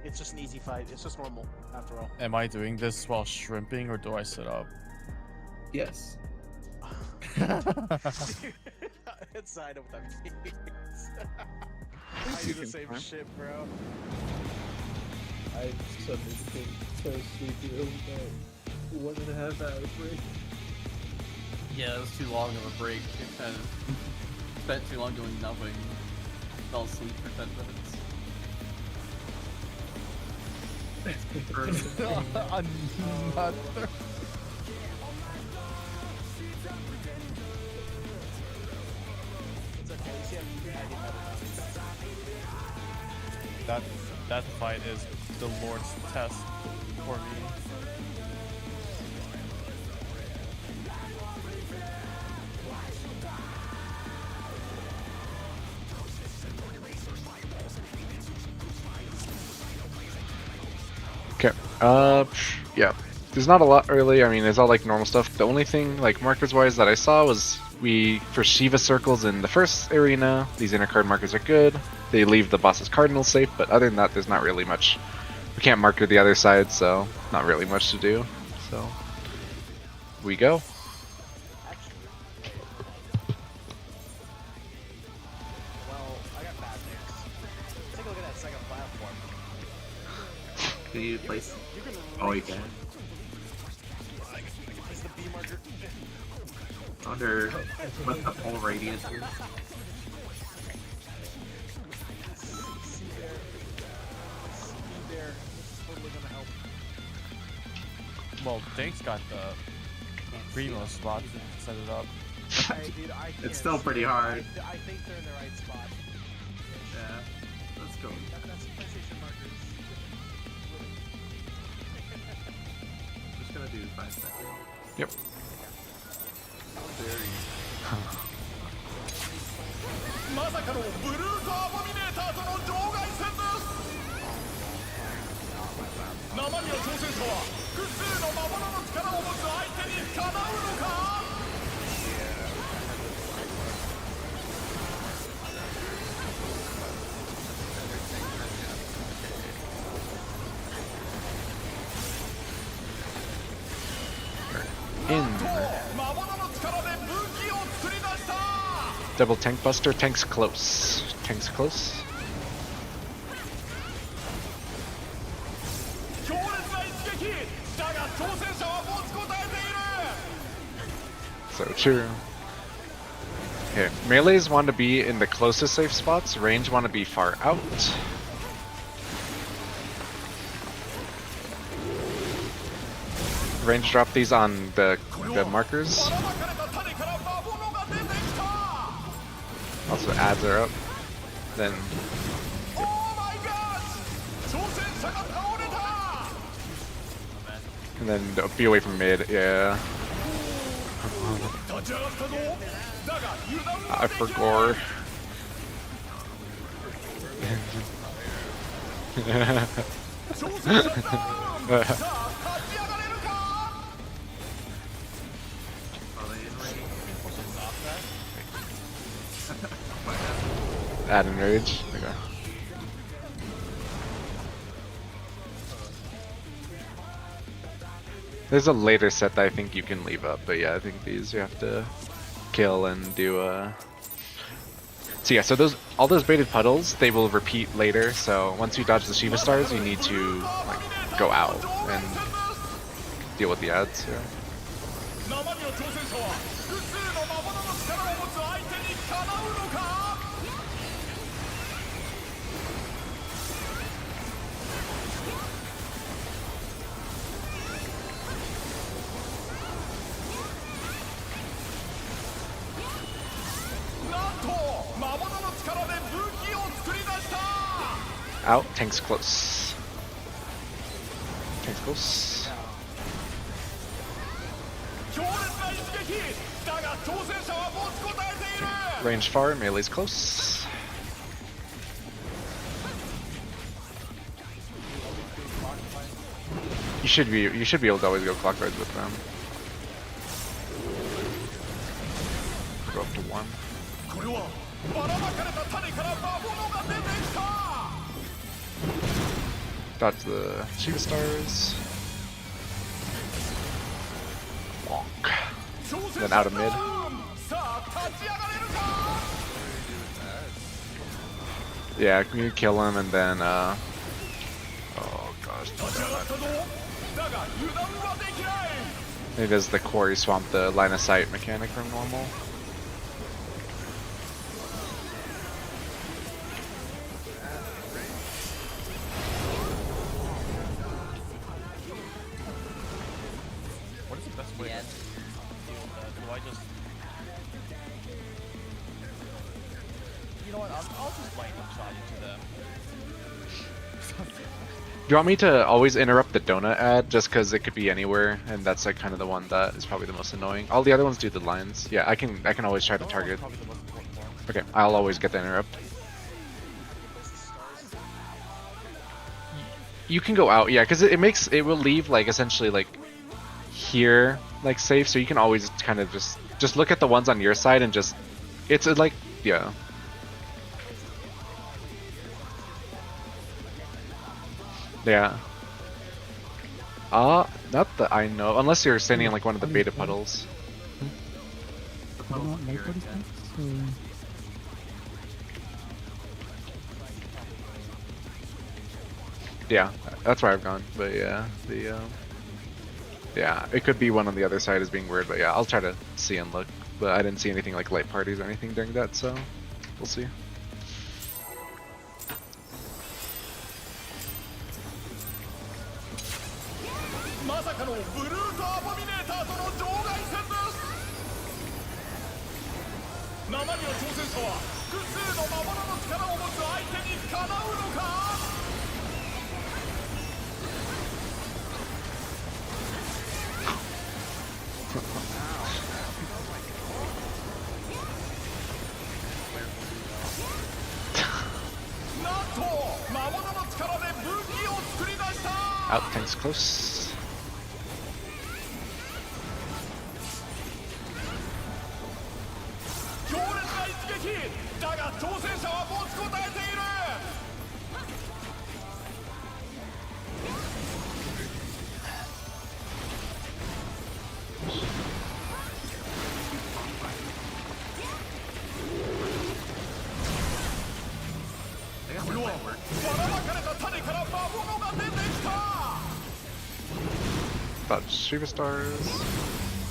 It's just an easy fight. It's just normal, after all. Am I doing this while shrimping or do I sit up? Yes. Inside of them games. I do the same shit, bro. I suddenly became so sleepy over that 1.5 hour break. Yeah, it was too long of a break. It kind of spent too long doing nothing. Fell asleep for 10 minutes. Another. It's okay. You see, I didn't have That fight is the Lord's test for me. Okay. Yeah. There's not a lot really. I mean, it's all like normal stuff. The only thing, like markers-wise, that I saw was for Shiva circles in the first arena, these inner card markers are good. They leave the boss's cardinal safe, but other than that, there's not really much. We can't marker the other side, so not really much to do. So we go. Well, I got bad news. Take a look at that second platform. Can you place? You can Oh, you can. Is the B marker? Under what the full radius is? See there. See there. This is totally gonna help. Well, Dank's got the primo spot to set it up. Hey, dude, I can't It's still see pretty it. hard. I think they're in the right spot. Yeah. Let's go. That's PlayStation markers. Just gonna do 5 seconds. Yep. In. Double tank buster. Tank's close. Tank's close. So true. Okay, melees want to be in the closest safe spots. Range want to be far out. Range drop these on the markers. Also ads are up. Then and then be away from mid, yeah. I forgot. Add and rage. Okay. There's a later set that I think you can leave up, but yeah, I think these you have to kill and do So yeah, so all those baited puddles, they will repeat later. So once you dodge the Shiva stars, you need to like go out and deal with the ads. Yeah. Out, tank's close. Tank's close. Range far, melee's close. You should be able to always go clockwise with them. Go up to 1. Dodge the Shiva Stars. Walk. Then out of mid. Yeah, you kill him and then oh gosh. He does the quarry swamp, the line of sight mechanic from normal. What is the best way to deal with that? Do I just... You know what, I'll just lightning shot into them. Do you want me to always interrupt the donut ad just because it could be anywhere, and that's like kind of the one that is probably the most annoying. All the other ones do the lines. Yeah, I can always try to target. Probably the most important one. Okay, I'll always get the interrupt. You can go out, yeah, because it will leave like essentially like here like safe, so you can always kind of just look at the ones on your side and just it's like yeah. Yeah. Not that I know, unless you're standing in like one of the beta puddles. The puddles are here again. Yeah, that's where I've gone. But yeah, yeah, it could be one on the other side is being weird, but yeah, I'll try to see and look. But I didn't see anything like light parties or anything during that, so we'll see. Out, tanks close. About Shiva Stars.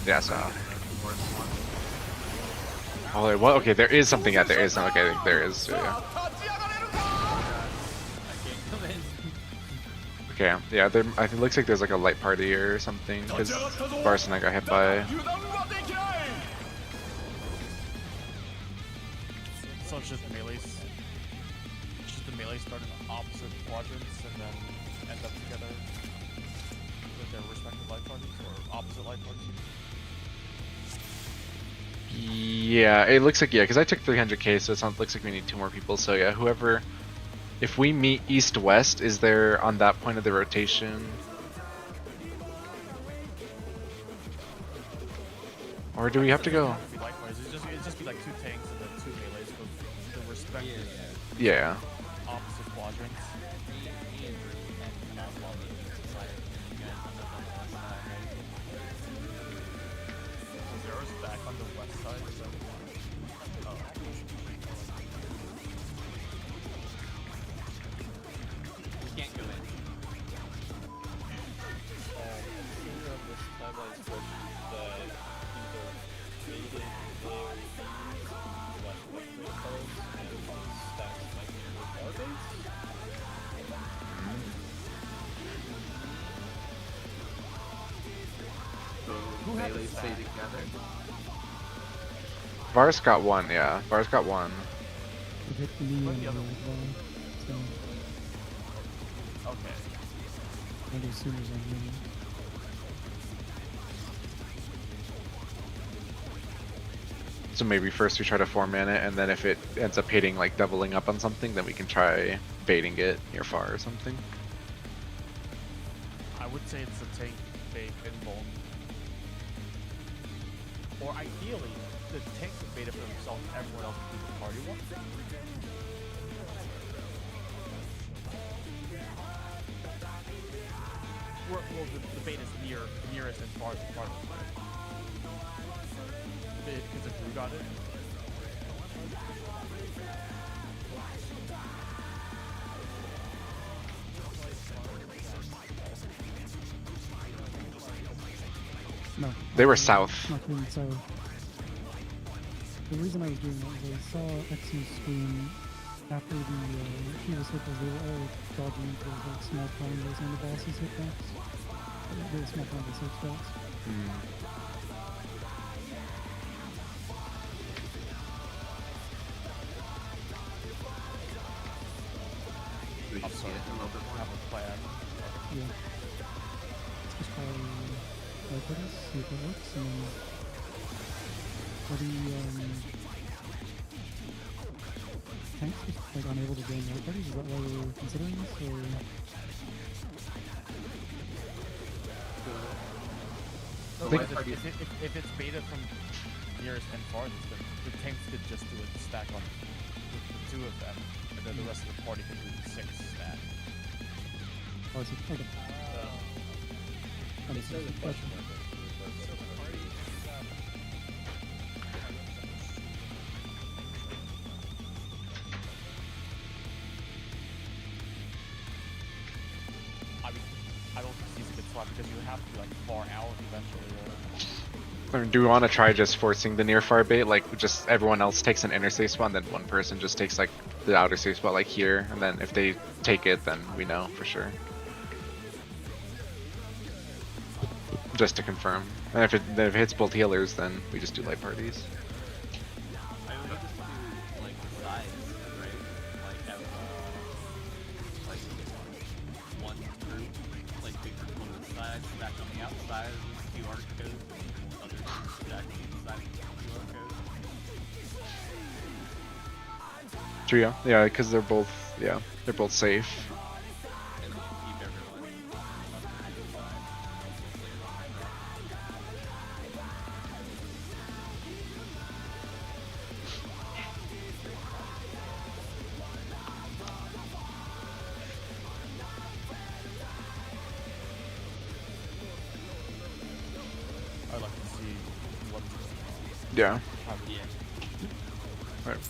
Yeah, so. Oh, wait, what? Okay, there is something. Yeah, there is. Okay, there is. So, yeah. Okay, yeah. There, I think it looks like there's like a light party or something because Bars and I got hit by. So it's just melees. Just the melees start in opposite quadrants and then end up together with their respective light parties or opposite light parties. Yeah, it looks like, yeah, because I took 300k, so it looks like we need 2 more people. So yeah, whoever, if we meet east-west, is there on that point of the rotation? Or do we have to go? It'd just be like 2 tanks and then 2 melees with the respective Yeah. opposite quadrants. Zero's back on the west side, so... Oh. We can't go in. Who had Melee the stay stack? together. Vars got 1, yeah. Vars got 1. Hit me Where's and the other one? so Okay. maybe as soon as I'm in. So maybe first we try to 4-man it, and then if it ends up hitting like doubling up on something, then we can try baiting it near far or something. I would say it's a tank, bait, and bone. Or ideally, the tank would bait it for themselves, everyone else would do the party one. well, the bait is nearest and farthest. Because if Drew got it. No. They were south. Not doing so. The reason I was doing that was I saw X's screen after the Shiva circles, they were all dodging into those like small triangles on the boss's hitbox. Very small triangles hitbox. We just see it a little bit more. Have a plan. Yeah. Let's just try like this, see if it works, and then are the tanks just like unable to join more parties? Is that why we're considering this, or? If it's beta from nearest and farthest, then the tanks could just do a stack on the two of them, and then the rest of the party could do the 6 stack. Oh, I see. Okay. It says a question mark. I don't think these get swapped because you have to be like far out eventually. I mean, do we want to try just forcing the near far bait? Like, just everyone else takes an inner safe spot, and then one person just takes like the outer safe spot, like here, and then if they take it, then we know for sure. Just to confirm. And if it hits both healers, then we just do light parties. I would just do like the sides, right? Like have like one group, like big group on the side, stack on the outside of the QR code, other group stack on the inside of the QR code. True, yeah, because they're both safe. And then keep everyone up to the side. I'd like to see what. Yeah. Yeah. Right.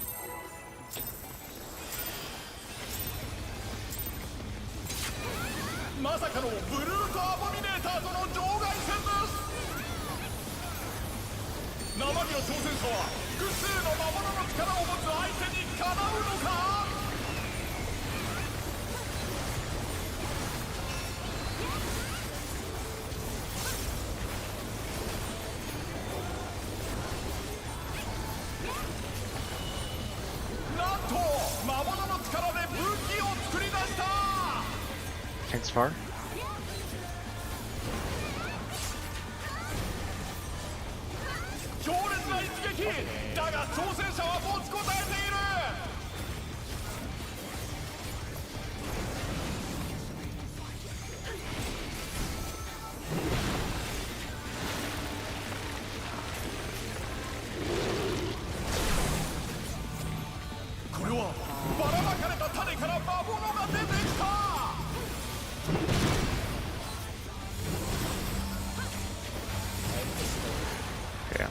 Tanks far. Yeah.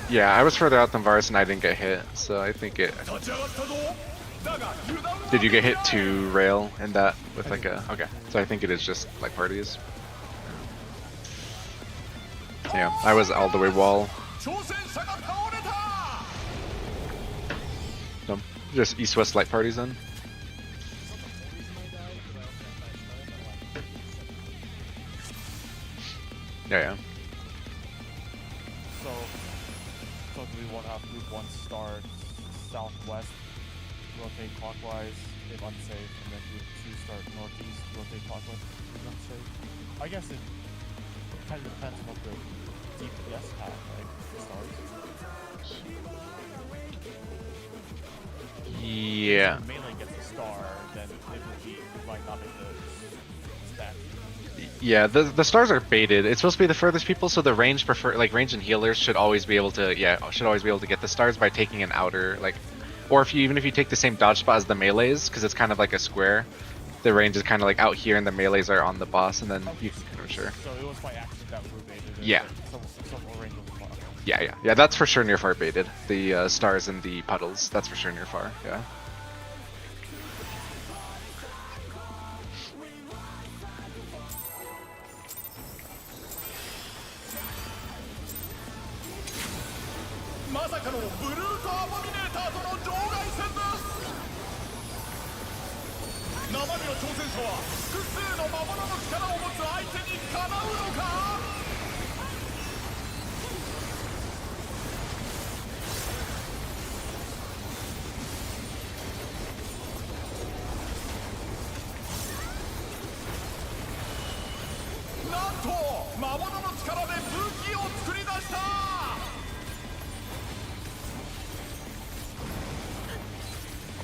Yeah, I was further out than Varus and I didn't get hit, so I think it. Did you get hit to rail in that with like a? Okay, so I think it is just like parties. Yeah, I was all the way wall. No, just east-west light parties then. Yeah. So do we want to have group 1 start southwest, rotate clockwise if unsafe, and then group 2 start northeast, rotate clockwise if unsafe? I guess it kind of depends on what the DPS have, right? The stars. Yeah. If melee gets a star, then it would be like not in the stat. Yeah, the stars are baited. It's supposed to be the furthest people, so the range and healers should always be able to get the stars by taking an outer, like Or if you even if you take the same dodge spot as the melees, because it's kind of like a square, the range is kind of like out here, and the melees are on the boss, and then you can kind of sure. So it was by accident that we baited it. Yeah. Some range of the block. Yeah. That's for sure near far baited. The stars and the puddles. That's for sure near far. Yeah.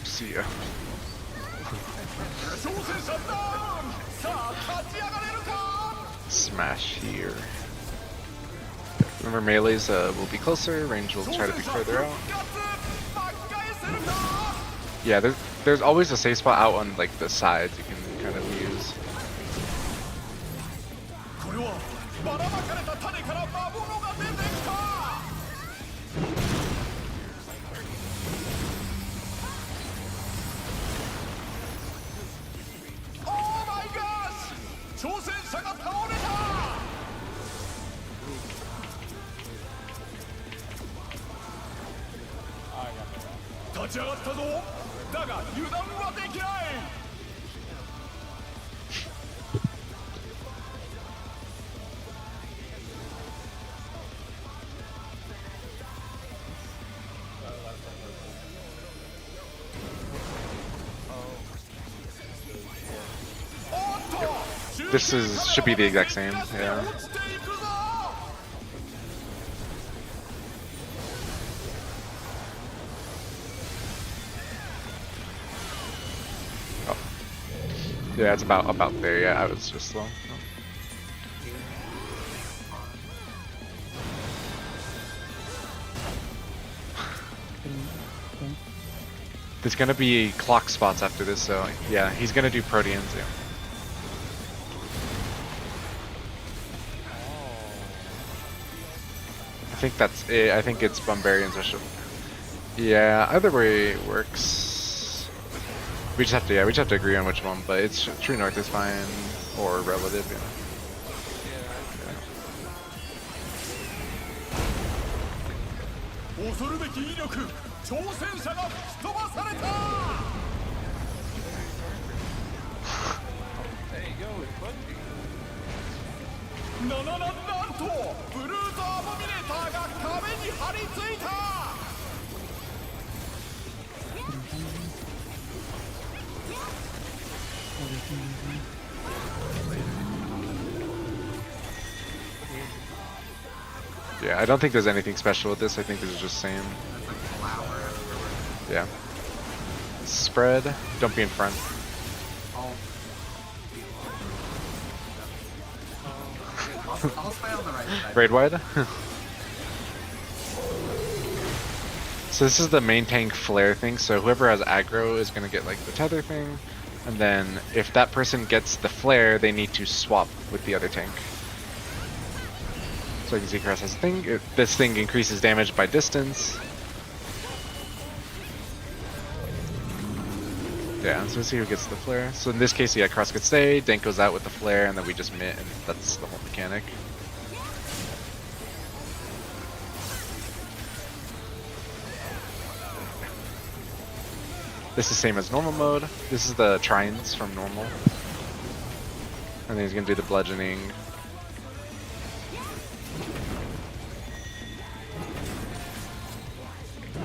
See ya. Smash here. Remember melees will be closer, range will try to be further out. Yeah, there's always a safe spot out on like the sides you can kind of use. This should be the exact same, yeah. Oh. Yeah, it's about there, yeah, I was just slow. There's gonna be clock spots after this, so yeah, he's gonna do Proteans, yeah. I think that's it. I think it's Bombarians or something. Yeah, either way works. We just have to agree on which one, but it's True North is fine or relative, yeah. Yeah, I don't think there's anything special with this. I think this is just same. Yeah. Spread. Don't be in front. I'll stay on the right side. Raid wide. So this is the main tank flare thing. So whoever has aggro is gonna get like the tether thing, and then if that person gets the flare, they need to swap with the other tank. So you can see Cross has a thing. This thing increases damage by distance. Yeah, so let's see who gets the flare. So in this case, yeah, Cross could stay, Dank goes out with the flare, and then we just mitt, and that's the whole mechanic. This is same as normal mode. This is the trines from normal. And then he's gonna do the bludgeoning.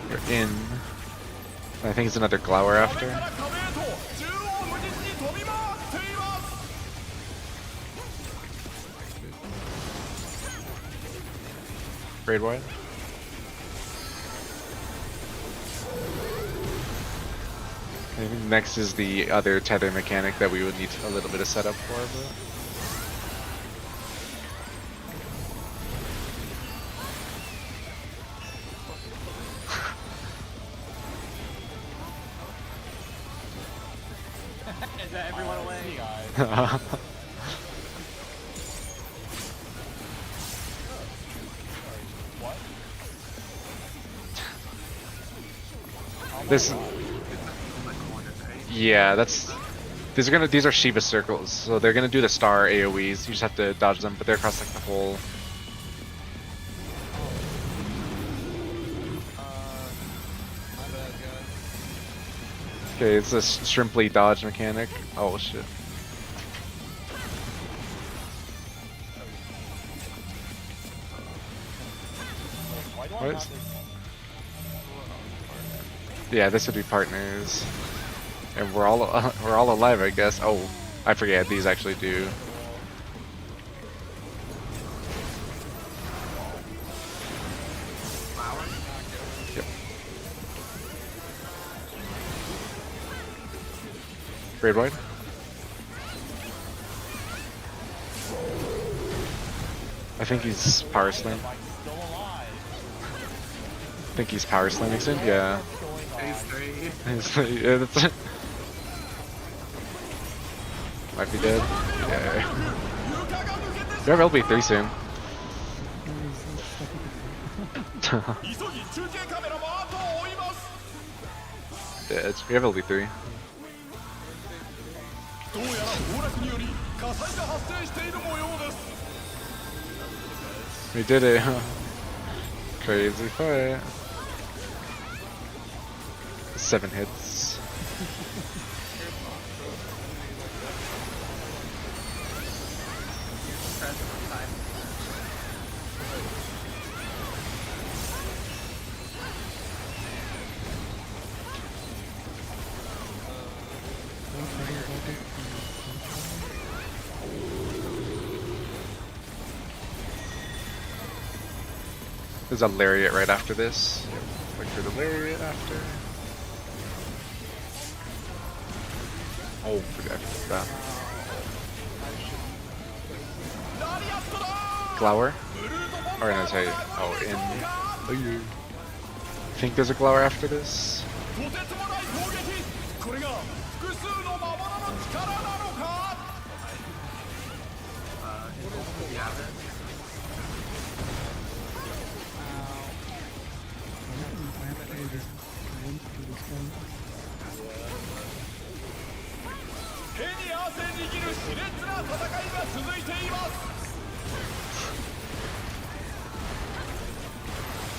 You're in. I think it's another glower after. Raid wide. I think next is the other tether mechanic that we would need a little bit of setup for, but... Is that everyone away? See you guys. What? This, In the corner, right? yeah, that's. These are Shiva circles, so they're gonna do the star AoEs. You just have to dodge them, but they're across like the whole. My bad, guys. Okay, it's a shrimply dodge mechanic. Oh shit. Why do I What have is- this? Yeah, this would be partners, and we're all we're all alive, I guess. Oh, I forget these actually do. Yep. Grade wide. I think he's power slam. Am I still alive? I think he's power slamming soon. Yeah. What's going on? Phase 3. Yeah, that's it. Might be dead. Yeah. You have LB3 soon. Yeah, we have LB3. We did it. Crazy fight. 7 hits. Press one time. There's a lariat right after this. Look for the lariat after. Oh, forgot that. Glower? Or no, sorry. Oh, in. I think there's a glower after this. Yeah.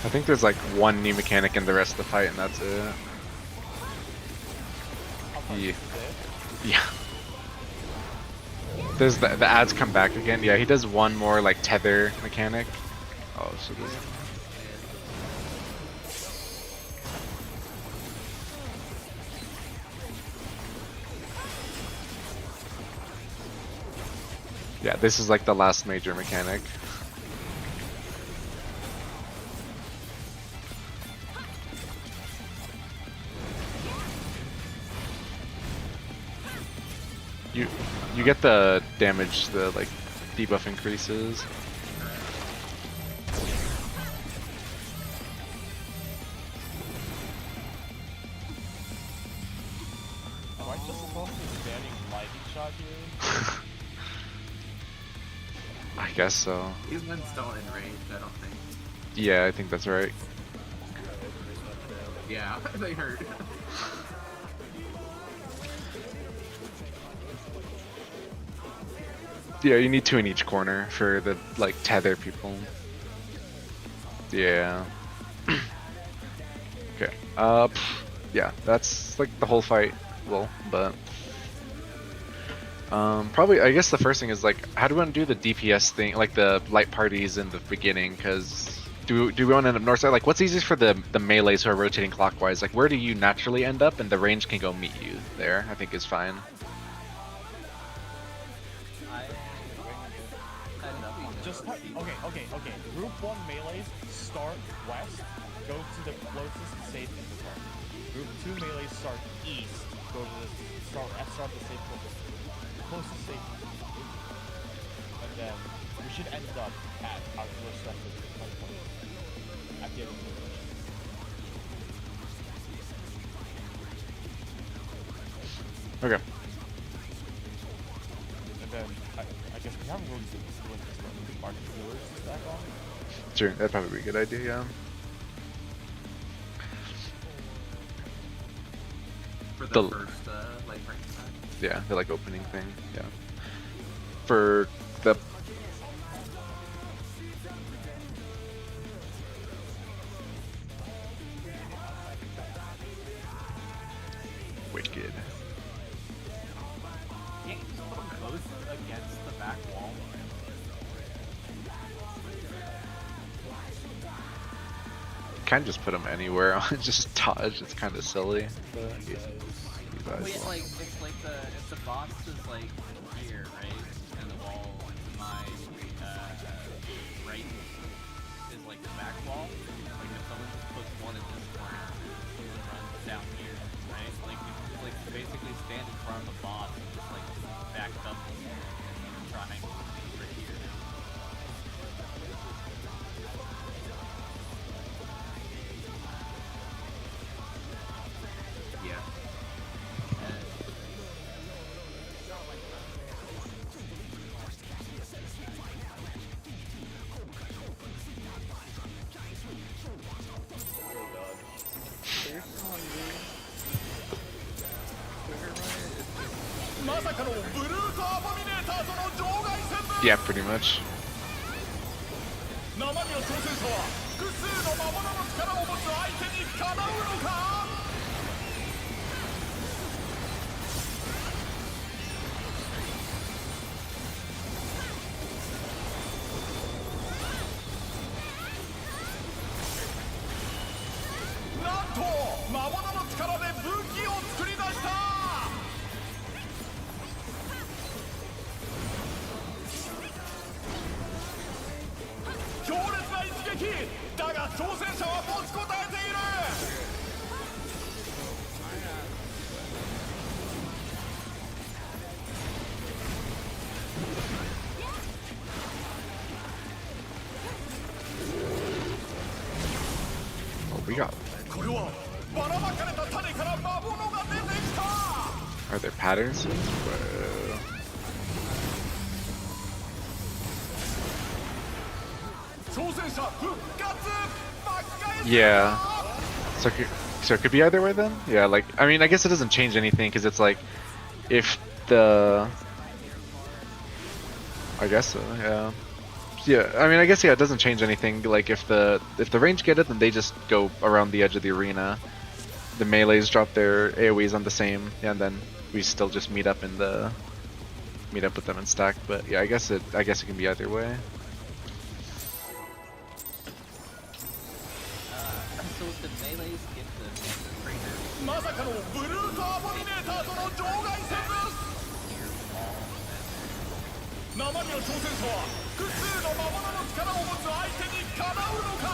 I think there's like one new mechanic in the rest of the fight, and that's it. Yeah. Yeah. There's the ads come back again. Yeah, he does one more like tether mechanic. Oh, so this. Yeah, this is like the last major mechanic. You get the damage, the like debuff increases. Am I just supposed to be standing lightning shot here? I guess so. These ones don't enrage, I don't think. Yeah, I think that's right. Yeah, they hurt. Yeah, you need 2 in each corner for the like tether people. Yeah. Okay. Yeah, that's like the whole fight. Well, but probably I guess the first thing is like, how do we want to do the DPS thing, like the light parties in the beginning? Because do we want to end up north side? Like, what's easiest for the melees who are rotating clockwise? Like, where do you naturally end up, and the range can go meet you there? I think is fine. Just okay. Group 1 melees start west, go to the closest safe interval. Group 2 melees start east, go to the start the safe closest safe interval. And then we should end up at our first at the end of the mission. Okay. guess we haven't really been doing this, but maybe market healers back on. Sure, that'd probably be a good idea, yeah. For the The- first like rank time. Yeah, the like opening thing, yeah. For the wicked. Can't you just put them both against the back wall? Can't just put them anywhere on just dodge. It's kind of silly. But yeah, these eyes Wait, will- like it's like if the boss is like here, right, and the wall to my right is like the back wall. Like if someone just puts one in this corner and runs down here, right? Like you just like basically stand in front of the boss and just like back up and triangle right here. Yeah. Yeah, pretty much. 生身の挑戦者は複数の魔物の力を持つ相手にかなうのか。なんと魔物の力で武器を作り出した。強烈な一撃だが挑戦者は持ちこたえている。 Oh, we got. これはばらまかれた種から魔物が出てきた。 Are there patterns? Whoa. 挑戦者復活。巻き返す。 Yeah. So it could be either way then? Yeah, like, I mean, I guess it doesn't change anything because it's like, if the... I guess so, yeah. Yeah, I mean, I guess, yeah, it doesn't change anything. Like, if the range get it, then they just go around the edge of the arena. The melees drop their AoEs on the same, and then we still just meet up with them and stack. But yeah, I guess it can be either way. So if the melees get the trainer まさかのブルートアボミネーターとの場外戦です。 near the wall, 生身の挑戦者は複数の魔物の力を持つ相手にかなうのか。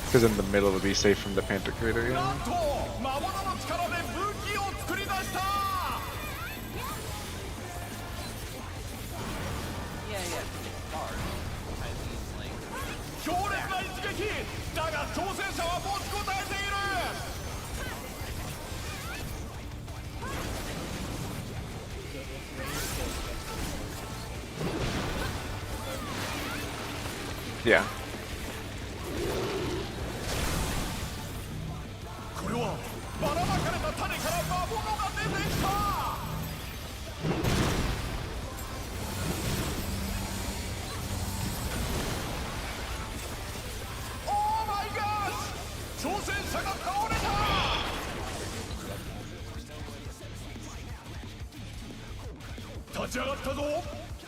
Because in the middle it'll be safe from the Panther Crater, な yeah. んと魔物の力で武器を作り出した。 yeah, it's hard. I mean, like, 強烈な一撃だが挑戦者は持ちこたえている。 Yeah. これはばらまかれた種から魔物が出てきた。 オーマイガーシ！挑戦者が倒れた。 立ち上がったぞ。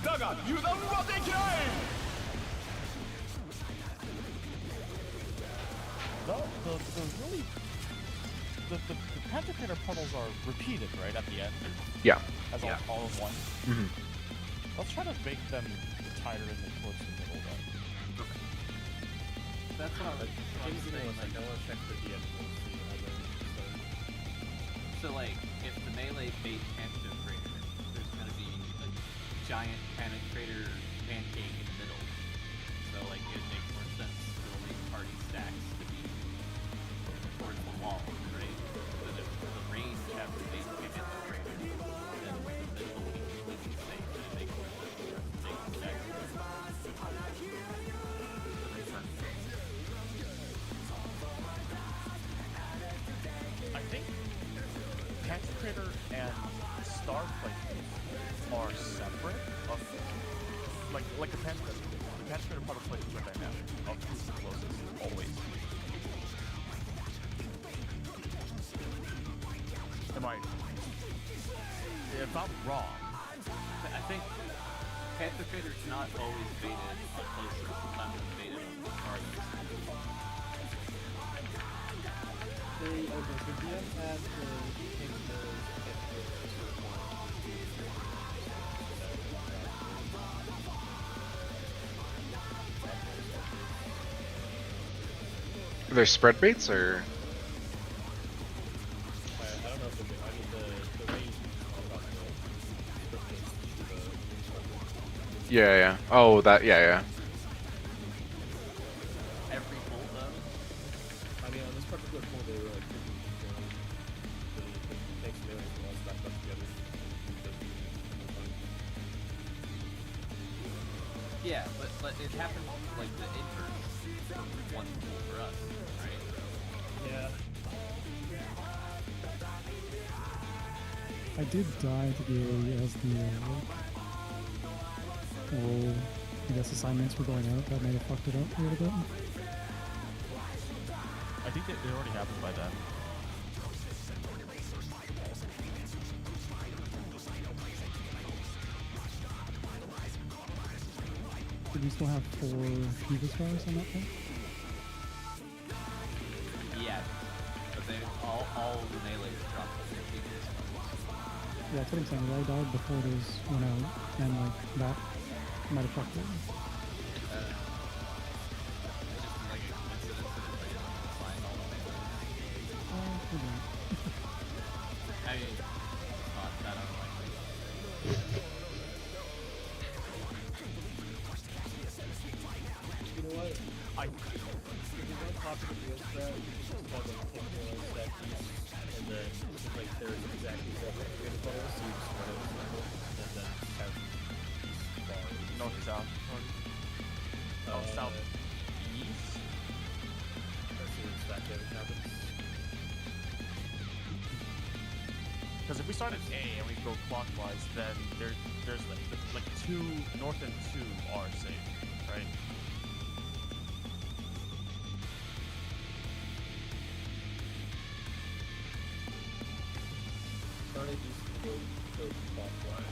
だが油断はできない。 The Panther Crater puddles are repeated, right, at the end? Yeah. As Yeah. all of one? Mhm. Let's try to make them tighter in the towards the middle then. that's what I was saying. Like, so like, if the melee bait Panther Crater, there's gonna be a giant Panther Crater pancake in the middle. So like, it makes more sense party stacks to be towards the wall, right? So that if the range after they can hit the greater, then the middle will be completely safe and it makes the stacks. I think Penetrator and Star placements are separate. Like the Penetrator part of placements are dynamic. Of who's the closest, always. Am I? If I'm wrong, I think Penetrator's not always baited on closer, sometimes it's baited on targets. Okay, so DM has the capabilities to get to the Are there spread baits or? I don't know if the range is all about the Yeah. Oh, that. Yeah. Every pull though. I mean, on this particular pool, they were like 50 the tanks and everything all stacked up together. Yeah, but it happened like the inverse from one pool for us, right? Yeah. I did die to the area as the roll, I guess assignments were going out. That may have fucked it up a little bit. I think that it already happened by then. Did we still have 4 Shiva stars on that one? Yeah, but they all the melees dropped their figures. Yeah, that's what I'm saying. I died before those went out, and like that might have fucked it. It's just like a coincidence that it played on the flying all the melees. Okay. I mean, not that unlikely. You know what? If you don't pop it against that, you can just have like 10 more stack each, and then just like there's exactly what we're going to follow, so you just run it in a circle, and then have bars. North, south. Oh, south. East? Let's see what stack damage happens. Because if we start at A and we go clockwise, then there's like 2 north and 2 are safe, right? Starting east to go clockwise.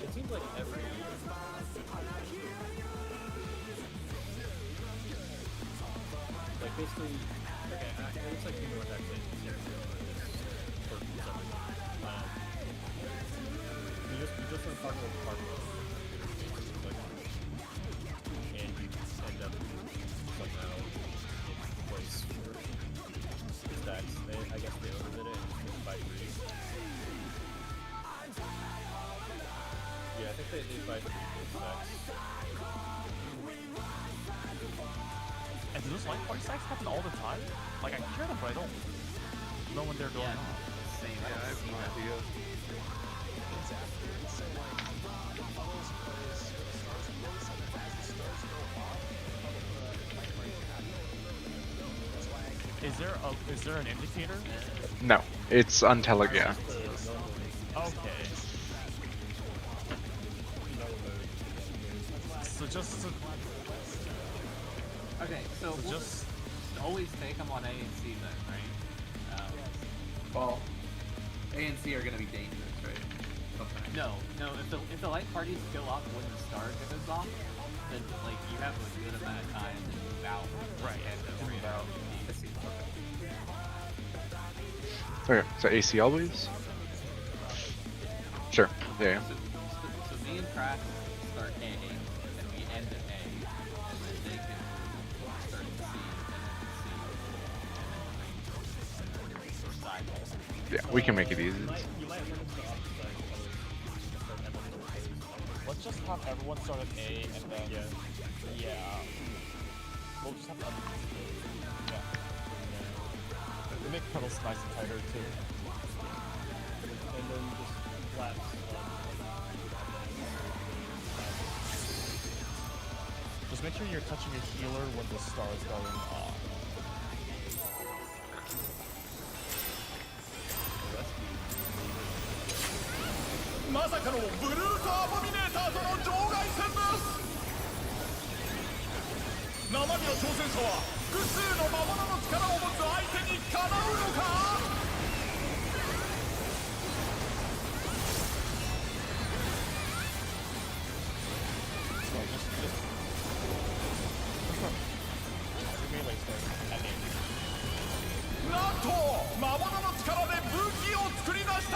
It seems like every like basically, okay, it looks like people are actually in this area for some reason. You just want to talk about the park road, like, and you end up somehow in place for stacks. I guess they overdid it and just by 3. Yeah, I think they by 3 stacks. And do those light party stacks happen all the time? Like, I hear them, but I don't know when they're going on. Same. I don't see that. Exactly. So like, follows plays with the stars in place, and then as the stars go off, the light party can happen. That's why I keep Is there an indicator? No, it's untelegraphed. Okay. So just Okay, so we'll just always take them on A and C then, right? Well, A and C are gonna be dangerous, right? Sometimes. No. If the light parties go off when the star goes off, then like you have a good amount of time to move out. Right, And to move out. I see. Okay, so AC always? Sure. Yeah. So me and Crash start A, and we end at A, and then they can start at C, and then C, and then side. Yeah, we can make it easy. You might run into the opposite side of colors. just have everyone start at A and then yeah. We'll just have to yeah. We make pedals nice and tighter too. And then just flaps. Just make sure you're touching your healer when the star is going on.まさかのブルートアボミネーターとの場外戦です生身の挑戦者は複数の魔物の力を持つ相手にかなうのかなんと魔物の力で武器を作り出した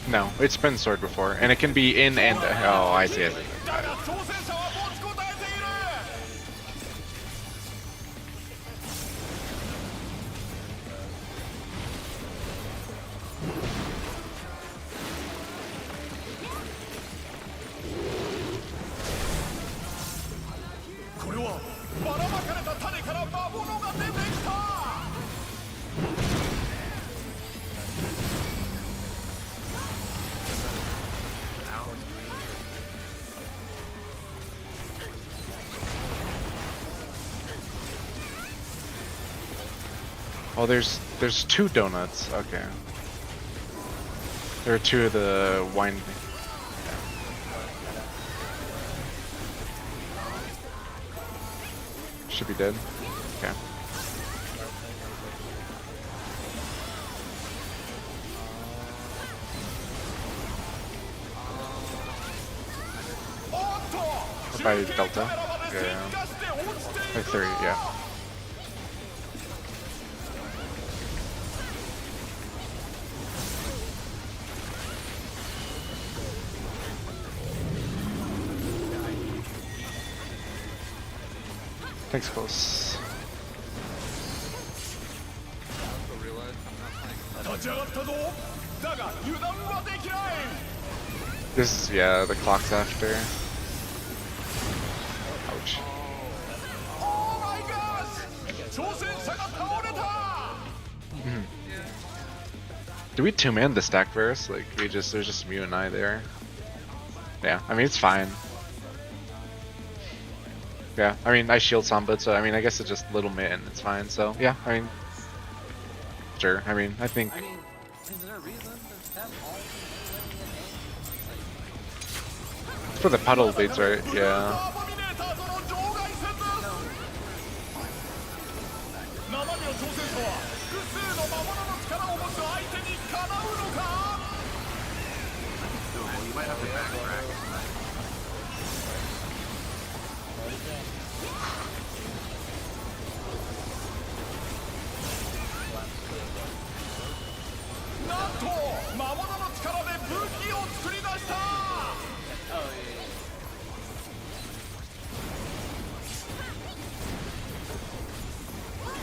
No, it's been sword before, and it can be in and oh, I see it. だが挑戦者は持ちこたえているこれはばらまかれた種から魔物が出てきた Oh, there's two donuts. Okay. There are two of the wine. Should be dead. Okay. By Delta. Yeah. Like 3, yeah. Thanks, close. 立ち上がったぞだが油断はできない This is, yeah, the clock's after. Ouch. Oh my gosh 挑戦者が倒れた Do we two-man the stack verse? Like, there's just Mew and I there. Yeah, I mean, it's fine. Yeah, I mean, I shield Samba, so I mean, I guess it's just little mid and it's fine, so yeah, I mean, sure, I mean, I think. I mean, is there a reason to have all It's for the puddle beats, right? Yeah. 生身の挑戦者は複数の魔物の力を持つ相手にかなうのか You might have to backtrack. なんと魔物の力で武器を作り出した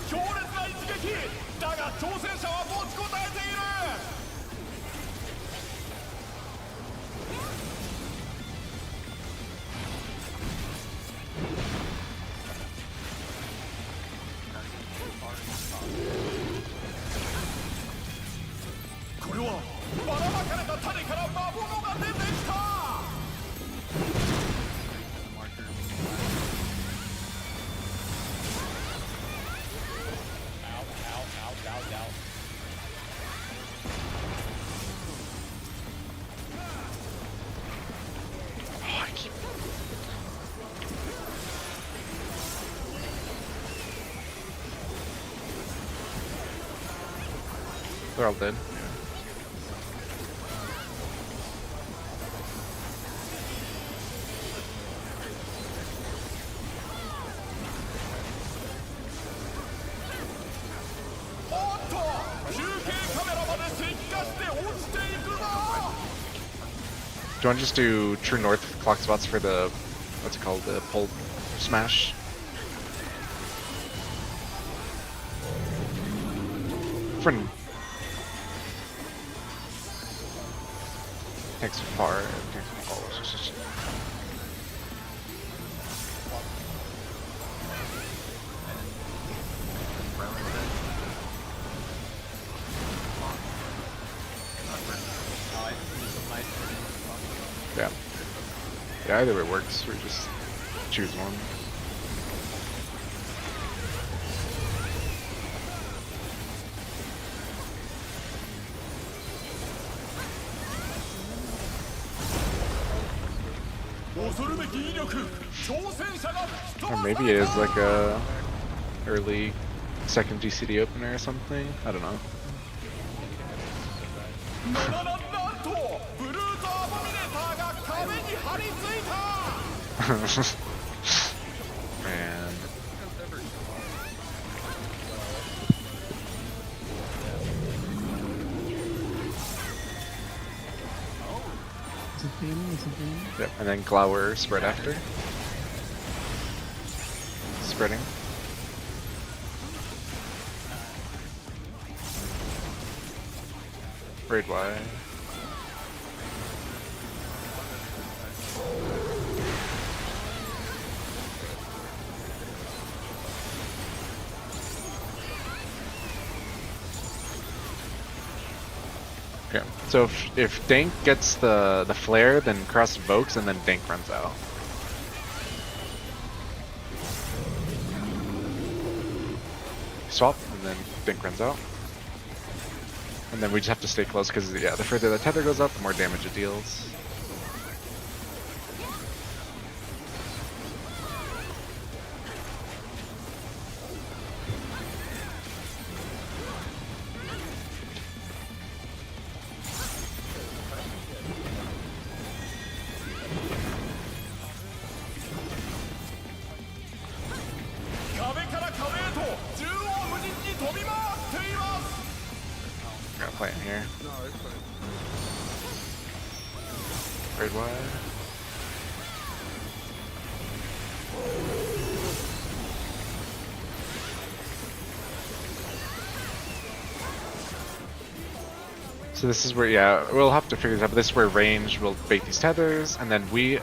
強烈な一撃だが挑戦者は持ちこたえている これはばらまかれた種から魔物が出てきた They're all dead. Do you want to just do true north clock spots for the, what's it called, the pole smash? For Tanks are far. Oh, yeah. Yeah, either way works. We just choose one. Or maybe it is like a early second GCD opener or something. I don't know. Man. Is it Danny? Is it Danny? Yep, and then Glower spread after. Spreading. Raid Y. Okay, so if Dank gets the flare, then Cross invokes, and then Dank runs out. Swap, and then Dank runs out. And then we just have to stay close, because yeah, the further the tether goes up, the more damage it deals. Gotta play in here. Raid Y. So this is where, yeah, we'll have to figure this out, but this is where range will bait these tethers, and then we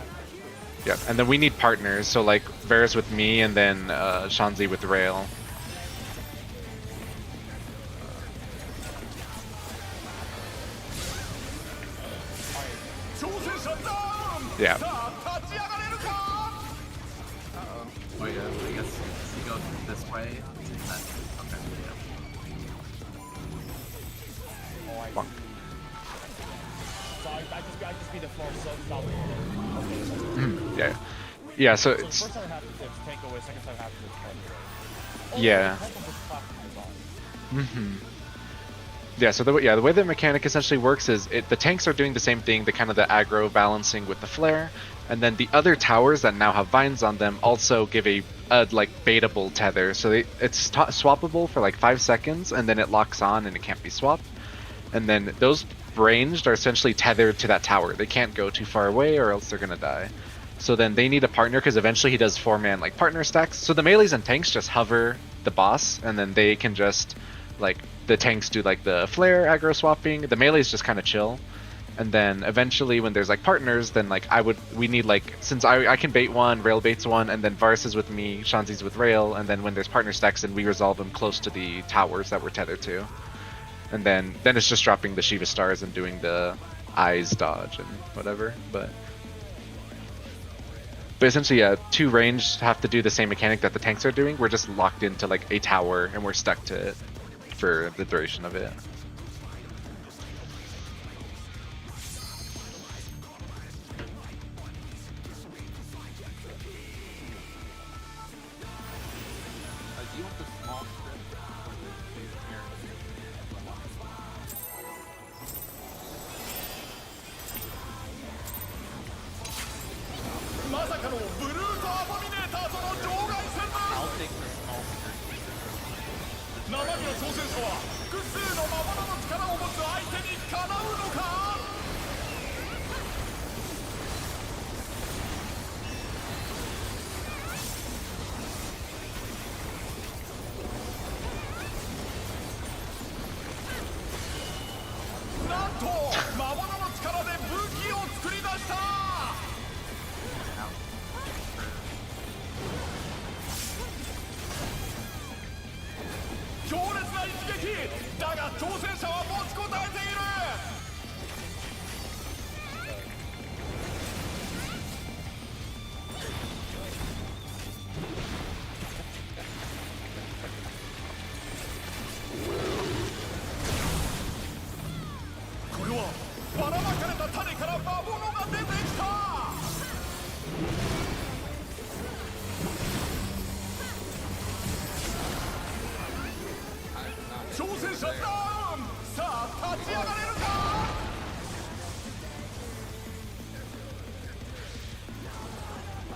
need partners, so like Varus with me, and then Shanzi with Rail. Yeah. Wait, I guess you go this way. Okay. Oh, so I just beat the floor so solid. Yeah. Yeah, so So it's... first time I have to tank away, second time I have to play. Yeah. Yeah, so the way the mechanic essentially works is the tanks are doing the same thing, the kind of the aggro balancing with the flare, and then the other towers that now have vines on them also give a like baitable tether. So it's swappable for like 5 seconds, and then it locks on and it can't be swapped. And then those ranged are essentially tethered to that tower. They can't go too far away or else they're gonna die. So then they need a partner, because eventually he does 4-man like partner stacks. So the melees and tanks just hover the boss, and then they can just like the tanks do like the flare aggro swapping. The melees just kind of chill, and then eventually when there's like partners, then like we need like, since I can bait one, Rail baits one, and then Varus is with me, Shanzi's with Rail, and then when there's partner stacks, then we resolve them close to the towers that we're tethered to, and then it's just dropping the Shiva stars and doing the eyes dodge and whatever. But essentially, yeah, 2 ranged have to do the same mechanic that the tanks are doing. We're just locked into like a tower and we're stuck to it for the duration of it. Do you want the small strip or the big here? まさかのブルートアボミネーターとの場外戦だ。 I'll take the small strip. 生身の挑戦者は複数の魔物の力を持つ相手にかなうのか。なんと魔物の力で武器を強烈な一撃だが挑戦者は持ちこたえている。これはばらまかれた種から魔物が出てきた。挑戦者ダウン。さあ立ち上がれるか。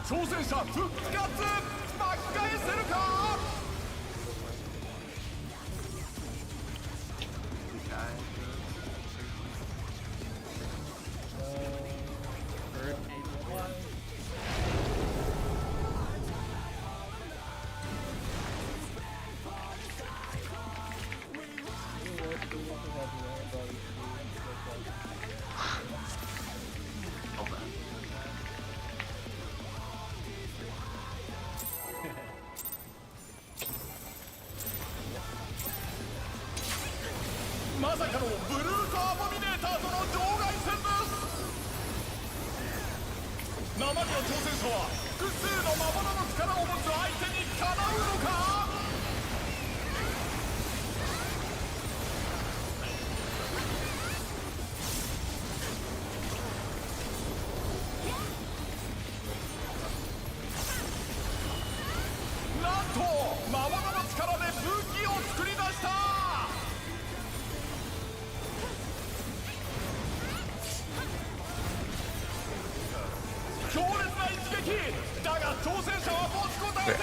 挑戦者復活。巻き返せるか。まさかのブルートアボミネーターとの場外戦です。生身の挑戦者は複数の魔物の力を持つ相手にかなうのか。なんと魔物の力で武器を作り出した。強烈な一撃だが挑戦者は持ちこたえている。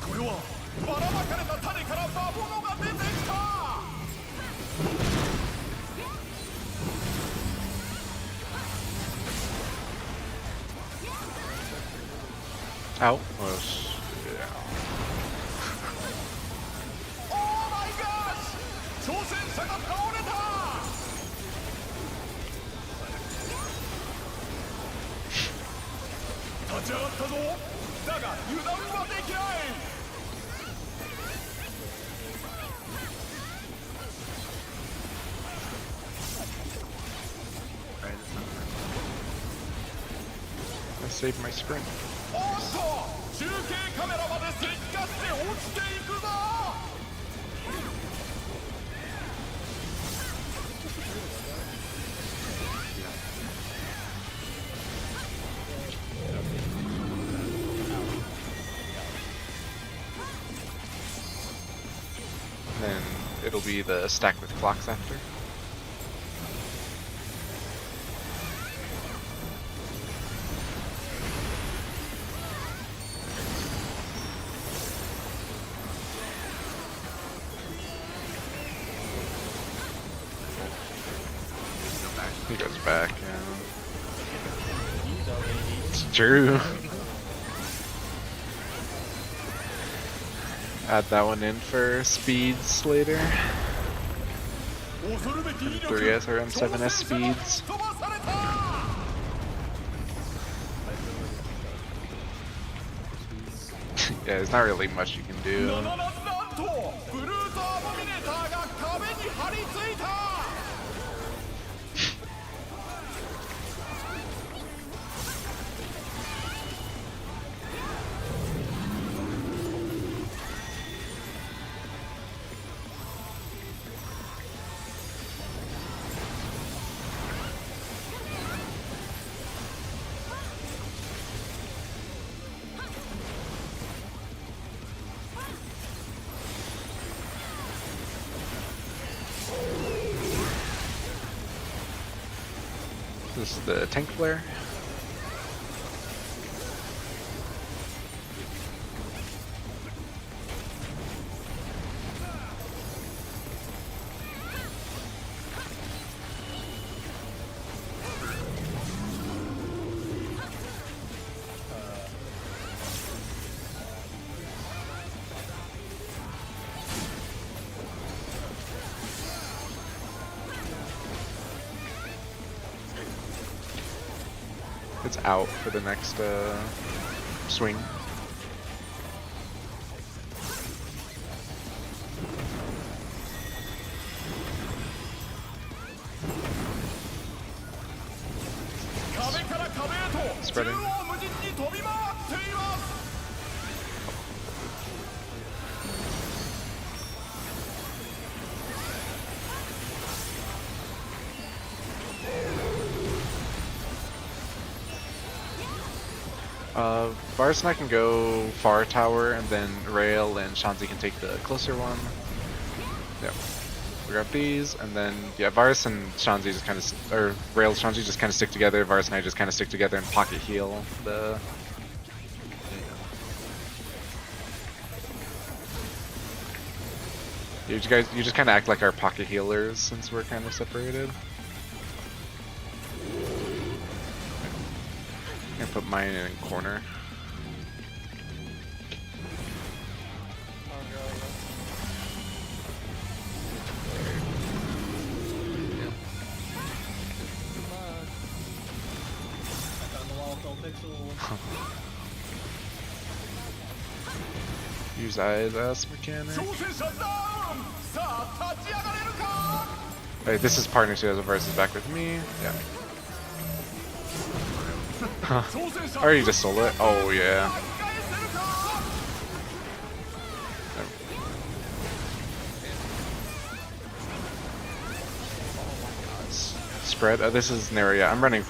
これはばらまかれた種から魔物が出てきた。Ow. Oh, オーマイガーシ。挑戦者が倒れた。立ち上がったぞ。だが油断はできない。I saved my sprint. おっと中継カメラまで石化して落ちていくぞ。Then it'll be the stack with clocks after. He goes back, yeah. It's true. Add that one in for speeds later. 恐るべき威力。 3S or M7S speeds. 飛ばされた。 Yeah, there's not really much you can do. なんとブルートアボミネーターが壁に張り付いた。This is the tank flare. it's out for the next swing. Spreading. Varus and I can go far tower, and then Rail and Shanzi can take the closer one. Yep. We grab these, and then yeah, Varus and Shanzi just kind of, or Rail and Shanzi just kind of stick together. Varus and I just kind of stick together and pocket heal the. You just kind of act like our pocket healers since we're kind of separated. I'm gonna put mine in corner. Use eyes mechanic. Alright, this is partner Suyazo versus back with me. Yeah. I already just sold it. Oh yeah. Spread. Oh, this is narrow. Yeah, I'm running.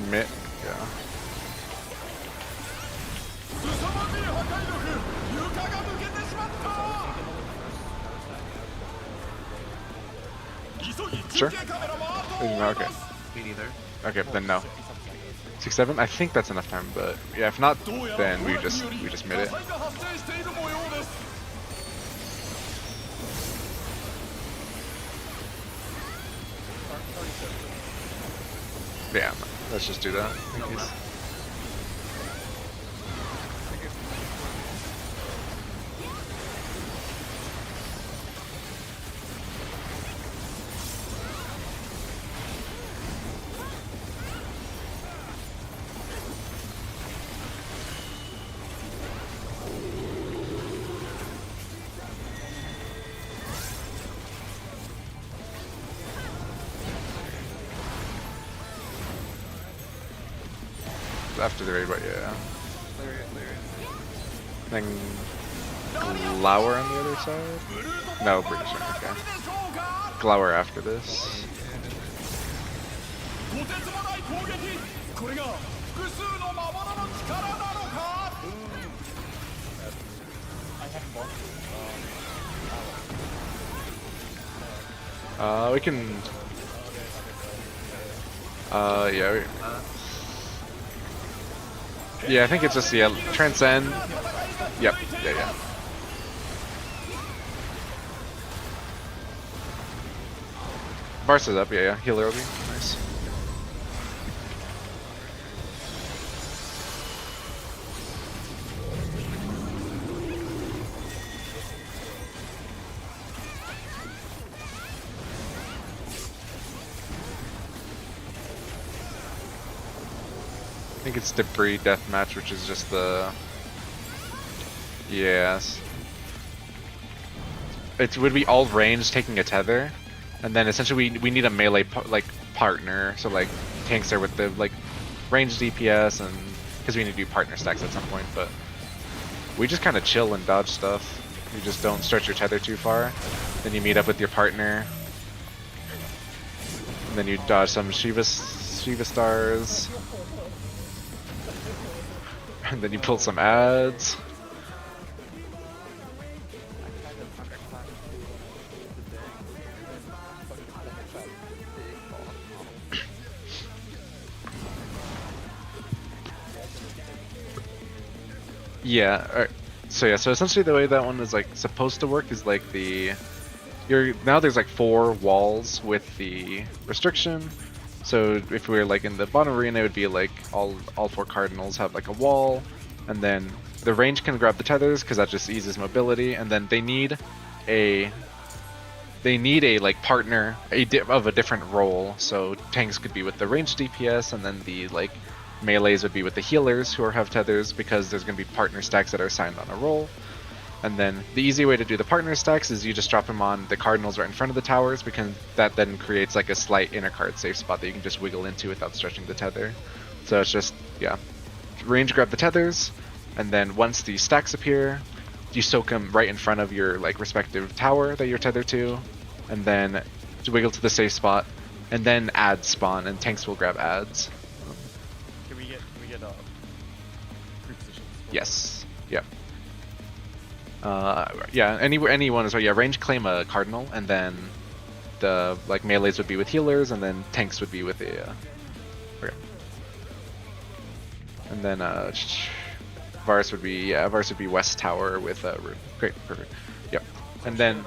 Mid, yeah. Sure. No, okay. Me neither. Okay, then no. 6-7? I think that's enough time, but yeah, if not, then we just mid it. Yeah, let's just do that. After the raid, but yeah. Then Glower on the other side? No, pretty sure. Okay. Glower after this. We can. Yeah. Yeah, I think it's just transcend. Yep. Yeah. Varus is up. Yeah. Healer will be nice. I think it's Debris Deathmatch, which is just the... Yes. It would be all range taking a tether, and then essentially we need a melee partner, so like tanks there with the like range DPS, and because we need to do partner stacks at some point, but we just kind of chill and dodge stuff. You just don't stretch your tether too far, then you meet up with your partner, and then you dodge some Shiva stars. And then you pull some ads. Yeah, alright. So essentially the way that one is like supposed to work is like now there's like 4 walls with the restriction. So if we were like in the bottom arena, it would be like all 4 cardinals have like a wall, and then the range can grab the tethers because that just eases mobility, and then they need a like partner of a different role. So tanks could be with the ranged DPS, and then the like melees would be with the healers who have tethers, because there's going to be partner stacks that are assigned on a role. And then the easy way to do the partner stacks is you just drop them on the cardinals right in front of the towers, because that then creates like a slight inner card safe spot that you can just wiggle into without stretching the tether. So it's just, yeah, range grab the tethers, and then once the stacks appear, you soak them right in front of your like respective tower that you're tethered to, and then wiggle to the safe spot, and then ads spawn, and tanks will grab ads. Can we get pre-positions? Yes. Yep. Yeah, anyone as well. Yeah, range claim a cardinal, and then the like melees would be with healers, and then tanks would be with the okay. And then Varus would be West Tower with Rune. Great, perfect. Yep. And then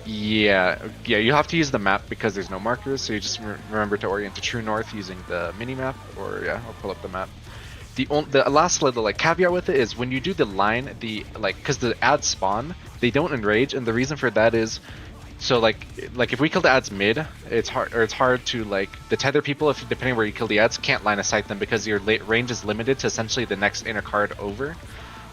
yeah, you have to use the map because there's no markers, so you just remember to orient to true north using the mini map, or yeah, I'll pull up the map. The last little like caveat with it is when you do the line, because the ads spawn, they don't enrage, and the reason for that is, so like if we kill the ads mid, it's hard to like the tether people, if depending where you kill the ads, can't line of sight them because your range is limited to essentially the next inner card over.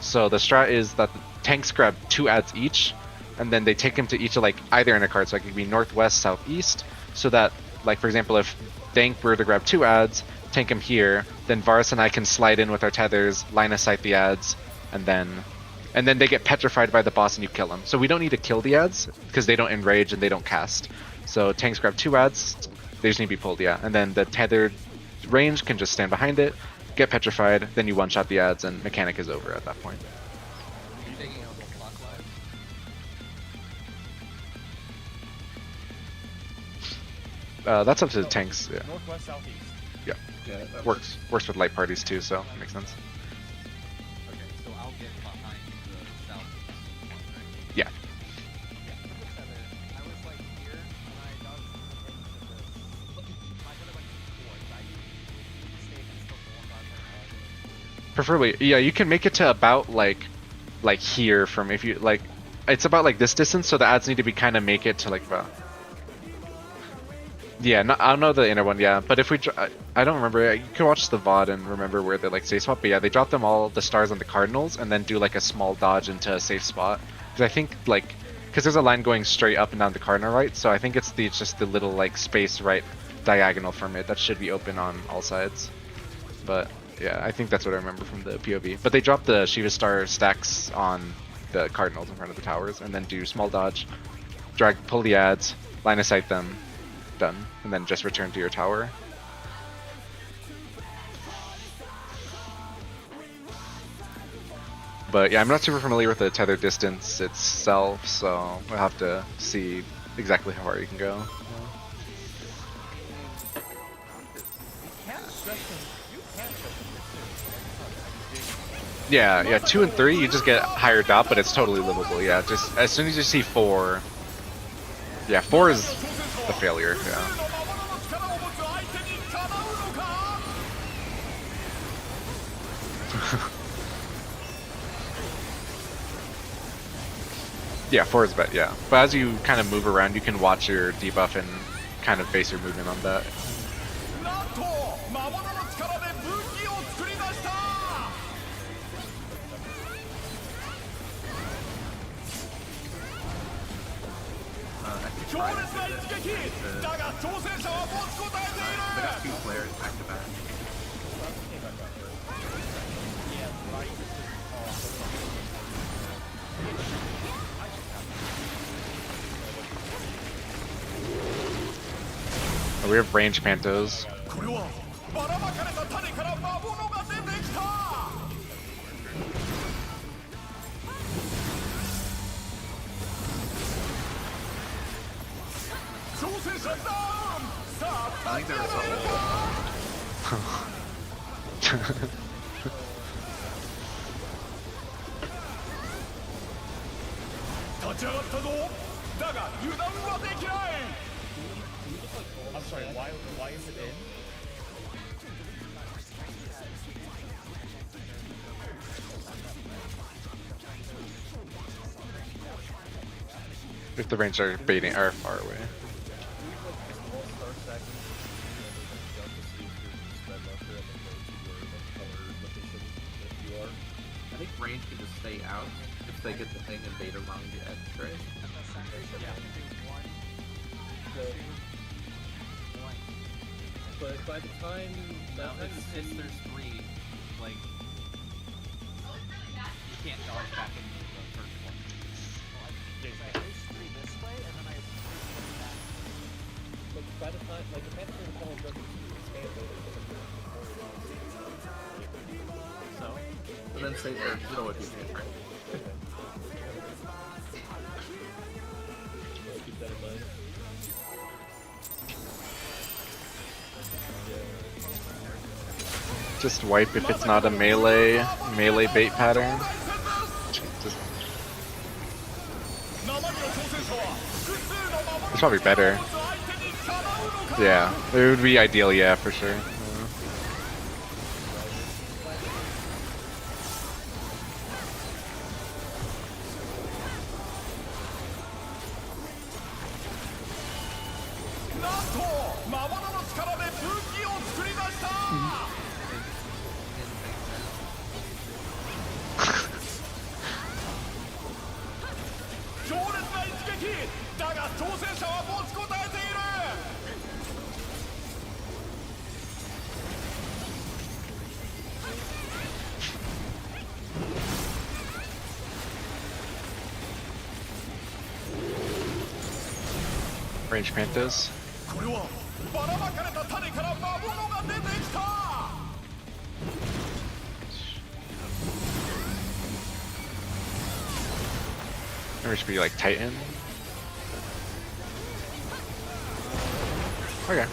So the strat is that the tanks grab 2 ads each, and then they take them to each of like either inner card, so it could be northwest, southeast, so that like for example if Dank were to grab 2 ads, tank him here, then Varus and I can slide in with our tethers, line of sight the ads, and then they get petrified by the boss and you kill them. So we don't need to kill the ads because they don't enrage and they don't cast. So tanks grab 2 ads, they just need to be pulled, yeah. And then the tethered range can just stand behind it, get petrified, then you one-shot the ads, and mechanic is over at that point. Are you taking out the clockwise? That's up to the tanks, yeah. Northwest, southeast. Yeah. Yeah, that Works with light parties too, so it makes sense. Okay, so I'll get behind the south one, right? Yeah. I was like here, and I dodged into this. I could have went towards. I stayed against the wall, Preferably, yeah, you can make it to about like here from, if you like, it's about like this distance, so the ads need to be kind of make it to like about. Yeah, no, I don't know the inner one, yeah, but if we, I don't remember, you can watch the VOD and remember where they like safe spot, but yeah, they drop them all the stars on the cardinals and then do like a small dodge into a safe spot. Because I think like, because there's a line going straight up and down the cardinal right, so I think it's just the little like space right diagonal from it that should be open on all sides. But yeah, I think that's what I remember from the POV. But they drop the Shiva Star stacks on the cardinals in front of the towers and then do small dodge, pull the ads, line of sight them, done, and then just return to your tower. But yeah, I'm not super familiar with the tether distance itself, so we'll have to see exactly how far you can go. Yeah, 2 and 3 you just get higher dot, but it's totally livable. Yeah, just as soon as you see 4, yeah, 4 is a failure. Yeah. Yeah, 4 is bad, yeah. But as you kind of move around, you can watch your debuff and kind of base your movement on that. They got 2 players back to back. Oh, we have range pantos. I think there was I'm sorry, why is it in? If the range are baiting are far away. I think range can just stay out if they get the thing and bait around the edge, right? But by the time Well, if there's 3, like, you can't dodge back into the first one. I place 3 this way, and then I like by the time like the panic will come doesn't expand So, And then say or you know what you can, right? keep that in mind. Just wipe if it's not a melee bait pattern. Just, it's probably better. Yeah, it would be ideal, yeah, for sure. Range Panthers. Or it should be like Titan. Okay.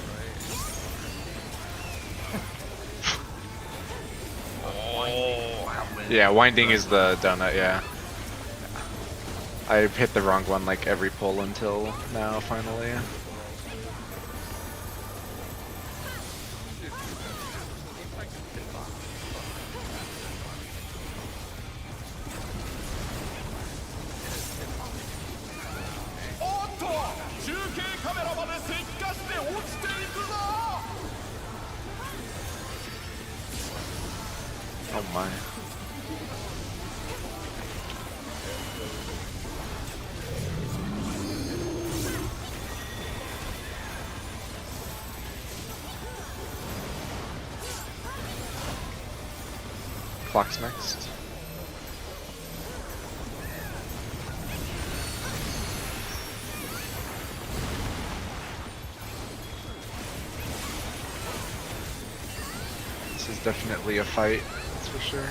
Yeah, winding is the donut, yeah. I've hit the wrong one like every pull until now, finally. Oh my. Clock's next. This is definitely a fight, that's for sure.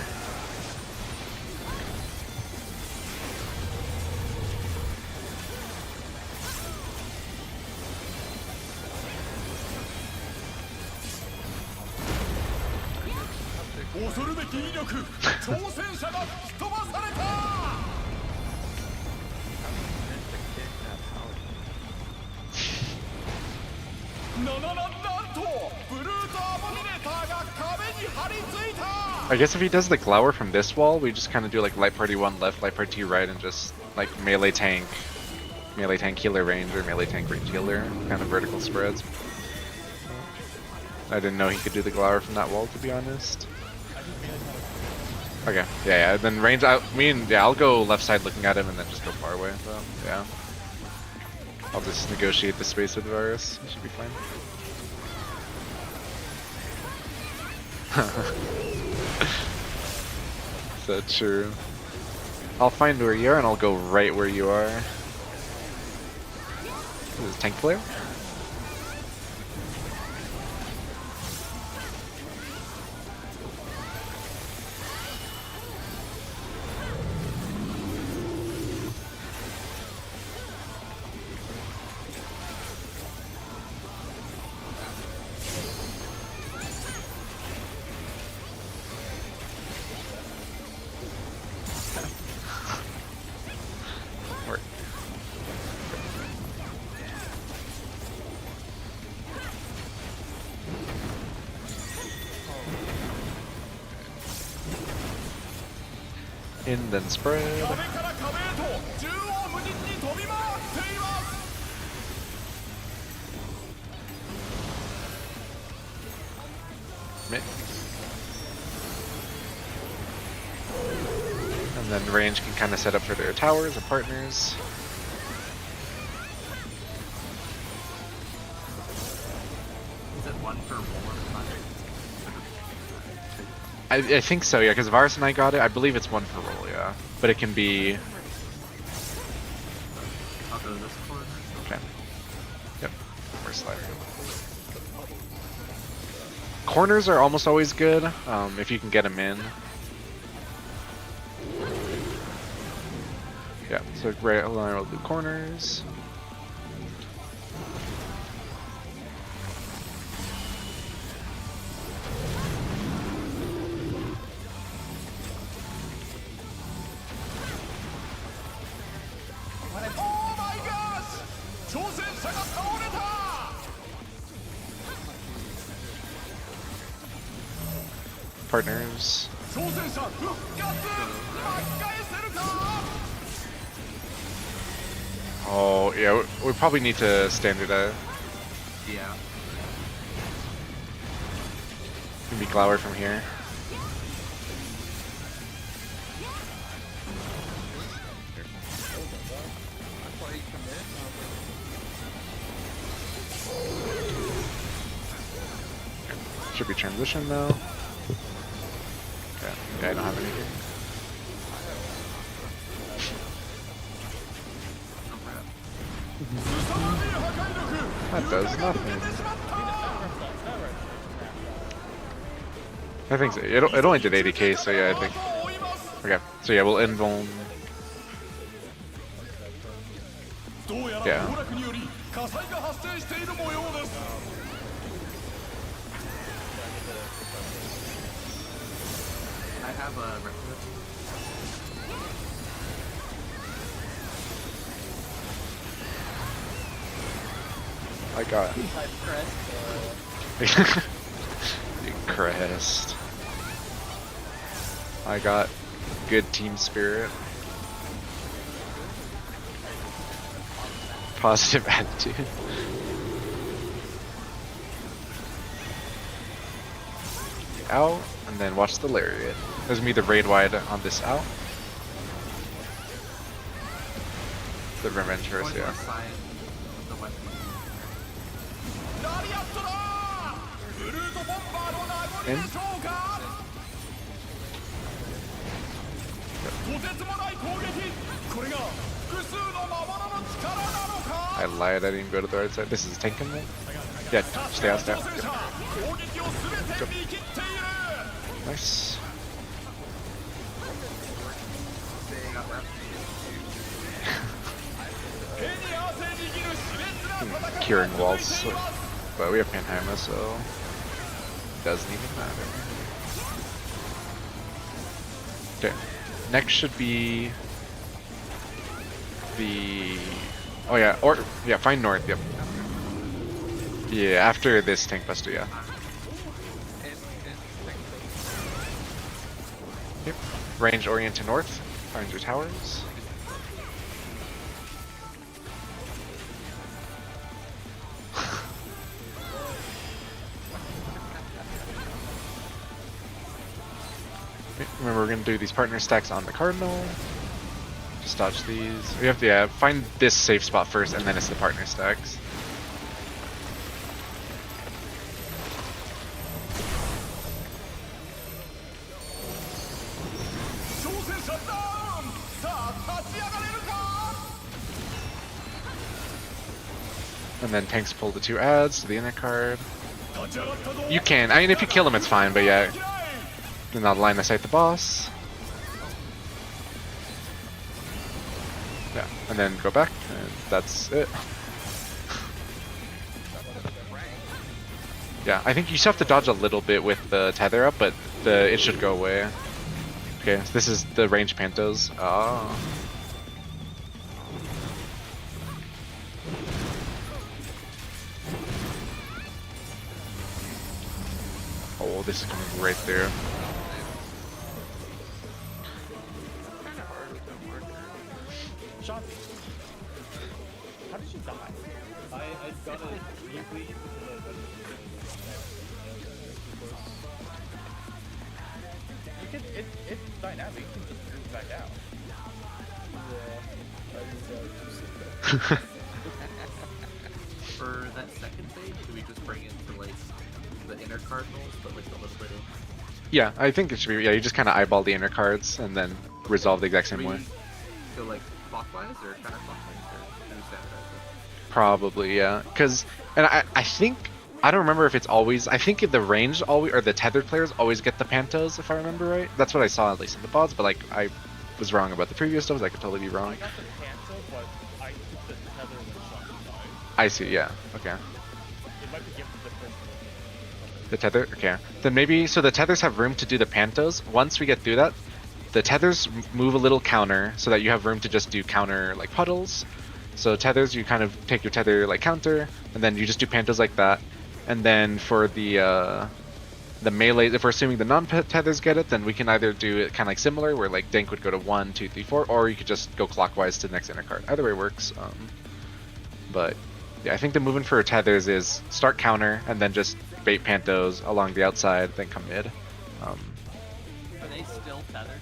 I guess if he does the glower from this wall, we just kind of do like light party 1 left, light party 2 right, and just like melee tank healer range or melee tank range healer kind of vertical spreads. I didn't know he could do the glower from that wall, to be honest. Okay, yeah, then range out. I'll go left side looking at him and then just go far away. So yeah, I'll just negotiate the space with Varus. He should be fine. So true. I'll find where you are and I'll go right where you are. Is this tank player? in, then spread. 壁から壁へと縦横無尽に飛び回っています Mid. And then range can kind of set up for their towers or partners. Is it one for roll or not? I think so, yeah, because Varus and I got it. I believe it's one for roll, yeah. But it can be... I'll go to this corner. Okay. Yep. Or slider. Corners are almost always good, if you can get them in. Yeah, so right line will do corners. Oh my gosh 挑戦者が倒れた Partners. 挑戦者復活巻き返せるか Oh, yeah, we probably need to standardize. Yeah. Can be Glower from here. Should be transition though. Okay, yeah, I don't have anything. That does nothing. I think so. It only did 80k, so yeah, I think. Okay, so yeah, we'll invuln. どうやら Yeah. 崩落により火災が発生している模様です I have a record. I got. Crest. I got good team spirit. Positive attitude. Out, and then watch the lariat. There's gonna be the raid wide on this out. The revenge first, Going yeah. west side, the west. ラリアットだブルートボンバーの名残でしょうかとてつもない攻撃これが複数の魔物の力なのか I lied, I didn't even go to the right side. This is tanking me? Yeah, stay out, stay out. 挑戦者攻撃を全て見切っている Nice. They got left. 手に汗握る熾烈な戦いが Curing 続い walls, ています but we have Panheima, so doesn't even matter. Okay, next should be the. Oh yeah, or yeah, find north. Yep. Yeah, after this tank buster, yeah. Yep. Range orient to north. Find your towers. Remember, we're gonna do these partner stacks on the cardinal. Just dodge these. We have to, yeah, find this safe spot first, and then it's the partner stacks. And then tanks pull the two adds to the inner card. You can. I mean, if you kill him, it's fine, but yeah. Do not line of sight the boss. Yeah, and then go back, and that's it. Yeah, I think you still have to dodge a little bit with the tether up, but it should go away. Okay, so this is the range Pantos. Ah. Oh, this is coming right there. Sean, how did you die? I got it deeply because I went You can, it's dynamic, you can just move back out. For that second stage, do we just bring it to like the inner cardinals, but like a little bit of Yeah, I think it should be. Yeah, you just kind of eyeball the inner cards and then resolve the exact same way. go like clockwise or counterclockwise or do standardize it? Probably, yeah. And I think, I don't remember if it's always, I think the ranged always, or the tethered players always get the pantos, if I remember right. That's what I saw at least in the bots, but like, I was wrong about the previous stuff, I could totally be wrong. I got the panto, but I took the tether when Sean died. I see, yeah, okay. It might be given to the person. The tether? Okay. Then maybe, so the tethers have room to do the pantos. Once we get through that, the tethers move a little counter so that you have room to just do counter like puddles. So tethers, you kind of take your tether like counter, and then you just do pantos like that. And then for the melee, if we're assuming the non-tethers get it, then we can either do it kind of like similar, where like Dank would go to 1, 2, 3, 4, or you could just go clockwise to the next inner card. Either way works. But yeah, I think the movement for tethers is start counter, and then just bait pantos along the outside, then come mid. Are they still tethered?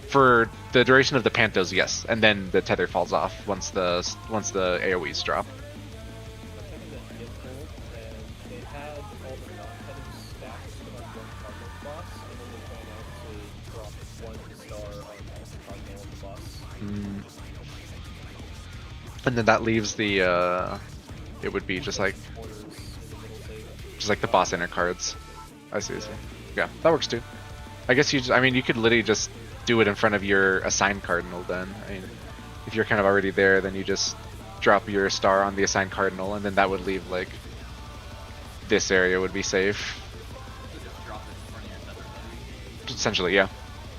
For the duration of the pantos, yes, and then the tether falls off once the AoEs drop. they had all the non-tethered stacks on one cardinal boss, and then they plan out to drop 1 star on the cardinal of the boss. And then that leaves the it would be just like the boss inner cards. I see. Yeah, that works too. I guess you could literally just do it in front of your assigned cardinal then. I mean, if you're kind of already there, then you just drop your star on the assigned cardinal, and then that would leave like this area would be safe. So just drop it in front of your tether. Essentially, yeah.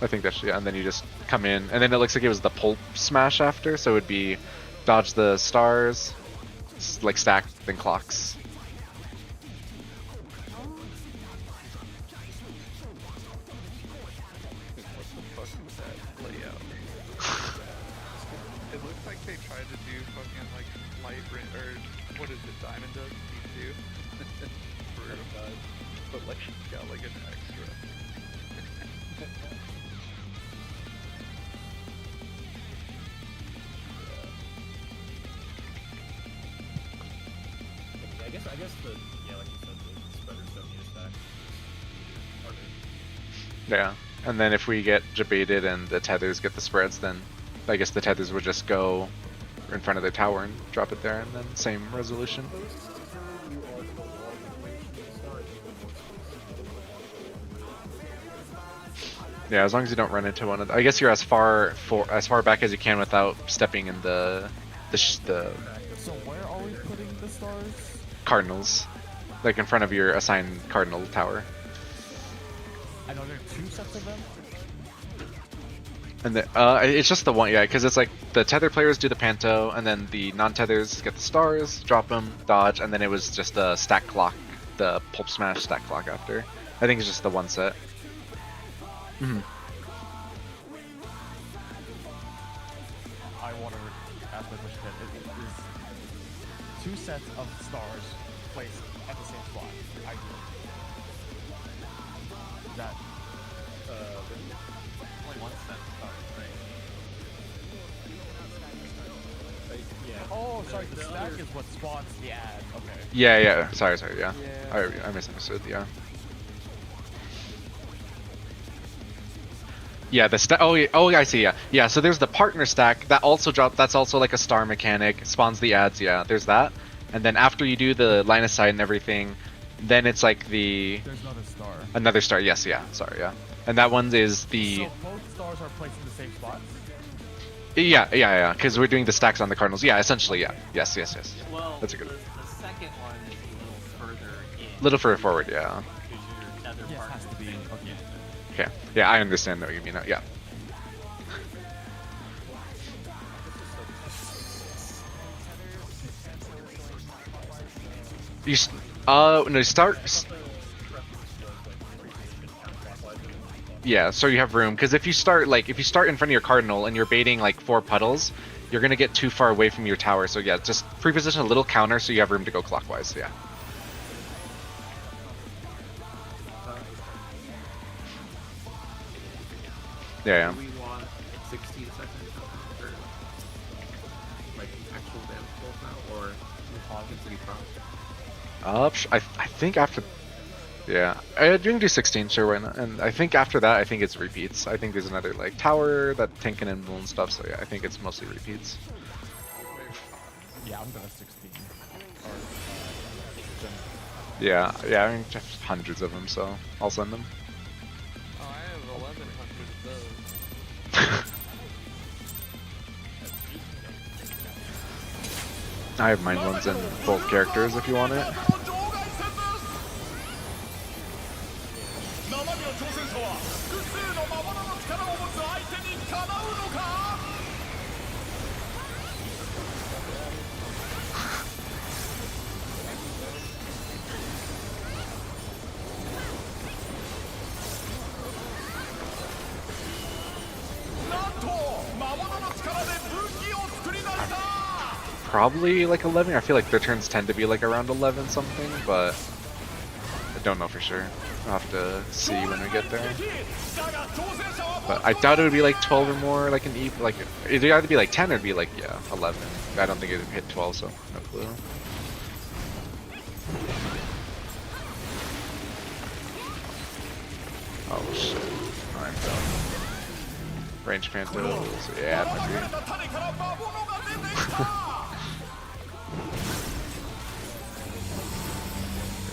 I think that's, yeah, and then you just come in, and then it looks like it was the pulp smash after, so it would be dodge the stars, like stack, then clocks. What the fuck is that layout? It looks like they tried to do fucking like light or what is it, Diamond does D2? But like got like an extra. I guess the, yeah, like you said, the spreaders don't need a stack. It's harder. Yeah, and then if we get jebaited and the tethers get the spreads, then I guess the tethers would just go in front of the tower and drop it there, and then same resolution. Yeah, as long as you don't run into one of I guess you're as far back as you can without stepping in the So where are we putting the stars? cardinals, like in front of your assigned cardinal tower. I know there are 2 sets of them. And it's just the one, yeah, because it's like the tether players do the panto, and then the non-tethers get the stars, drop them, dodge, and then it was just a stack clock, the pulp smash stack clock after. I think it's just the one set. Mm-hmm. I want to ask my question again. It is 2 sets of stars placed at the same spot. Ideally. That Only 1 set stars, right? Yeah. oh, sorry, the stack is what spawns the ad. Okay. Yeah. Sorry, yeah. Yeah. I misunderstood, yeah. Yeah, the stack. Oh, I see. Yeah. So there's the partner stack that also that's also like a star mechanic. Spawns the ads. Yeah, there's that. And then after you do the line of sight and everything, then it's like There's another star. another star. Yes, yeah. Sorry, yeah. And that one is the. So both stars are placed in the same spots. Yeah. Because we're doing the stacks on the cardinals. Yeah, essentially, yeah. Yes. Well, That's a good. the second one is a little further in. Little further forward, yeah. Because your tether Yes, part has to be. Okay. Okay. Yeah, I understand what you mean. Yeah. No, start. Yeah, so you have room because if you start in front of your cardinal and you're baiting like 4 puddles, you're gonna get too far away from your tower. So yeah, just pre-position a little counter so you have room to go clockwise. So yeah. Yeah. Do we want 16 seconds or like actual damage rolls now, or intensity prog? I think after. Yeah, you can do 16, sure, why not? And I think after that, I think it's repeats. I think there's another like tower that Tinkin and Moon stuff. So yeah, I think it's mostly repeats. Yeah, I'm gonna 16. Or, Yeah, I mean, just hundreds of them, so I'll send them. Oh, I have 1,100 of those. I have mind ones in both characters if you want it. 生身の挑戦者は複数の魔物の力を持つ相手にかなうのか。なんと魔物の力で武器を作り出した。 Probably like 11. I feel like their turns tend to be like around 11 something, but I don't know for sure. I'll have to see when we get there. But I doubt it would be like 12 or more, like an E. Like it'd either be like 10 or it'd be like 11. I don't think it'd hit 12, so no clue. Oh shit! I'm done. Range Pantos. Yeah, it might be.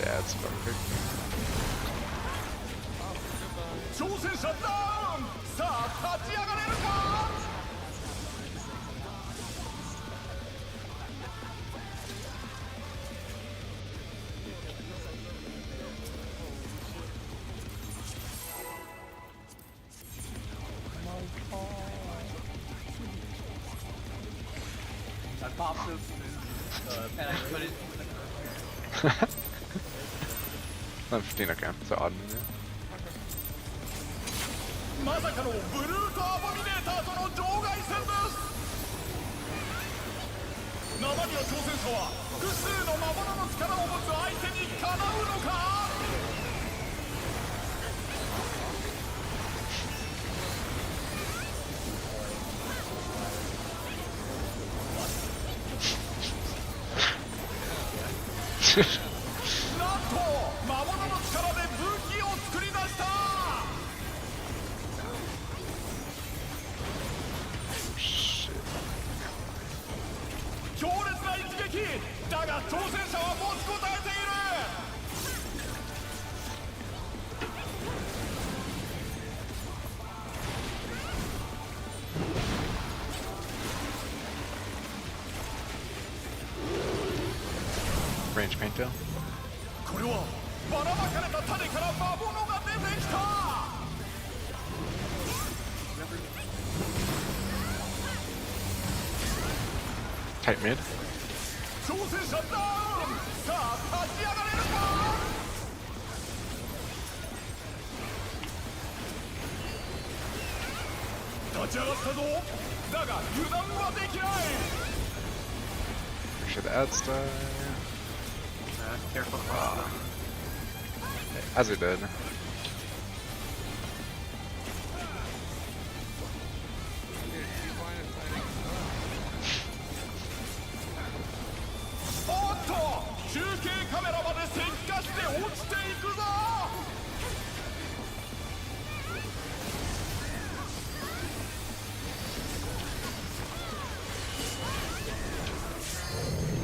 Yeah, it's perfect. 挑戦者ダウン。さあ立ち上がれるか。I popped this and I put it in the 15, okay, so odd move. まさかのブルートアボミネーターとの場外戦です。生身の挑戦者は複数の魔物の力を持つ相手にかなうのか。 なんと魔物の力で武器を作り出した。 強烈な一撃だが挑戦者は持ちこたえている。 Range Panto. これはばらまかれた種から魔物が出てきた。 Tight mid. 挑戦者ダウン。さあ立ち上がれるか。 立ち上がったぞ。だが油断はできない。 For sure the ad star. Careful. As it did. おっと中継カメラまで石化して落ちていくぞ。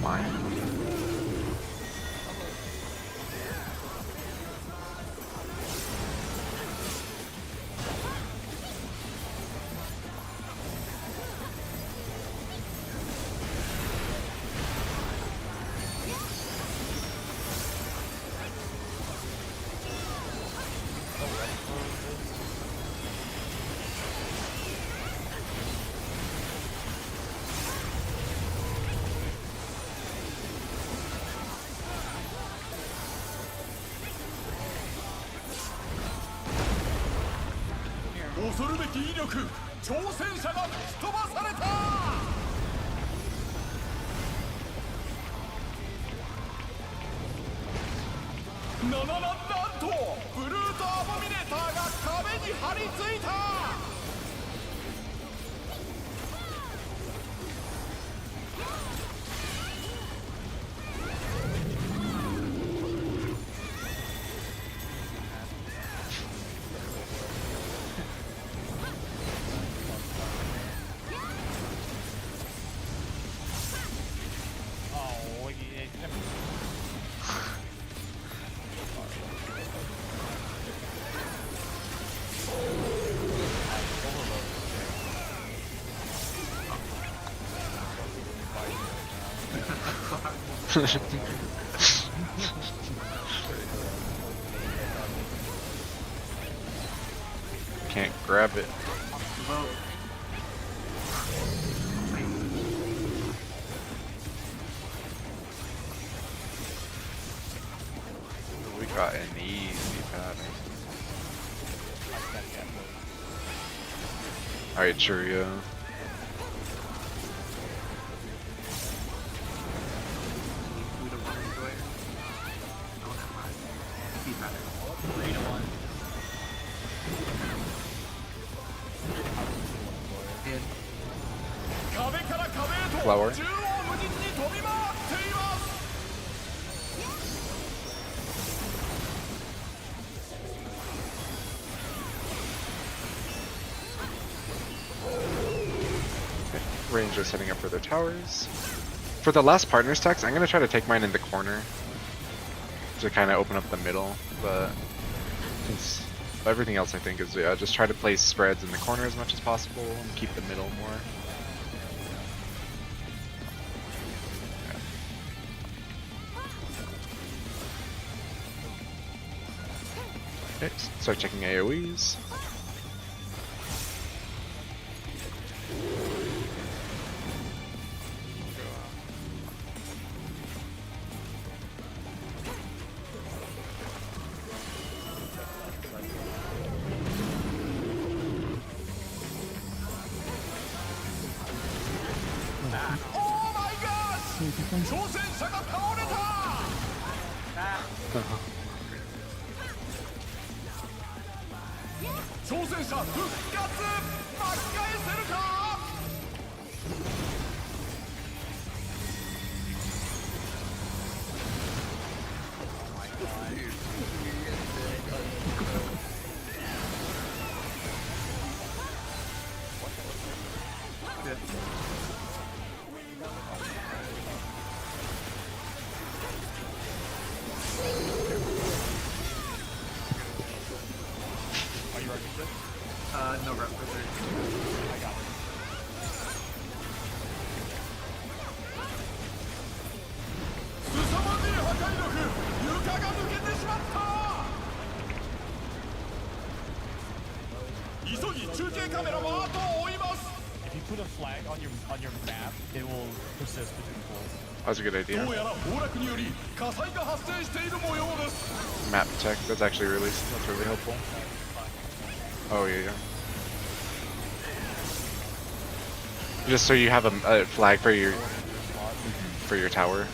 Mine.恐るべき威力。挑戦者が吹き飛ばされた。ななんとブルートアボミネーターが壁に張り付いた。Oh, Can't grab it. Well, We got an easy pattern. Alright, sure, yeah. food of one enjoyer. No, not mine. He better. 3 to 1. And 壁から壁へと Flower. 縦横無尽に飛び回っています。 Rangers setting up for their towers. For the last partner stacks, I'm gonna try to take mine in the corner to kind of open up the middle, but since everything else I think is just try to place spreads in the corner as much as possible and keep the middle more. Okay, start checking AoEs. Oh my gosh! 挑戦者が倒れた。挑戦者復活。巻き返せるか。 Are you ready for this? no rep for 30. I got it. 凄まじい破壊力。床が抜けてしまった。急ぎ中継カメラも後を追います。 If you put a flag on your map, it will persist between pools. That was a good ど idea. うやら崩落により火災が発生している模様です。 Map check. That's actually that's really helpful. Oh yeah. Just so you have a flag for your tower.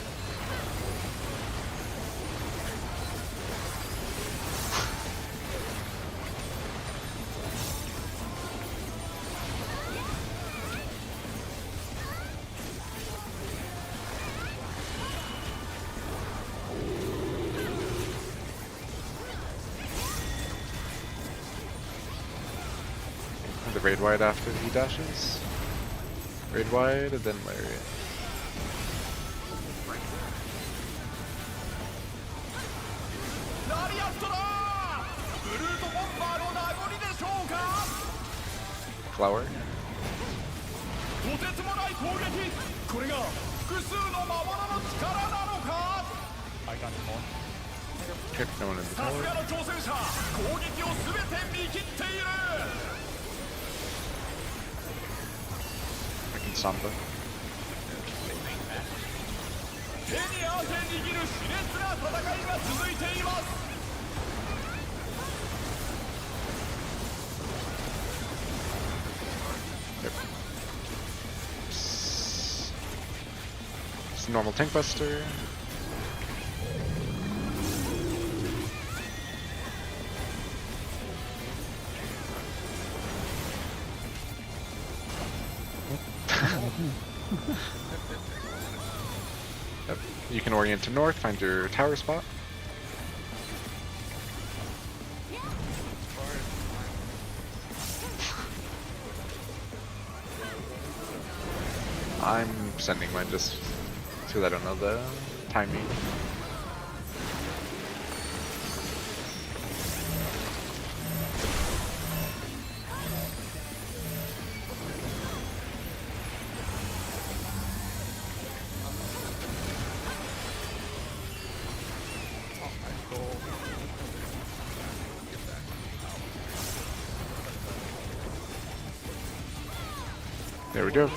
The raid wide after he dashes. Raid wide and then lariat. ラリアットだ。ブルートボンバーの名残でしょうか。 Flower. とてつもない攻撃。これが複数の魔物の力なのか。 I got it more. Okay, no one in the さす tower. がの挑戦者。攻撃をすべて見切っている。 I can Samba. 手に汗握る熾烈な戦いが続いています。 Yep. Just normal tank buster. Yep. You can orient to north, find your tower spot. I'm sending mine just because I don't know the timing. There we go.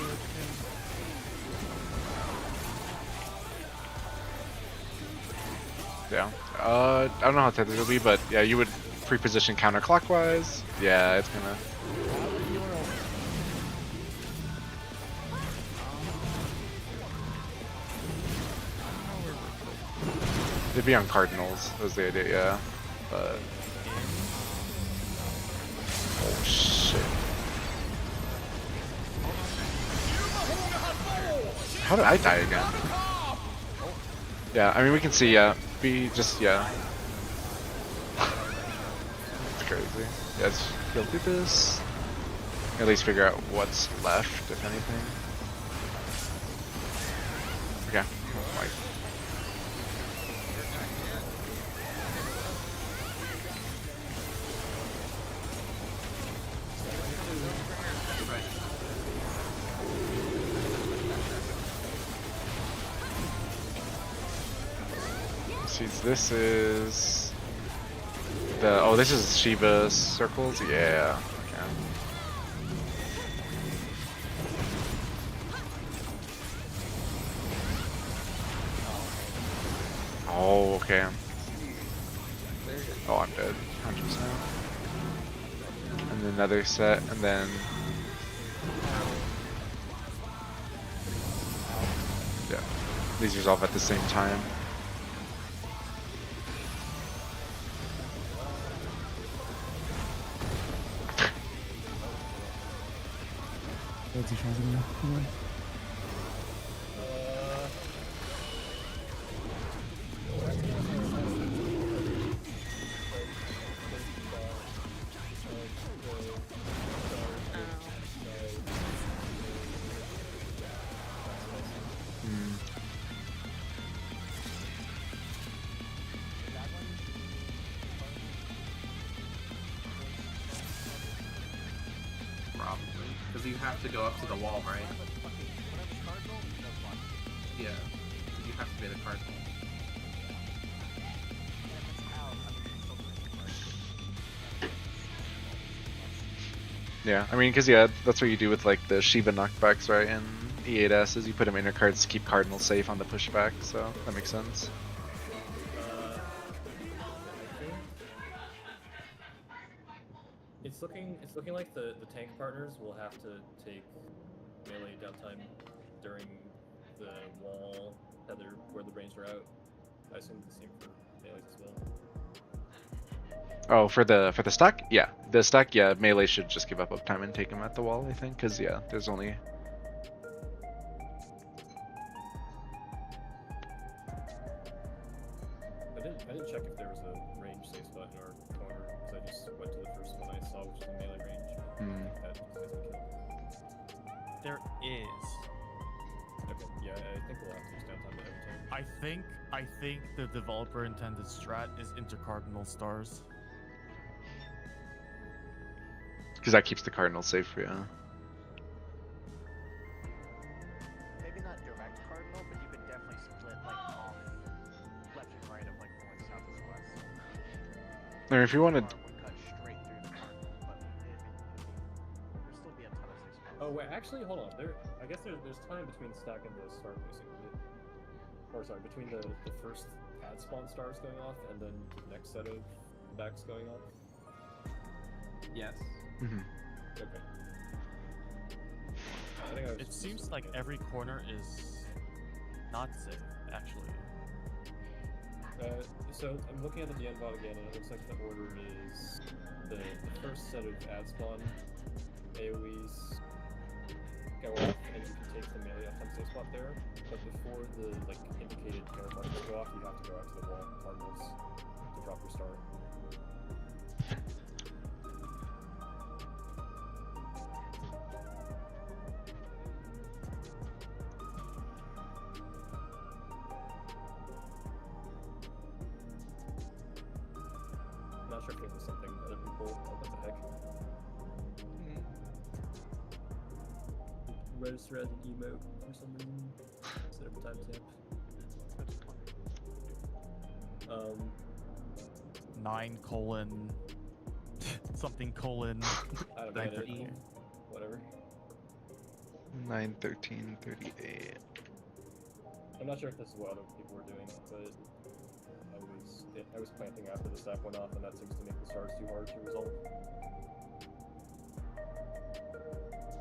Yeah. I don't know how tethered it'll be, but yeah, you would pre-position counterclockwise. Yeah, it's gonna. They'd be on cardinals, was the idea, yeah. But. Oh shit. How did I die again? Yeah, I mean, we can see, be just, yeah. It's crazy. Yeah, let's go through this. At least figure out what's left, if anything. Okay. Oh my. This is the this is Shiva's circles, yeah. Okay. Oh, okay. Oh, I'm dead, 100%. And then another set, and then yeah, these resolve at the same time. What's he trying to do? Because you have to go up to the wall, right? Yeah. You have to be the cardinal. Yeah, I mean, because yeah, that's what you do with like the Shiva knockbacks, right? And E8S is you put them in your cards to keep cardinals safe on the pushback, so that makes sense. It's looking like the tank partners will have to take melee downtime during the wall tether where the brains are out. I assume the same for melees as well. Oh, for the stack, yeah, the stack, yeah, melee should just give up uptime and take him at the wall, I think, because yeah, there's only. I didn't check if there was a range safe spot in our corner because I just went to the first one I saw, which is the melee range. That just hasn't killed. There is. Okay, yeah, I think we'll have to use downtime every time. I think the developer intended strat is intercardinal stars. Because that keeps the cardinal safe, yeah. Maybe not direct cardinal, but you could definitely split like off left and right of like north, south, and west. Or if you wanted. Would cut straight through the cardinal, but there'd still be a ton of safe spots. Oh wait, actually, hold on. I guess there's time between stack and the start placing, right? Or sorry, between the first pad spawn stars going off and then the next set of backs going off. Yes. Mm-hmm. Okay. I think I was It seems like every corner is not safe, actually. So I'm looking at the end bot again, and it looks like the order is the first set of ad spawn AoEs go off, and you can take them there, but before the like indicated pair markers go off, you have to go out to the wall cardinals to drop your star. I'm not sure if it was something other people. What the heck? Register as an emote for some reason instead of a timestamp. 9 colon something colon I don't get it. 9:13. Whatever. 9:13:38. I'm not sure if this is what other people were doing, but I was planting after the stack went off, and that seems to make the stars too hard to resolve.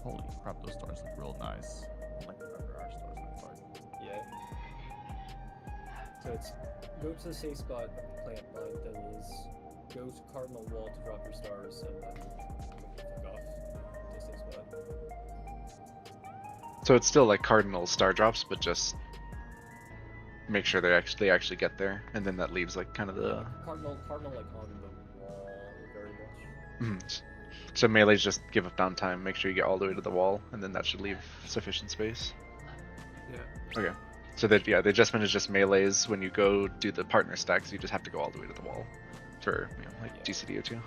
Holy crap, those stars look real nice. I like the fact our stars look fine. Yeah. So it's go to the safe spot of the plant line, then is go to cardinal wall to drop your stars, and then click off to the safe spot. So it's still like cardinal star drops, but just make sure they actually get there, and then that leaves like kind of the Cardinal like on the wall very much. Mhm. So melees just give up downtime, make sure you get all the way to the wall, and then that should leave sufficient space. Yeah. Okay. So that the adjustment is just melees. When you go do the partner stacks, you just have to go all the way to the wall for like DCD or 2.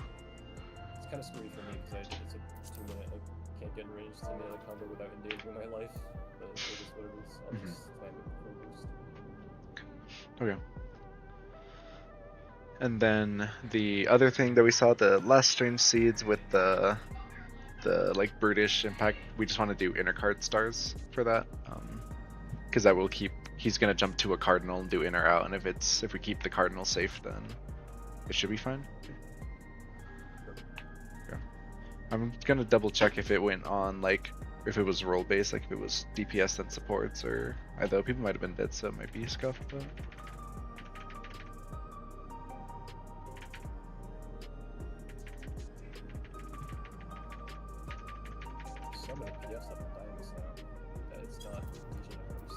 It's kind of screwy for me because it's a 2-minute. I can't get in range to nail a combo without endangering my life. But it is what it is. I'll just slam it before boost. Okay. And then the other thing that we saw, the last strange seeds with the like brutish impact, we just want to do inner card stars for that, because that will keep. He's gonna jump to a cardinal and do in or out, and if we keep the cardinal safe, then it should be fine. Yeah. I'm gonna double check if it went on like if it was roll based, like if it was DPS then supports, or although people might have been dead, so it might be scuffed, but. So many PFs up and dying this now that it's not legitimatous.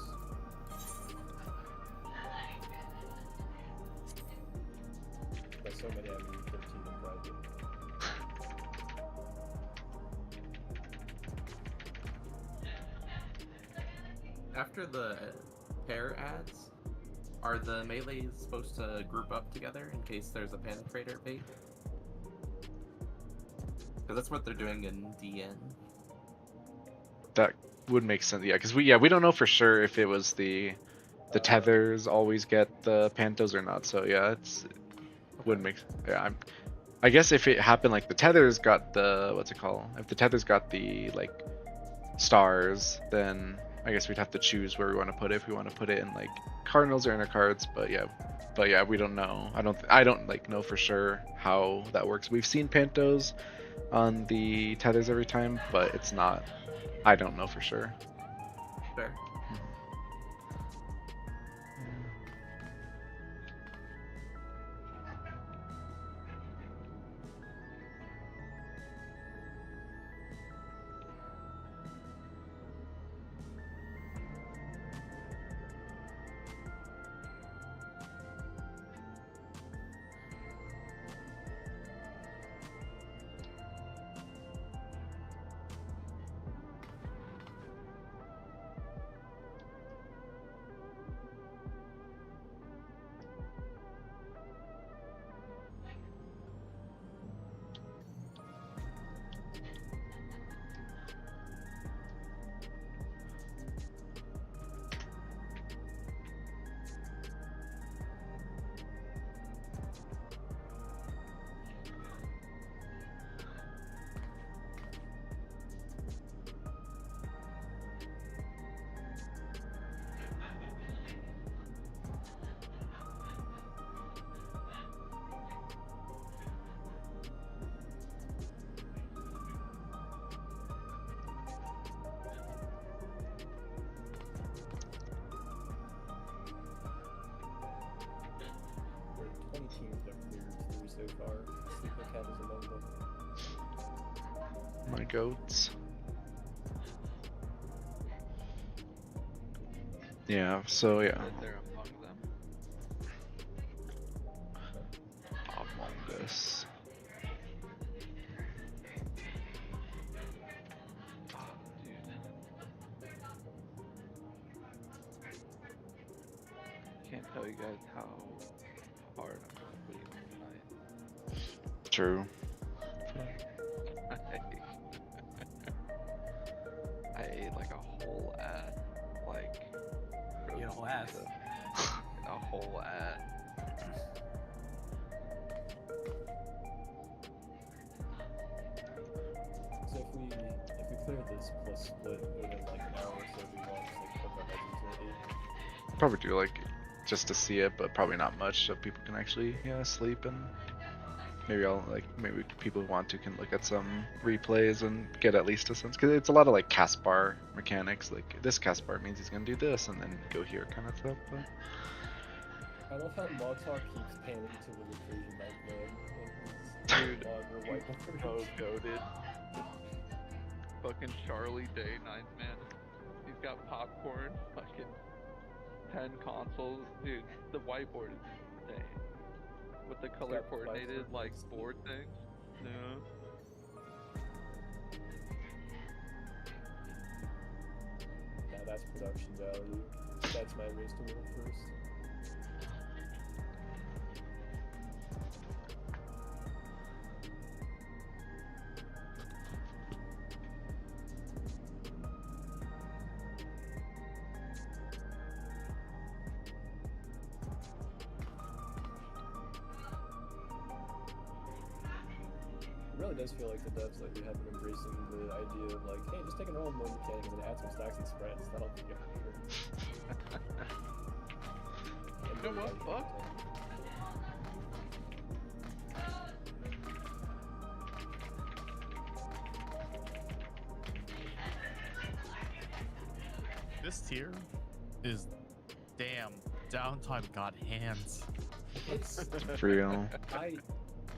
By so many, I mean 13 in private. After the pair adds, are the melees supposed to group up together in case there's a penetrator bait? Because that's what they're doing in DN. That would make sense, yeah, because we don't know for sure if it was the tethers always get the pantos or not. So yeah, it would make I guess if it happened like the tethers got the what's it called? If the tethers got the like stars, then I guess we'd have to choose where we want to put it. If we want to put it in like cardinals or inner cards, but yeah, we don't know. I don't like know for sure how that works. We've seen pantos on the tethers every time, but it's not. I don't know for sure. Fair. So far, Sleeping Cat is among them. My goats. Yeah, so yeah. That they're among them. Among Us. Oh, dude. Can't tell you guys how hard I'm going to be tonight. True. I ate like a whole ass, like. You know, ass. A whole ass. So if we clear this plus split within like an hour or so, we want to like put our heads into it. Probably do like just to see it, but probably not much, so people can actually sleep, and maybe people who want to can look at some replays and get at least a sense, because it's a lot of like cast bar mechanics, like this cast bar means he's gonna do this and then go here kind of stuff. But I love how Mogtalk keeps panning to the recursion Dude, whiteboard. so goated. Fucking Charlie Day, 9th man. He's got popcorn, fucking 10 consoles. Dude, the whiteboard is insane. With the color coordinated like board things. Yeah. Yeah, that's production value. That's my race to world first. It really does feel like the devs lately have been embracing the idea of like, hey, just take a normal mode mechanic and then add some stacks and spreads. That'll be good. You know what? Fuck. This tier is damn. Downtime got hands. It's real.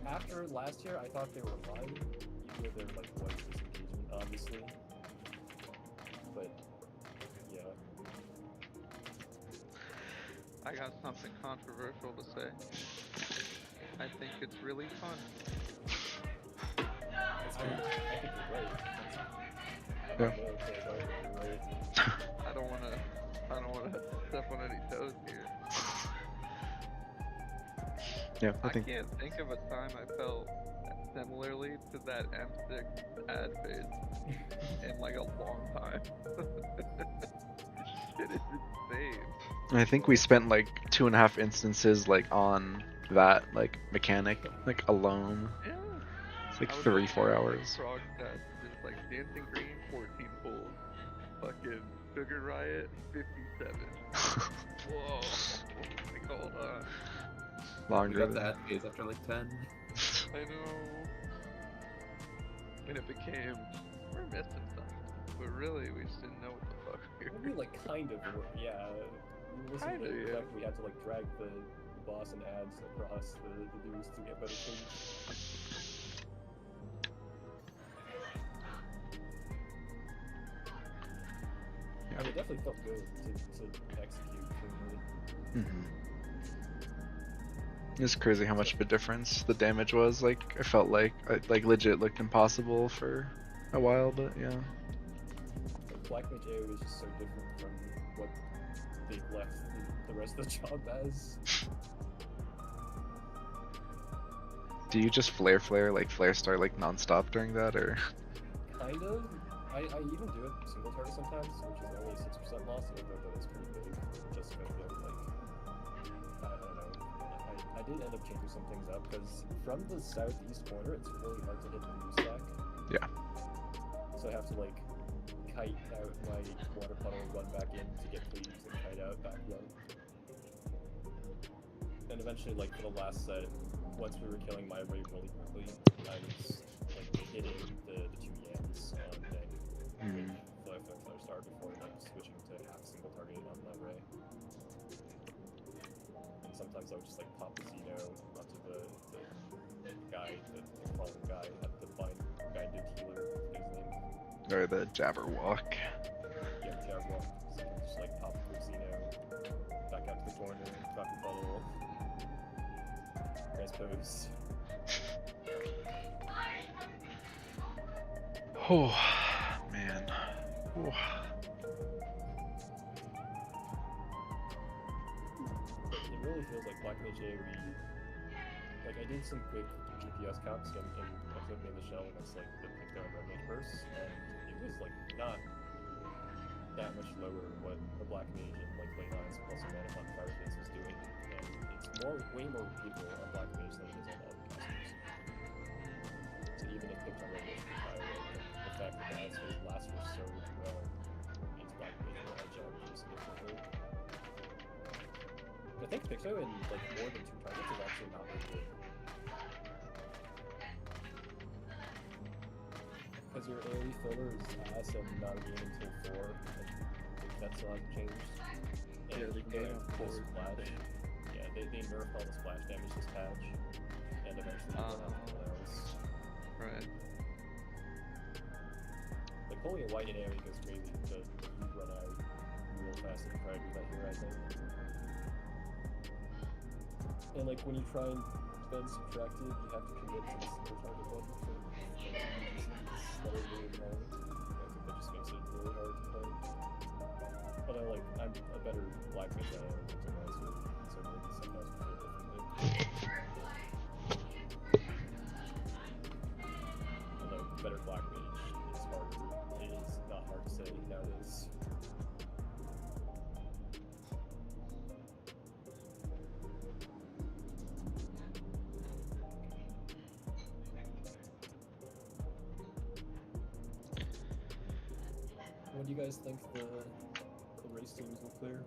After last year, I thought they were fine, even though there like was disengagement, obviously. But yeah. I got something controversial to say. I think it's really fun. I think you're right. Yeah. Right. I don't wanna step on any toes here. Yeah, I I think can't think of a time I felt similarly to that M6 ad phase in like a long time. Shit is insane. I think we spent like 2.5 instances like on that like mechanic like alone. Yeah. It's like I was 3-4 hours. Frog test, just like Dancing Green, 14 pulls. Fucking Sugar Riot, 57. Whoa. Like, hold on. We Longer got than that phase after like 10. I know. And it became, we're missing something. But really, we just didn't know what the fuck we We were. like kind of were, yeah. We listened Kinda, to the yeah. fact we had to like drag the boss and ads across the dues to get better things. Yeah. And it definitely felt good to execute cleanly. It's crazy how much of a difference the damage was. Like I felt like legit looked impossible for a while, but yeah. Black Mage AoE is just so different from what they've left the rest of the job as. Do you just flare like flare start like non-stop during that, or? Kind of. I even do it single target sometimes, which is only a 6% loss, even though that is pretty big just because of like, I don't know. I did end up changing some things up because from the southeast corner it's really hard to hit the blue stack. Yeah. So I have to like kite out my water puddle, run back in to get leaves, and kite out back run. And eventually, like for the last set, once we were killing my Ray really quickly, I was like hitting the 2 yams on deck. Flare star before like switching to half single targeted on my Ray. And sometimes I would just like pop the Zeno onto the guy, the fallen guy, at the binded healer, his name. Or the Jabberwock. Yeah, Jabberwock. So I can just like pop the Zeno toes. Oh, man. Oh. It really feels like Black Mage AoE. Like, I did some quick GPS counts in equipping the shell against like the Picto and Red Mage bursts, and it was like not that much lower what the Black Mage in like late 9s plus or minus on Fireface was doing, and it's way more repeatable on Black Mage than it is on other casters. So even if Picto and Red Mage is higher, the fact that the Ice lasts for so well means Black Mage will edge out pretty significantly. I think Picto in like more than 2 targets is actually not very good. Because your AoE filler is ass and not a game until 4, and that still hasn't changed. And Yeah, the game of 4 is splash. insane. Yeah, they nerfed all the splash damage this patch, and eventually you run out of else. Right. Like pulling a white in AoE goes crazy, but you run out real fast if you try to do that here, I think. And like when you try and spend subtracted, you have to commit to the single target button for that is really annoying. I think that just makes it really hard to play. Although like I'm a better Black Mage than I am Picto Master, so maybe sometimes we feel differently. Although better Black Mage is harder. It is not hard to say nowadays. When do you guys think the race teams will clear?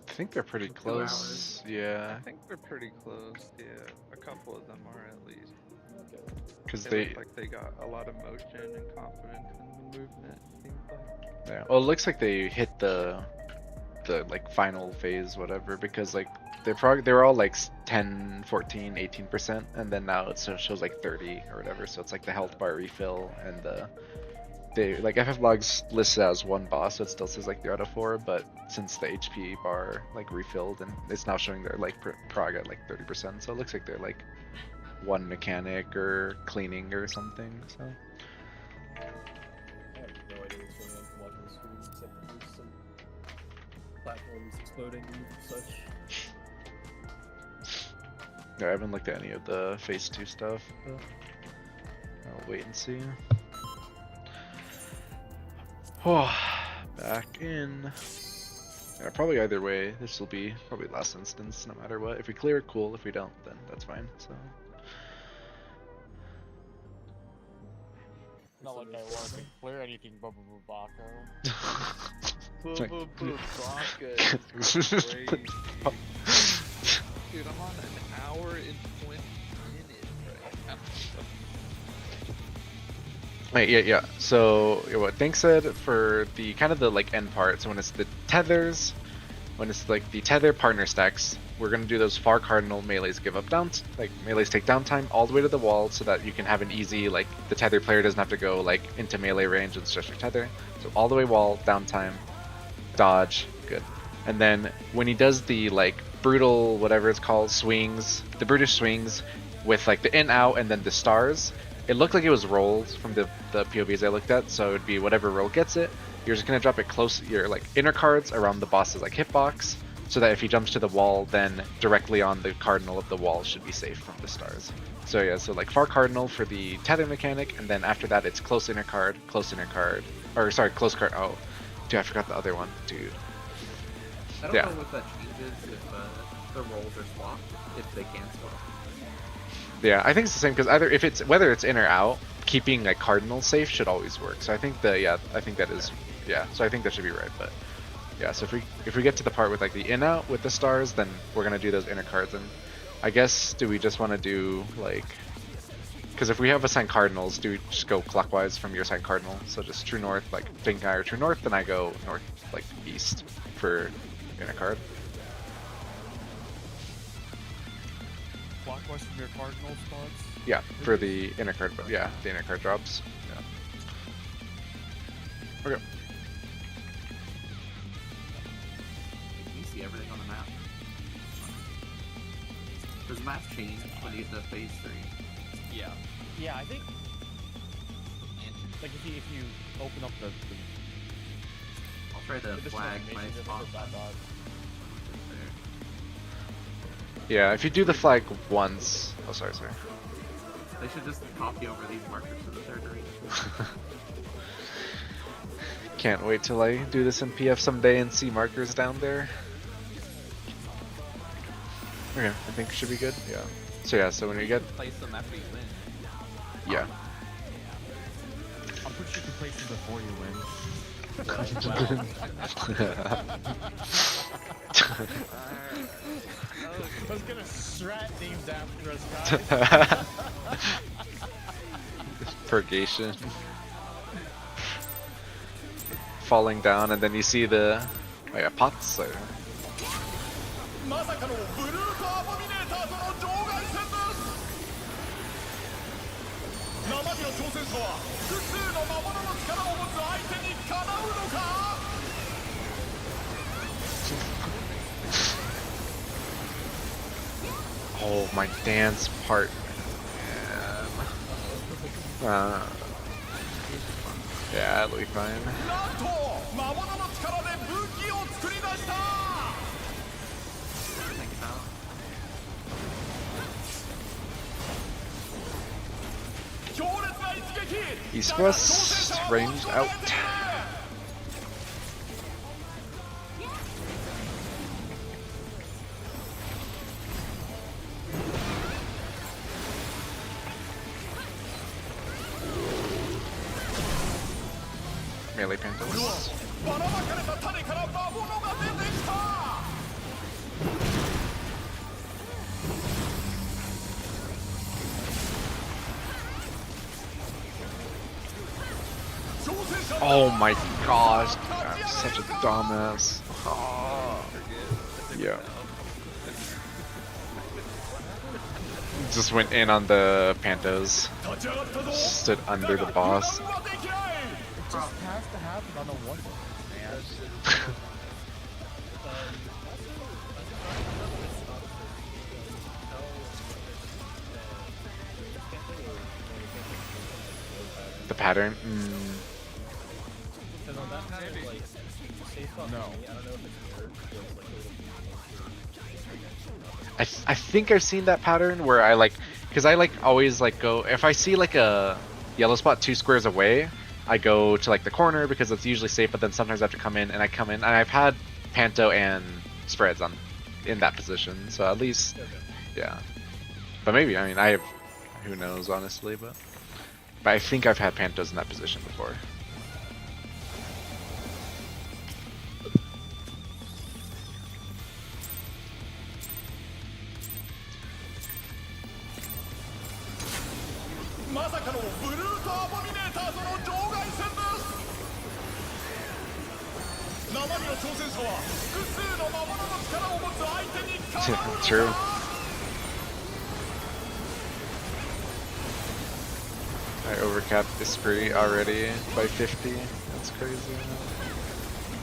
I think they're pretty 2 close. I Yeah, think they're pretty close. Yeah, a couple of them are at least. Okay. because They they. look like they got a lot of motion and confidence in the movement. Seems like. Yeah. Well, it looks like they hit the like final phase, whatever, because like they were all like 10, 14, 18%, and then now it shows like 30 or whatever. So it's like the health bar refill and the. They like FF logs listed as 1 boss, so it still says like 3 out of 4. But since the HP bar like refilled, and it's now showing their like prog at like 30%, so it looks like they're like 1 mechanic or cleaning or something. So I have no idea what's going on from watching the screen, except that there's some platforms exploding and such. yeah, I haven't looked at any of the phase 2 stuff. But I'll wait and see. Oh, back in. Yeah, probably either way, this will be probably last instance, no matter what. If we clear it, cool. If we don't, then that's fine. So. Not like I want to clear anything, Baka. Baka is crazy. Dude, I'm on an hour and 20 minutes right now. Wait, yeah. So what Think said for the kind of the like end part. So when it's the tethers, when it's like the tether partner stacks, we're gonna do those far cardinal melees give up melees take downtime all the way to the wall, so that you can have an easy like the tether player doesn't have to go like into melee range and stretch your tether. So all the way wall downtime, dodge, good. And then when he does the like brutal whatever it's called swings, the brutish swings with like the in out and then the stars. It looked like it was rolled from the POVs I looked at, so it would be whatever roll gets it. You're just gonna drop it close, your like inner cards around the boss's like hitbox, so that if he jumps to the wall, then directly on the cardinal of the wall should be safe from the stars. So yeah, so like far cardinal for the tether mechanic, and then after that it's close inner card, or sorry, close card. Oh, dude, I forgot the other one, dude. I don't Yeah. know what that changes if the rolls are swapped, if they can swap. Yeah, I think it's the same because whether it's in or out, keeping like cardinal safe should always work. So I think that is so I think that should be right. But yeah, so if we get to the part with like the in out with the stars, then we're gonna do those inner cards. And I guess do we just want to do like, because if we have assigned cardinals, do we just go clockwise from your assigned cardinal? So just true north, like think I or true north, then I go north like east for inner card. Clockwise from your cardinal spots. Yeah, for the inner card, but yeah, the inner card drops. Yeah. Okay. You see everything on the map. Does the map change when you get to phase 3? Yeah. Yeah, I think like if you open up the I'll try to additional flag my information, you'll spot. hit that dot. Yeah, if you do the flag once. Oh, sorry. They should just copy over these markers to the third arena. Can't wait till I do this in PF someday and see markers down there. Okay, I think it should be good. Yeah. So yeah, so when you get, Place them after you win. yeah. I'm pretty sure you can place them before you win. I was gonna strat names after us, guys. Purgation. Falling down, and then you see the pots. So. まさかのブルートアボミネーターとの場外戦です生身の挑戦者は複数の魔物の力を持つ相手にかなうのか Oh, my dance part. Yeah, it'll be fine. なんと魔物の力で武器を作り出した 強烈な一撃 East West, ranged out. Melee Pantos. ばらまかれた種から魔物が出てきた Oh my gosh, I'm such a dumbass. Yeah. Just went in on the Pantos. Stood under the boss. It just has to happen on the one man. The pattern? Because on that pattern, like, safe on No. me, I don't know if it's mirrored, feels like a little I think I've seen that pattern where I like, because I like always like go, if I see like a yellow spot 2 squares away, I go to like the corner because it's usually safe, but then sometimes I have to come in, and I come in, and I've had Panto and spreads on in that position, so at least, yeah. But maybe, I mean, I have, who knows honestly, but I think I've had Pantos in that position before. True. I overcapped this spree already by 50. That's crazy.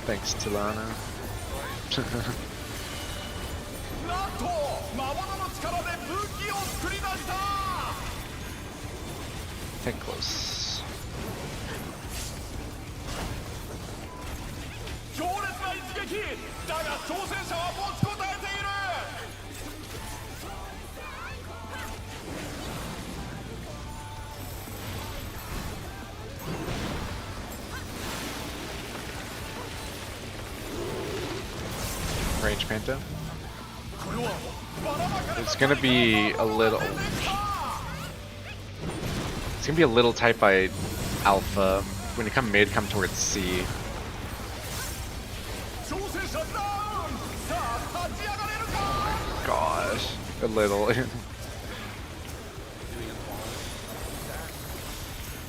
Thanks, Tilana. なんと魔物の力で武器を作り出した Get close. 強烈な一撃だが挑戦者は持ちこたえている Range Panto. It's gonna be a little. It's gonna be a little tight by Alpha. When you come mid, come towards C. Gosh, a little.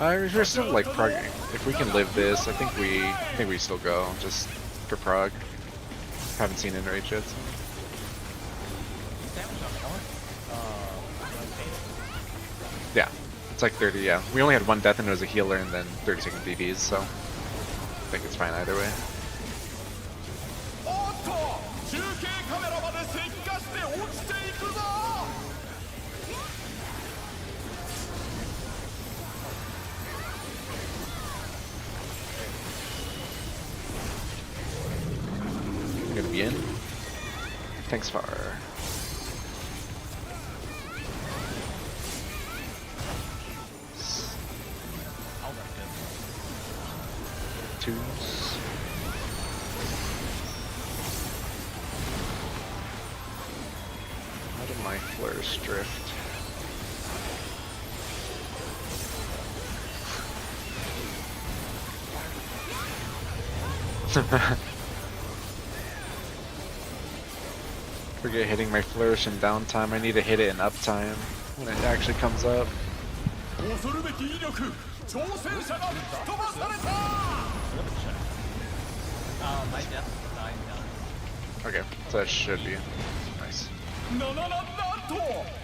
We're still like progging. If we can live this, I think we still go just for prog. Haven't seen Enrage yet. So. Yeah, it's like 30. Yeah, we only had 1 death and it was a healer, and then 30-second DBs. So I think it's fine either way. おっと中継カメラまで石化して落ちていくぞ gonna be in. Thanks, Far. I'll wreck it. Twos. How did my flourish drift? Forget hitting my flourish in downtime. I need to hit it in uptime when it actually comes up. 恐るべき威力挑戦者が吹き飛ばされた My death died down. Okay, so that should be nice. なんと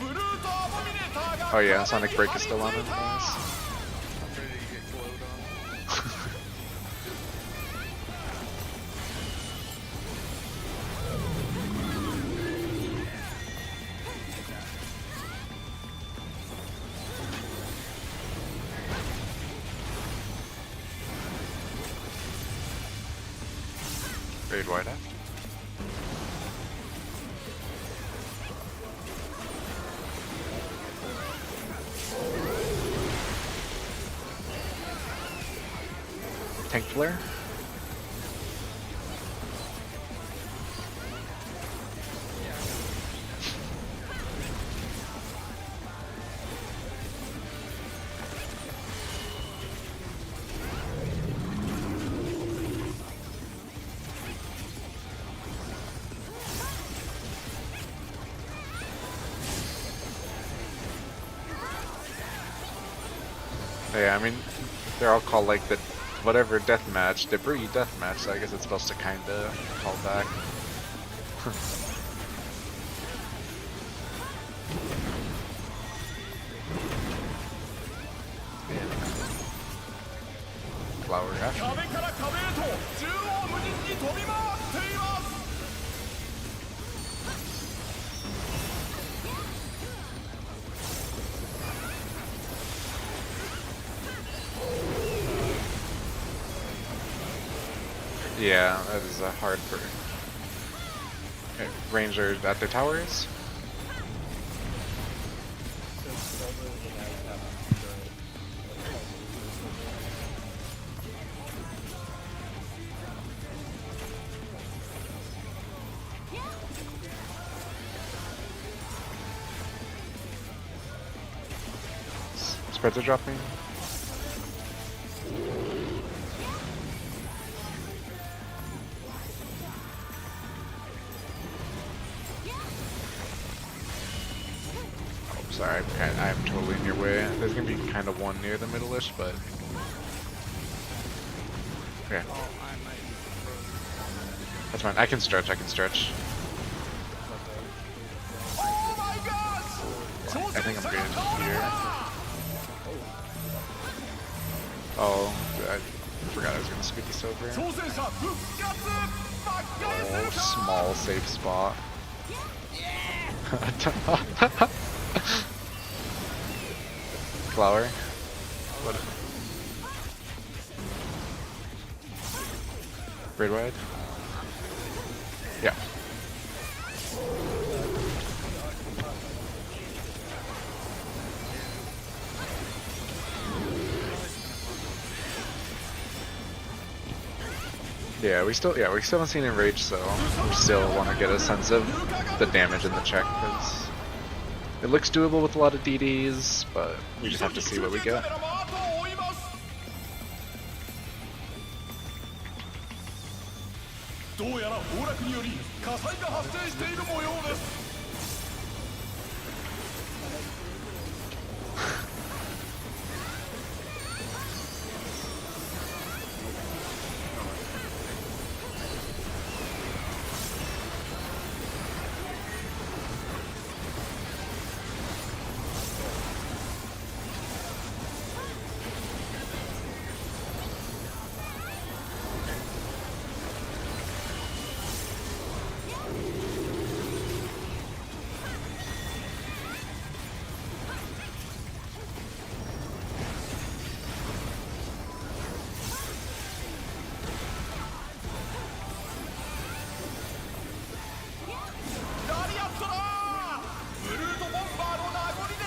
ブルートアボミネーターが Oh yeah, Sonic Break is still on it. Nice. I'm ready to get glowed on. Fade wide out. Tank flare. Yeah, I mean, they're all called like the whatever deathmatch, debris deathmatch, so I guess it's supposed to kinda call back. Flower action. 壁から壁へと縦横無尽に飛び回っています Yeah, that is a hard for. Okay, Ranger at their towers. Spreads are dropping. Sorry, I'm totally in your way. There's gonna be kind of one near the middle-ish, but okay. That's fine. I can stretch. I think I'm good here. Oh, I forgot I was gonna scoot this over. 挑戦者復活バッカイ Oh, small safe spot. Flower. What? Braid wide? Yeah. Yeah, we still haven't seen Enrage, so we still want to get a sense of the damage in the check, because it looks doable with a lot of DDs, but we just have to see what we get. どうやら崩落により火災が発生している模様です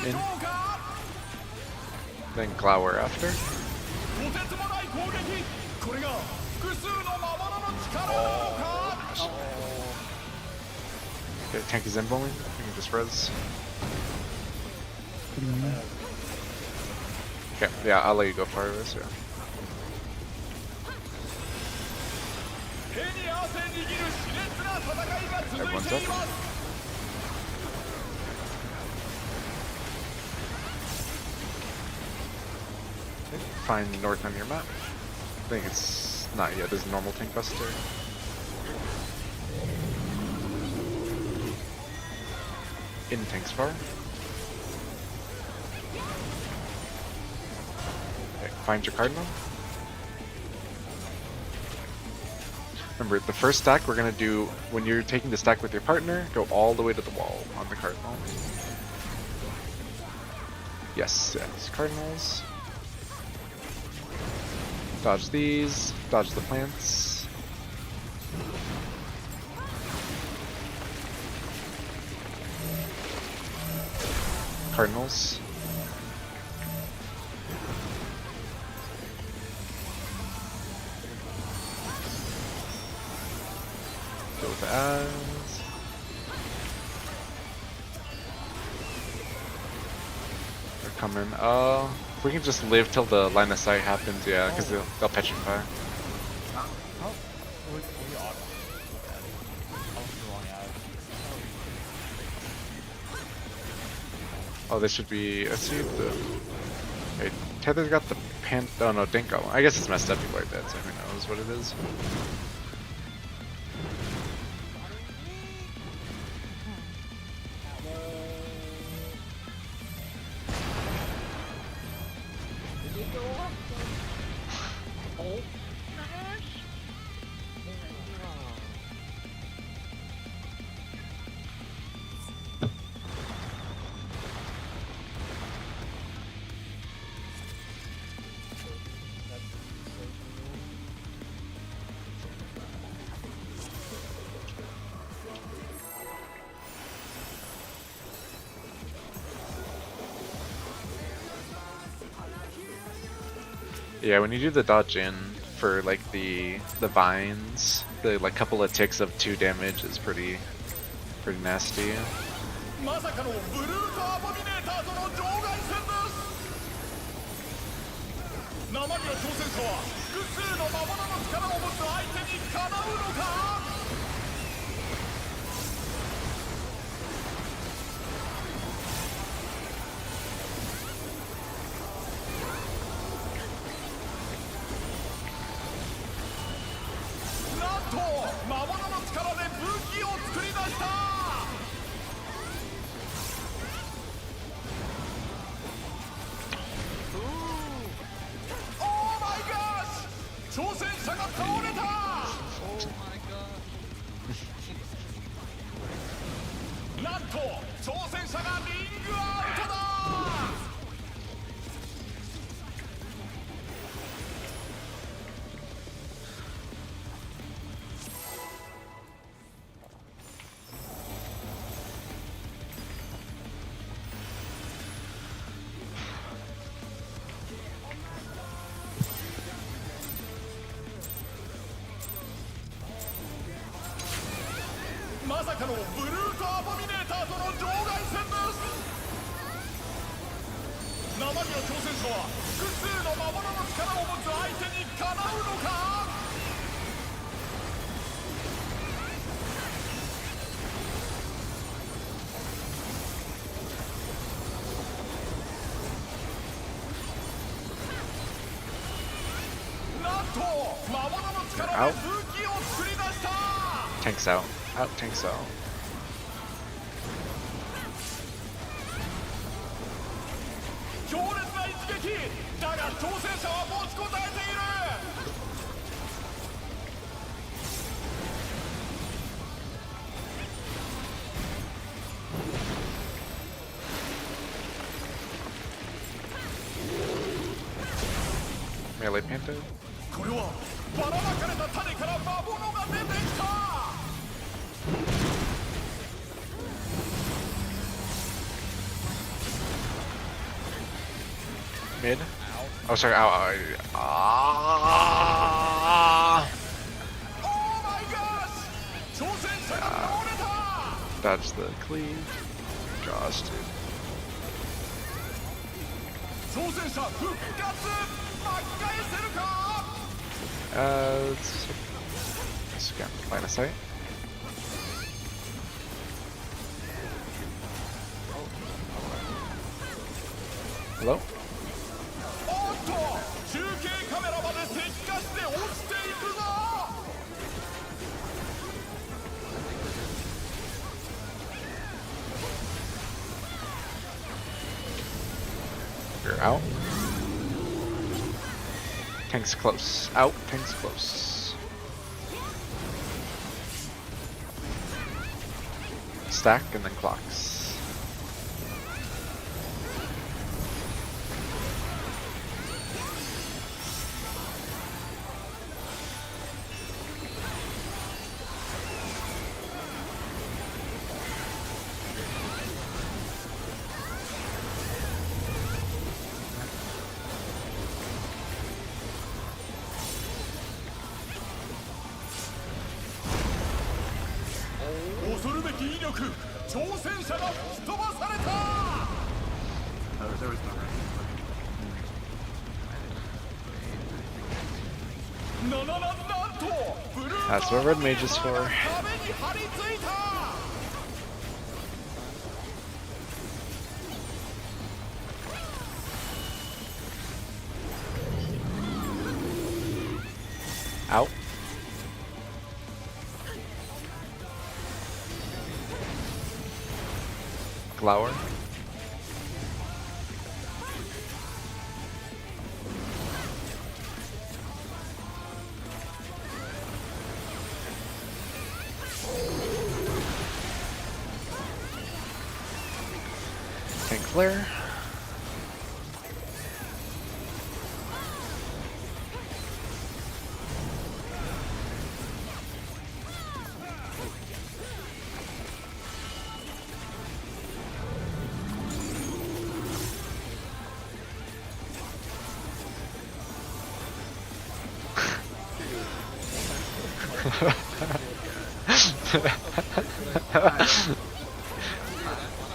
in. Then Glower after. とてつもない攻撃これが複数の魔物の力なのか Okay, tank is inboing. You can just res. Okay, yeah, I'll let you go far res, yeah. 手に汗握る熾烈な戦いが続い Everyone's て up. います Find north on your map. I think it's not yet. There's a normal tank buster. In tanks far. Okay, find your cardinal. Remember, the first stack we're gonna do when you're taking the stack with your partner, go all the way to the wall on the cardinal. Yes, yes, cardinals. Dodge these, dodge the plants. Cardinals. Go with the ads. They're coming. If we can just live till the line of sight happens, yeah, because they'll petrify. How? Were we auto? I was the wrong ad. Oh, this should be. Let's see the. Okay, Tether's got the Oh no, Dinko. I guess it's messed up people like that, so who knows what it is. Yeah, when you do the dodge in for like the vines, the like couple of ticks of 2 damage is pretty nasty. まさかのブルートアボミネーターとの場外戦です生身の挑戦者は複数の魔物の力を持つ相手にかなうのかなんと魔物の力で武器を作り出した挑戦者が倒れた なんと挑戦者がリングアウトだ まさかのブルートアボミネーターとの場外戦です生身の挑戦者は複数の魔物の力を持つ相手にかなうのかなんと魔物の力で武器を作り出した Tanks out. Out, tanks out. 強烈な一撃だが挑戦者は持ちこたえているMelee Panther. これはばらまかれた種から魔物が出てきた Mid. Oh, sorry. Ow, ow, ah! Dodge the cleave. Gosh, dude. Let's get line of sight. Hello? You're out. Tank's close. Out. Tank's close. Stack and then clocks. There was no That's what red mage is for. Out. Glower. Tank flare.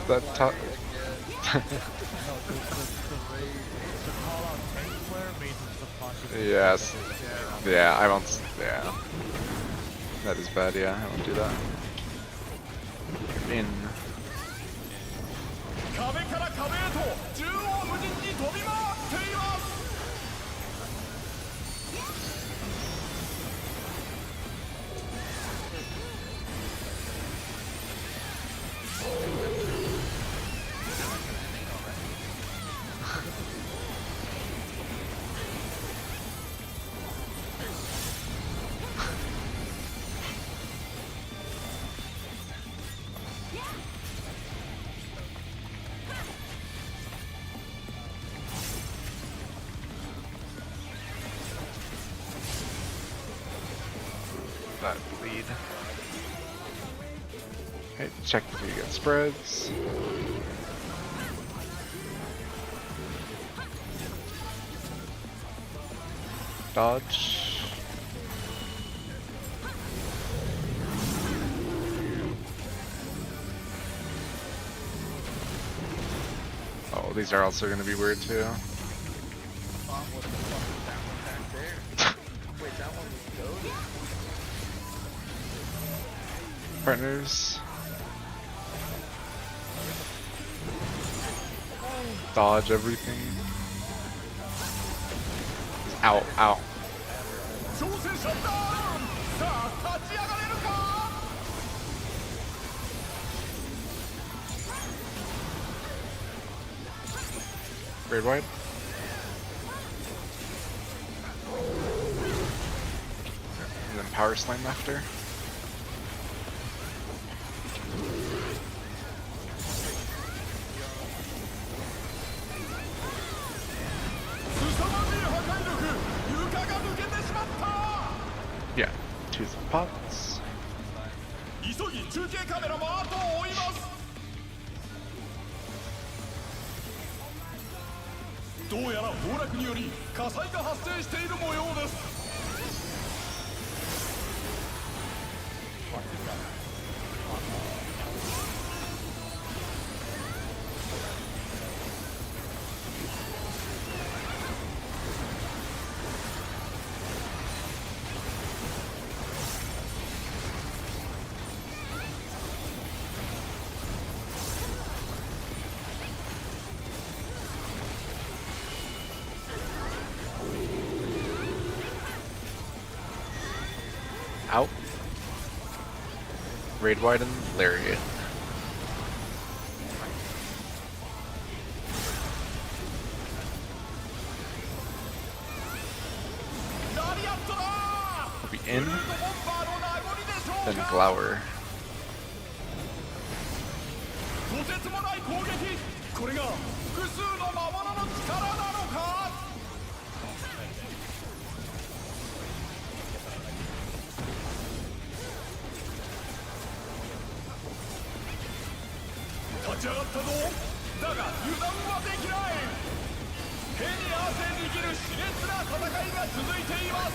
That top. Yes. Yeah, I won't. Yeah. That is bad, yeah, I won't do that. In. That lead. Okay, check if you get spreads. Dodge. Oh, these are also going to be weird too. Partners. Dodge everything. Ow, ow. Grade wide. And then power slam after. Yeah, tooth pots. どうやら崩落により火災が発生している模様です。 Out. Raid widen, lariat. Will be in. Then glower. とてつもない攻撃。これが複数の魔物の力なのか。 立ち上がったぞ。だが油断はできない。手に汗握る熾烈な戦いが続いています。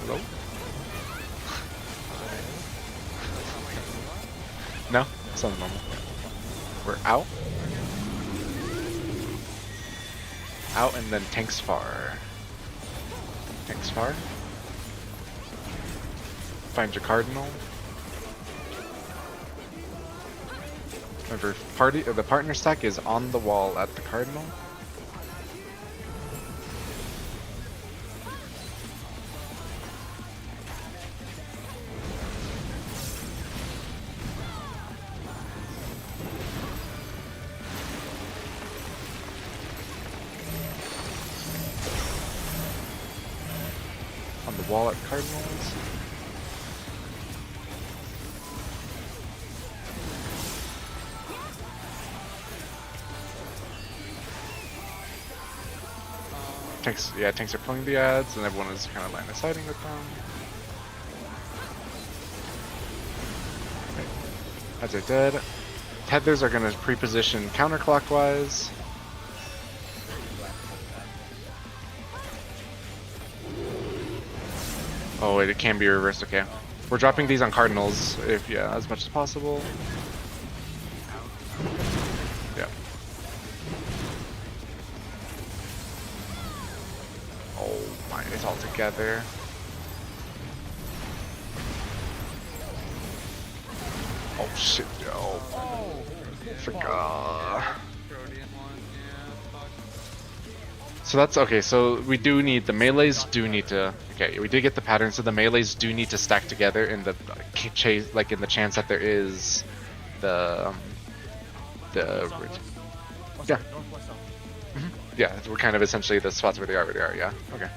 Hello? No, sounds normal. We're out. Out and then tanks far. Tanks far. Find your cardinal. Remember, the partner stack is on the wall at the cardinal. On the wall at cardinals. Tanks are pulling the ads, and everyone is kind of line of sighting with them. Okay. Ads are dead. Tethers are going to pre-position counterclockwise. Oh wait, it can be reversed. Okay, we're dropping these on cardinals, if as much as possible. Yeah. Oh my, it's all together. Oh shit, yo. Forgot. So that's okay, so we do need, the melees do need to, okay, we did get the pattern, so the melees do need to stack together in the chase, like in the chance that there is the yeah. Yeah, we're kind of essentially the spots where they are, yeah, okay.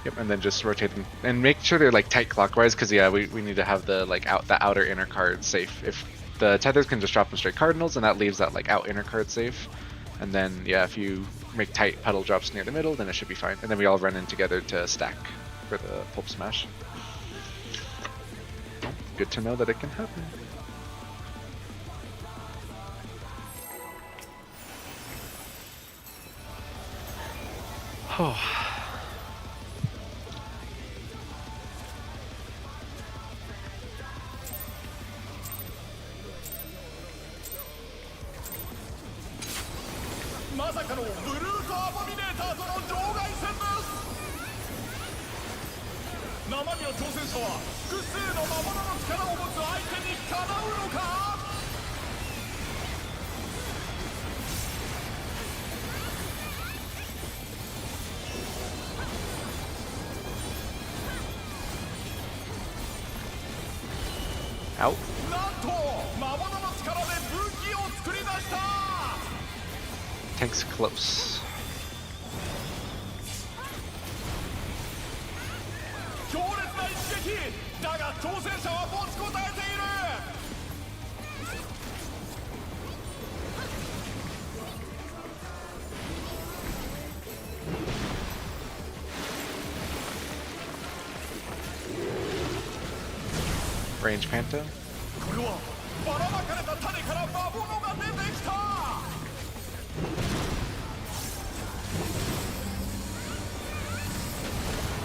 Yep, and then just rotate them, and make sure they're like tight clockwise, because yeah, we need to have the like the outer inner card safe. If the tethers can just drop them straight cardinals, and that leaves that like out inner card safe. And then, yeah, if you make tight pedal drops near the middle, then it should be fine. And then we all run in together to stack for the pulp smash. Good to know that it can happen. Oh. Out. Tank's close. Range Panto. ばらまかれた種から魔物が出てきた。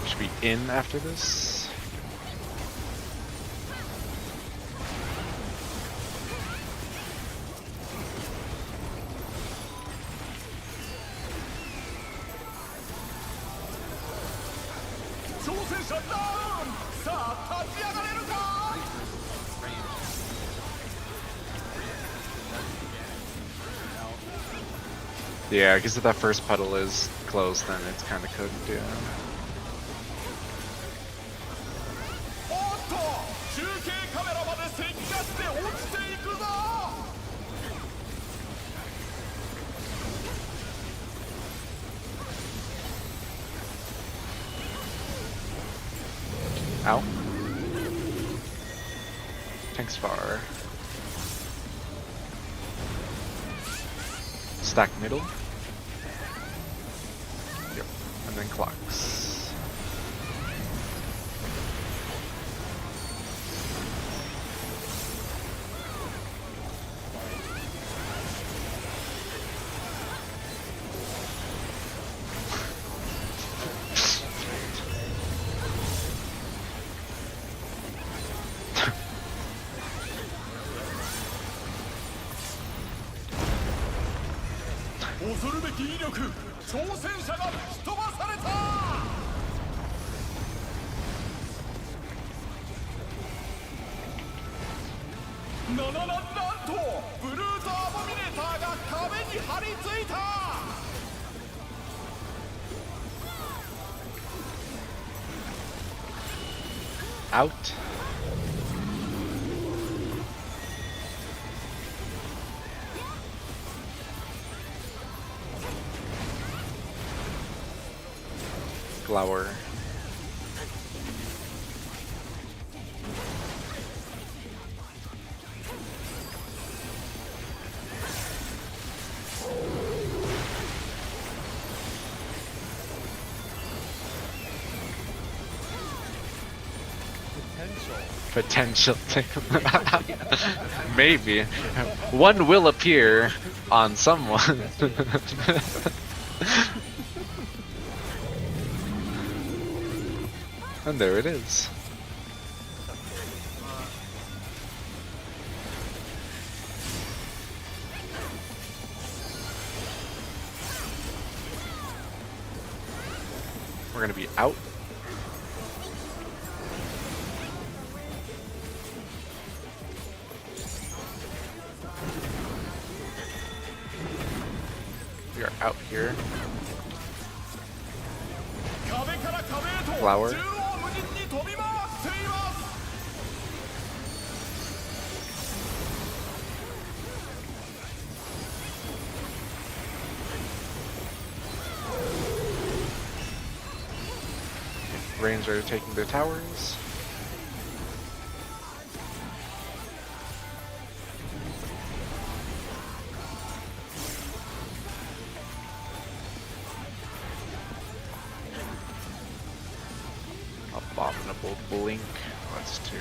Should be in after this. 挑戦者ダウン。さあ立ち上がれるか。 Yeah, because if that first puddle is closed, then it's kind of cooked, yeah. おっと中継カメラまで赤ガスで落ちていくぞ。 Ow. Tank's far. Stack middle. Yep. And then clocks. Oh, 恐るべき威力。挑戦者が吹き飛ばされた。 なんとブルートアボミネーターが壁に張り付いた。 Out. Glower. Potential. Maybe. One will appear on someone. And there it is. We're gonna be out. We are out here. Flower. Ranger are taking the towers. Abominable blink. That's two.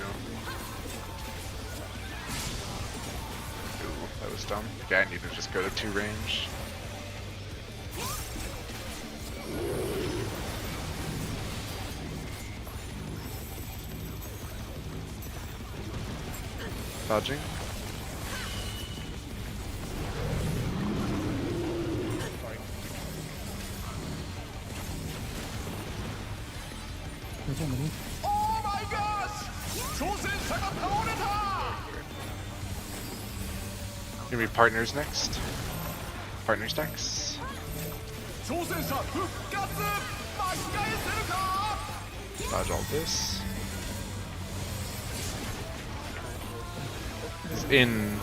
Ooh, that was dumb. Okay, I need to just go to 2 range. Dodging. Oh my gosh! 挑戦者が倒れた! Gonna be partners next. Partners next. 挑戦者復活! 巻き返せるか? Dodge all this. He's in.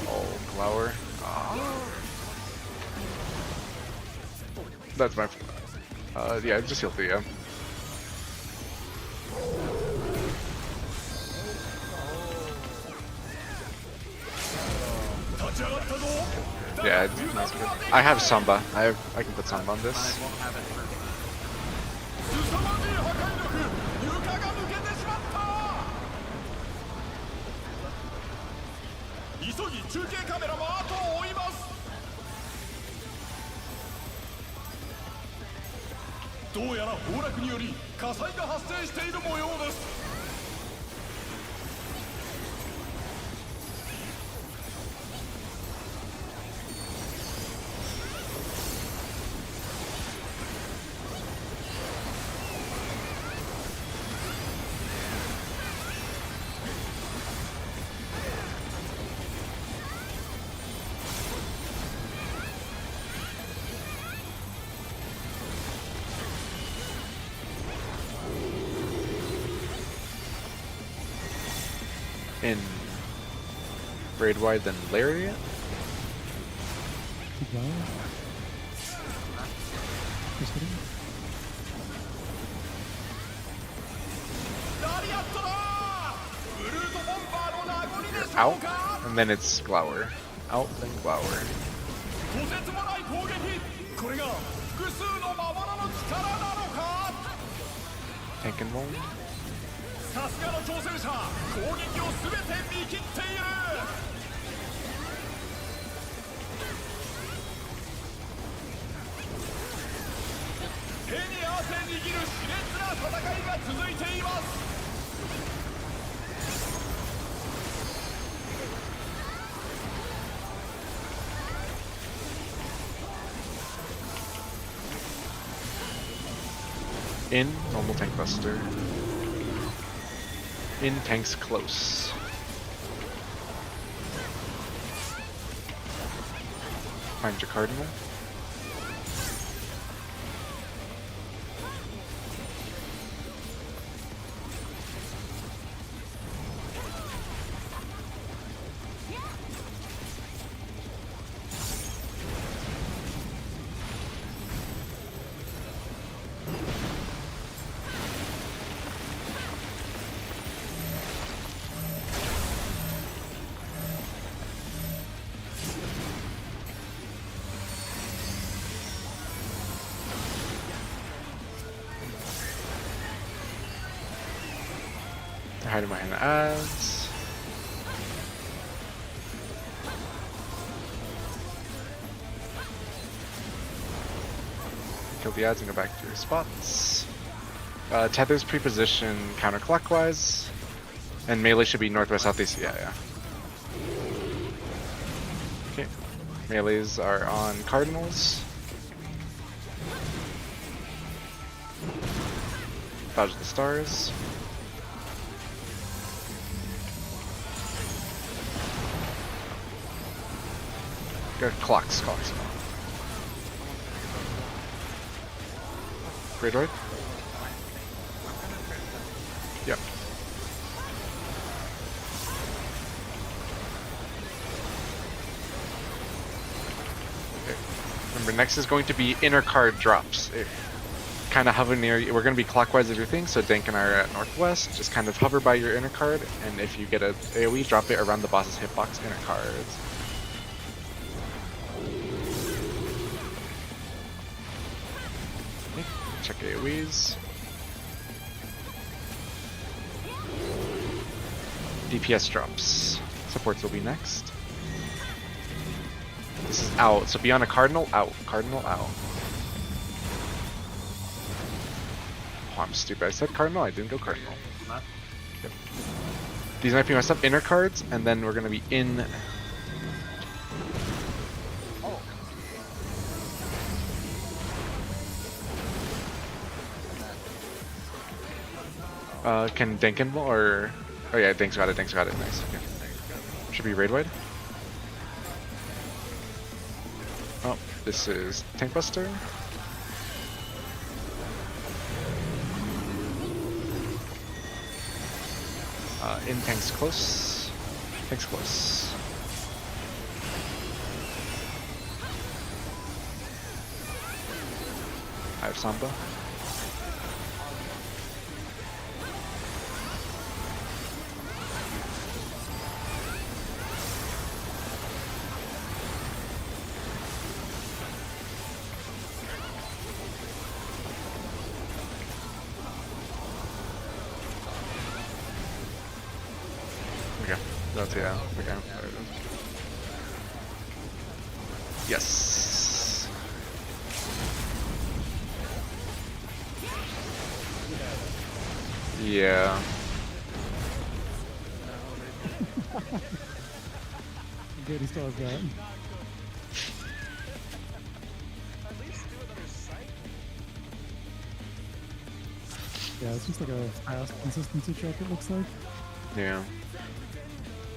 Oh, Glower. That's my. Yeah, just heal Theo. Yeah, it's nice. I have Samba. I can put Samba on this. I won't have it for 中継カメラも後を追います。どうやら崩落により火災が発生している模様です。In braid wide, then lariat. Keep going. Just hitting. Out, and then it's glower. Out, then glower. とてつもない攻撃。これが複数の魔物の力なのか。 Tank and roll. さすがの挑戦者、攻撃をすべて見切っている。手に汗握る熾烈な戦いが続いています。In normal tank buster. In tanks close. Find your cardinal. Hiding behind the ads. Kill the ads and go back to your spots. Tether's pre-position counterclockwise. And melee should be northwest, southeast. Yeah. Okay. Melees are on cardinals. Dodge the stars. Got clocks. Great right? Yep. Okay. Remember, next is going to be inner card drops. Kind of hover near, we're going to be clockwise of your thing, so Dank and I are at northwest. Just kind of hover by your inner card, and if you get a AoE, drop it around the boss's hitbox inner cards. Check AoEs. DPS drops. Supports will be next. This is out, so be on a cardinal, out. Cardinal, out. Oh, I'm stupid. I said cardinal, I didn't go cardinal. Yep. These might be my sub inner cards, and then we're gonna be in. Can Dankin or... Oh yeah, Dank's got it, nice. Okay. Should be raid wide. Oh, this is Tank Buster. In tanks close. Tanks close. I have Samba. That's, yeah, okay. There it is. Yes. Yeah. Good, he still has that. At least do another cycle. Yeah, it's just like a fast consistency check, it looks like. Yeah.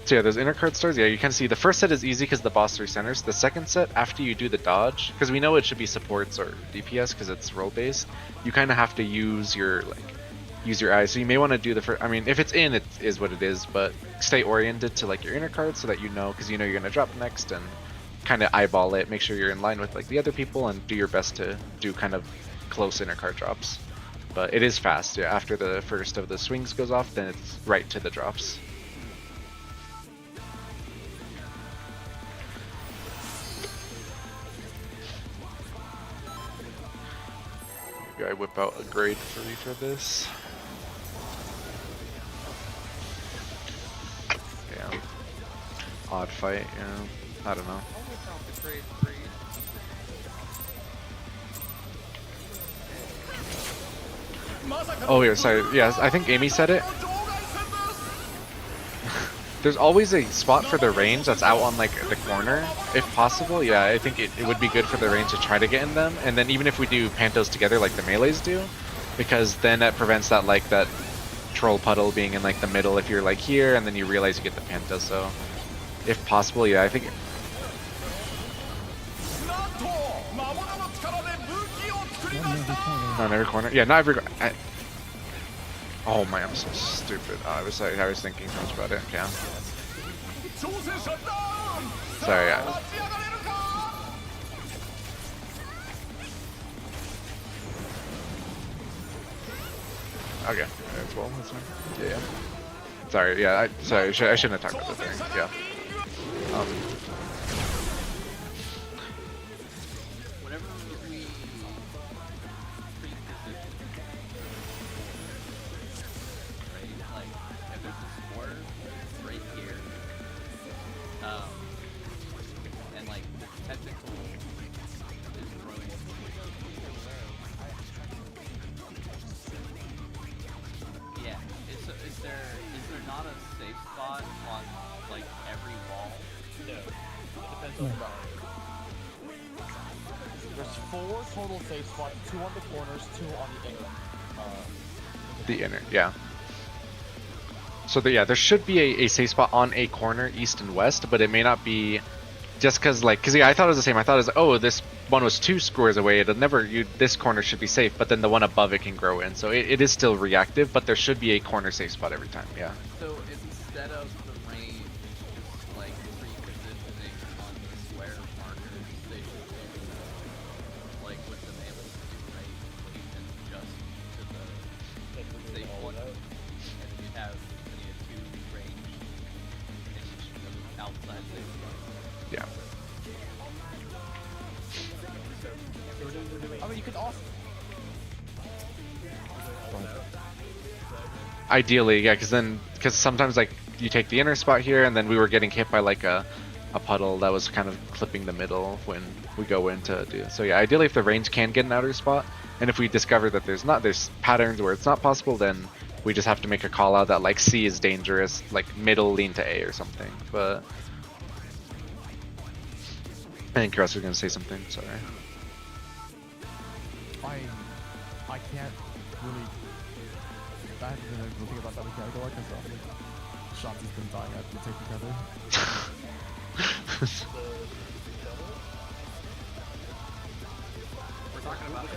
So yeah, those inner card stars, yeah, you can see the first set is easy because the boss 3 centers. The second set, after you do the dodge, because we know it should be supports or DPS because it's roll based, you kind of have to use your eyes. So you may want to do the first, I mean, if it's in, it is what it is, but stay oriented to like your inner card so that you know, because you know you're going to drop next, and kind of eyeball it, make sure you're in line with like the other people, and do your best to do kind of close inner card drops. But it is fast, yeah, after the first of the swings goes off, then it's right to the drops. Maybe I whip out a grade 3 for this. Yeah. Odd fight, yeah. I don't know. I'll whip out the grade 3. Oh yeah, sorry. Yes, I think Amy said it. There's always a spot for the range that's out on like the corner, if possible. Yeah, I think it would be good for the range to try to get in them, and then even if we do pantos together like the melees do, because then that prevents that like that troll puddle being in like the middle if you're like here and then you realize you get the panto. So if possible, yeah, I think. Not every corner. Yeah, not every. Oh my, I'm so stupid. I was thinking too much about it. Okay. Sorry. Yeah. Okay. That's well. That's fine. Yeah. Sorry. Yeah. Sorry. I shouldn't have talked about the thing. Yeah. Whenever we right, like if there's a spore right here, and like the tentacle is growing. Yeah, is there not a safe spot on like every wall? No. It depends on the bar. There's 4 total safe spots, 2 on the corners, 2 on the inner. The inner, yeah. So there should be a safe spot on a corner, east and west, but it may not be just because yeah, I thought it was the same. I thought it was oh, this one was 2 squares away. It'll never. This corner should be safe, but then the one above it can grow in. So it is still reactive, but there should be a corner safe spot every time. Yeah. So instead of the range, just like repositioning on the square markers, they should do like with the melee, right? You can adjust to the safe one, and then you have 2 range in each of the outside safe spots. Yeah. I mean, you could also. Ideally, yeah, because sometimes like you take the inner spot here, and then we were getting hit by like a puddle that was kind of clipping the middle when we go in to do. So yeah, ideally if the range can get an outer spot, and if we discover that there's patterns where it's not possible, then we just have to make a call out that like C is dangerous, like middle lean to A or something. But I think Russ was gonna say something. Sorry. I can't really. I haven't been able to think about that mechanic a lot because Shanti's been dying after we take together.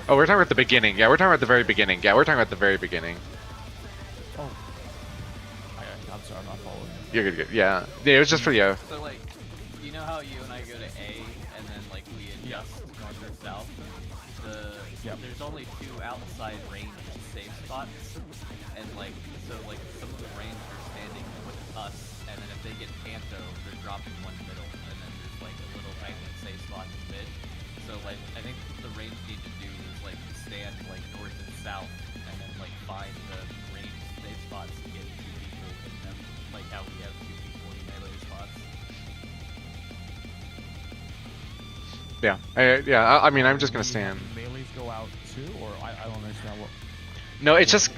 Oh, we're talking about the beginning. Yeah, we're talking about the very beginning. Yeah, we're talking about the very beginning. Oh. I'm sorry, I'm not following. You're good. Yeah. Yeah, it was just for you. So like, you know how you and I go to A, and then like we adjust north or south? There's only 2 outside range safe spots, and like, so like some of the range are standing with us, and then if they get panto, they're dropping 1 middle, and then there's like a little tiny safe spot in mid. So like, I think the range need to do is like stand like north and south, and then like find the range safe spots to get 2 people in them, like how we have 2 people in melee spots. Yeah. I mean, I'm just gonna stand. Melees go out too, or I don't understand what. No, it's just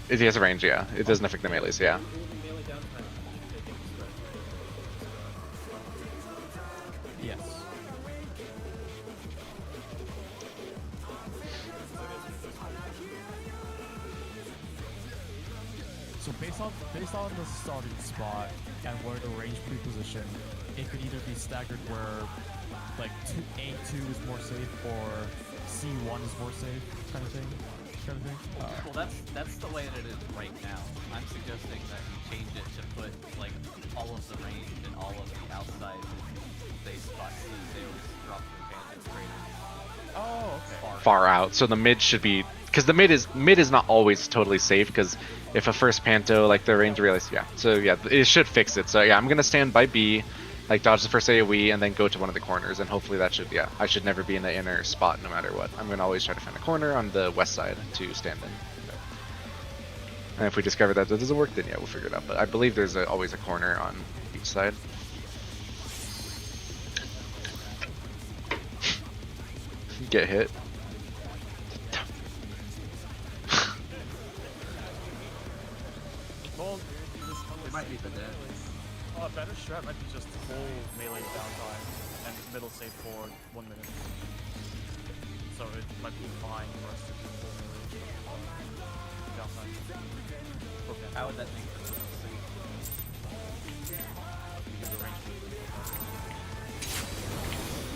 it has a range. Yeah, it doesn't affect the melees. Yeah. It will be melee downtime. I think it's right. Yes. So based on the starting spot and where the range pre-position, it could either be staggered where like A2 is more safe or C1 is more safe, kind of thing. Well, that's the way that it is right now. I'm suggesting that we change it to put like all of the range and all of the outside base spots. They always drop the advantage craters. Oh, okay. Far out. So the mid should be, because the mid is not always totally safe, because if a first panto like the range realize, yeah. So yeah, it should fix it. So yeah, I'm gonna stand by B, like dodge the first AoE and then go to one of the corners, and hopefully that should, yeah, I should never be in the inner spot no matter what. I'm gonna always try to find a corner on the west side to stand in. And if we discover that doesn't work, then yeah, we'll figure it out. But I believe there's always a corner on each side. Get hit. Well, It might be the dead. a better strat might be just full melee downtime and middle save for 1 minute. So it might be fine for us to do full melee downtime. Okay. How would that make sense? Because the range movement.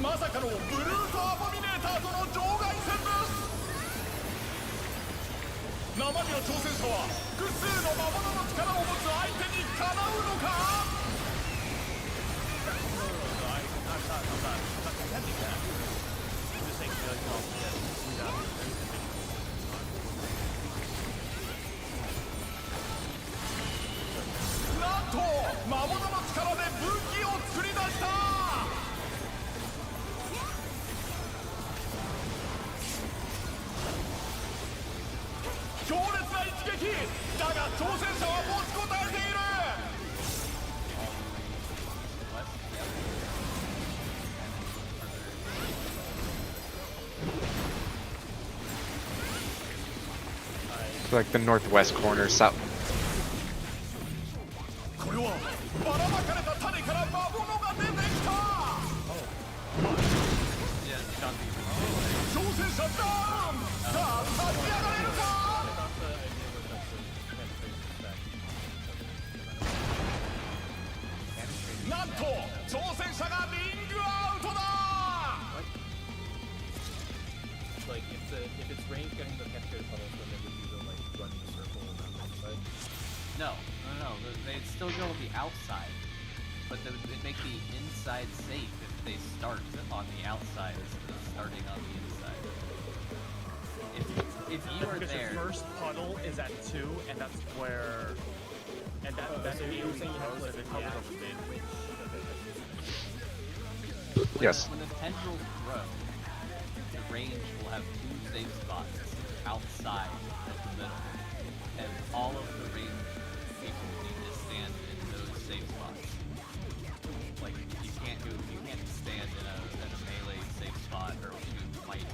まさかのブルートアボミネーターとの場外戦です生身の挑戦者は複数の魔物の力を持つ相手にかなうのかなんと魔物の力で武器を作り出した強烈な一撃だが挑戦者は持ちこたえている So like the northwest corner, south. これはばらまかれた種から魔物が出てきた Yeah, Shanti. 挑戦者ダウンさあ立ち上がれるかなんと挑戦者がリングアウトだ Like if it's range getting the penetrated puddles, then they would do the like running the circle on that side. No. They'd still go on the outside, but they'd make the inside safe if they start on the outside instead of starting on the inside. If you are Because there, your first puddle is at 2, and that's where. And that So you're saying you have goes like and it the covers active everything. which Yes. when the tendrils grow, the range will have 2 safe spots outside of the middle, and all of the range people need to stand in those safe spots. Like you can't stand in a melee safe spot, or you might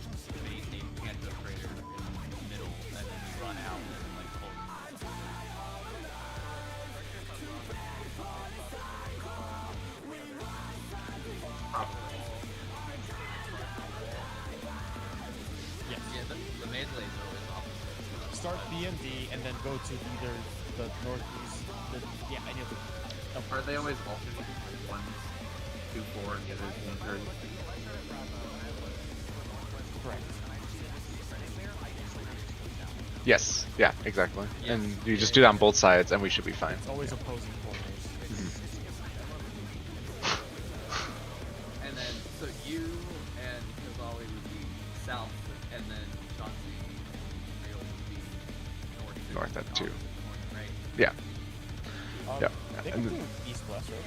bait a Phantom Crater in the middle, and then you run out and like hold. Yes. Yeah, the melee is always opposite. Start B and D, and then go to either the northeast. Any of the. Are they always alternating? Like one's 2-4 and the other's 1-3? Correct. Yes. Yeah. Exactly. Yes. And you just do that on both sides, and we should be fine. It's always opposing corners. And then, so you and Kazali would be south, and then Chauncey and Real would be north. North at 2. Right? Yeah. Yeah. I think And we're doing east-west, right?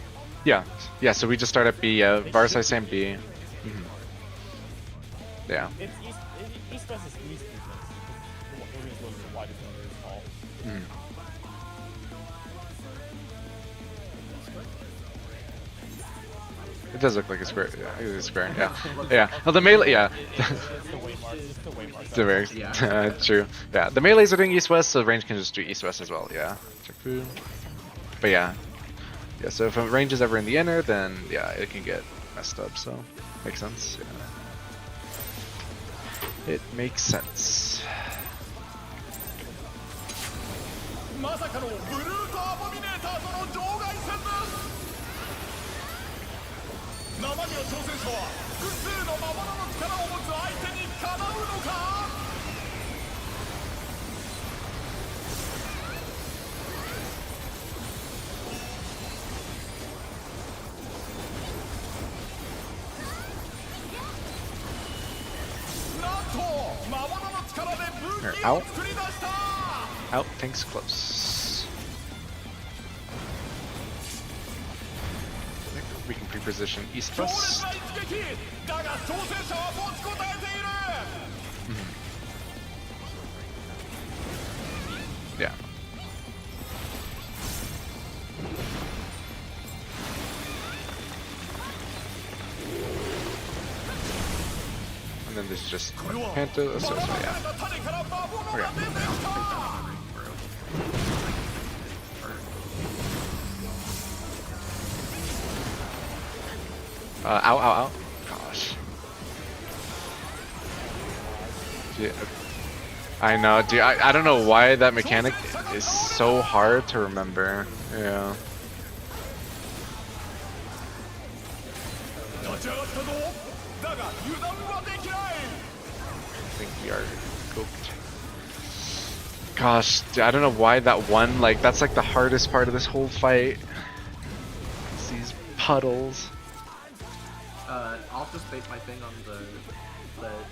Yeah. Yeah. So we just start at B. Varsai Sam B. Yeah. It's east-west is east because the area is a little bit wider than it is tall. It does look like a square. Yeah, it is a square. Yeah, yeah. Oh, the melee. Yeah. It's the way mark. It's the way mark. The very Yeah. true. Yeah, the melees are doing east-west, so range can just do east-west as well. Yeah. Check food. But yeah, yeah. So if a range is ever in the inner, then yeah, it can get messed up. So makes sense. Yeah. It makes sense. まさかのブルートアボミネーターとの場外戦です生身の挑戦者は複数の魔物の力を持つ相手にかなうのかなんと魔物の力で武器を作り出した Out, thanks close. We can pre-position east-west. Yeah. And then this is just Panta, so yeah. Okay. Ow. Gosh. Dude, I know, dude. I don't know why that mechanic is so hard to remember. Yeah. I think we are cooked. Gosh, dude, I don't know why that one, like, that's like the hardest part of this whole fight. It's these puddles. I'll just bait my thing on the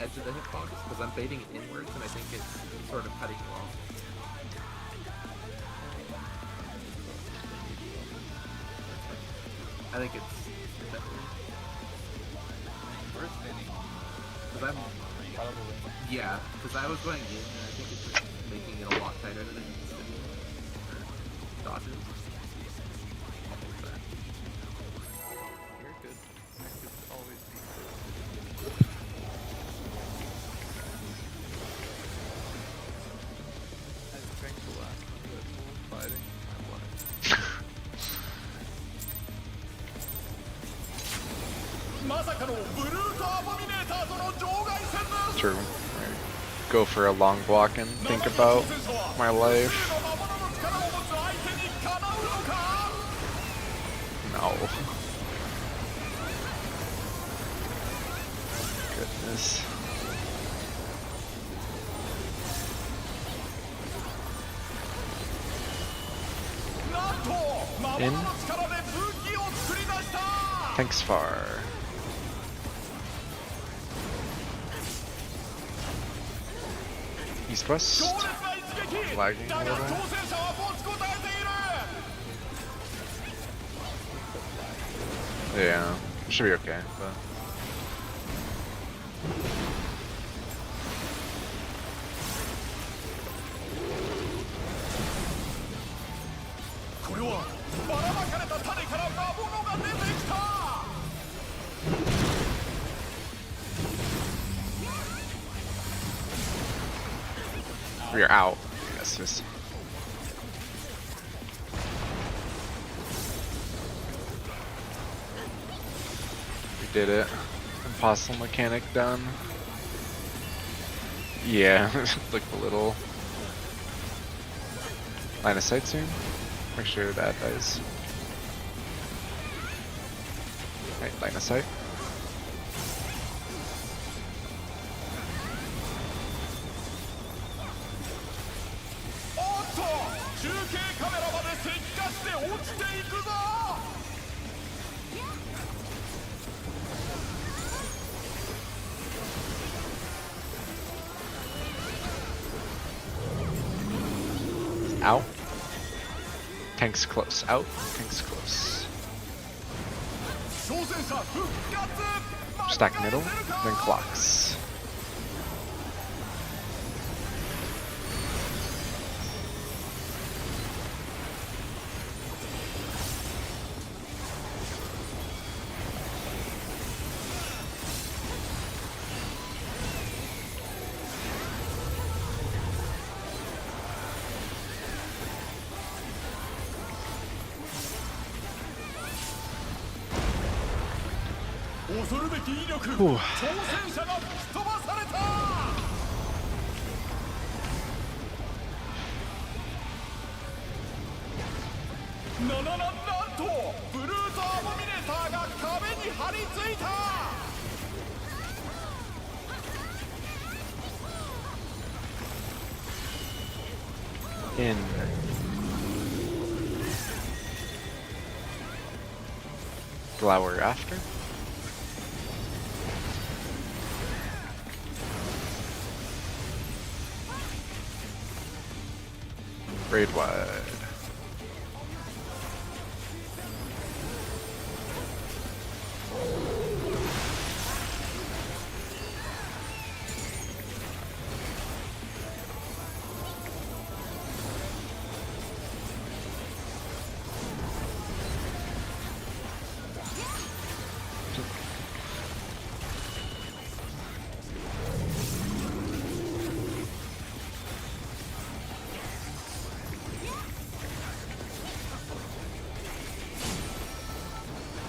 edge of the hitbox because I'm baiting it inwards and I think it's sort of cutting you off. I think it's definitely worth baiting. Because yeah, because I was going in and I think it's just making it a lot tighter than it needs to be. Or dodges. You're good. I could always be I think the last time that we were fighting, I won it. True. Go for a long walk and think about my life. No. Goodness. In. Thanks far. East-west. Lagging a little. Yeah, should be okay, but... We are out. Yes, yes. We did it. Impossible mechanic done. Yeah, look a little. Line of sight soon. Make sure that dies. Right, line of sight. Out. Tanks close. Out. Tanks close. Stack middle, then clocks. 恐るべき威力、 Whew. 挑戦者が吹き飛ばされた。なんとブルートアボミネーターが壁に張り付いた。 In. Glower after. Raid wide.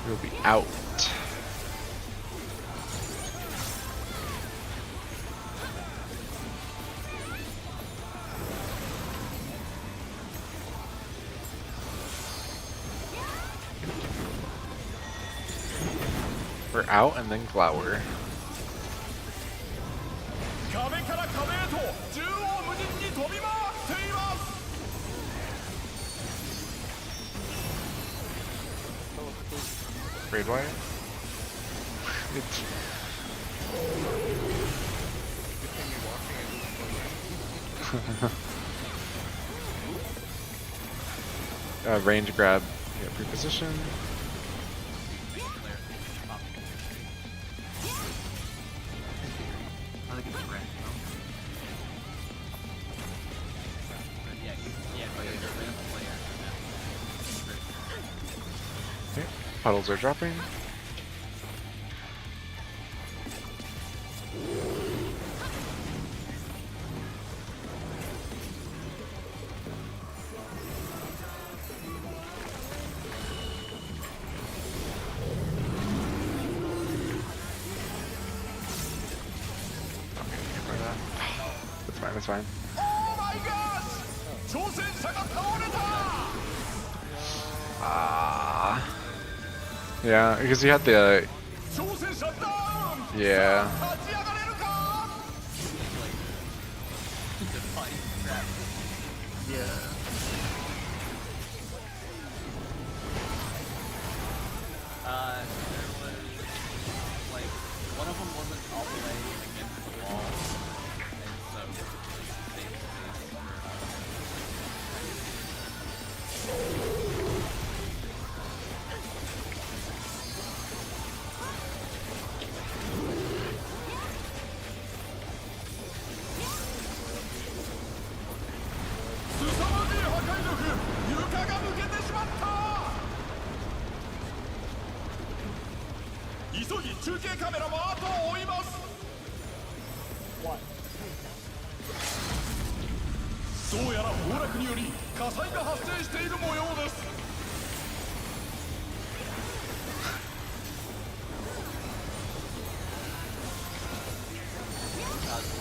We'll be out. We're out and then glower. 壁から壁へと縦横無尽に飛び回っています。 Raid wire? It's range grab, yeah, pre-position. I think it's red. Okay. Puddles are dropping. That's fine, that's fine. Oh my gosh! 挑戦者が倒れた。 Ah. Yeah, because you had the. 挑戦者ダウン。 Yeah. 立ち上がれるか。 Yeah. There was like one of them wasn't all the way against the wall, and so it was safe space for凄まじい破壊力。床が抜けてしまった。 急ぎ中継カメラも後を追います。どうやら崩落により火災が発生している模様です。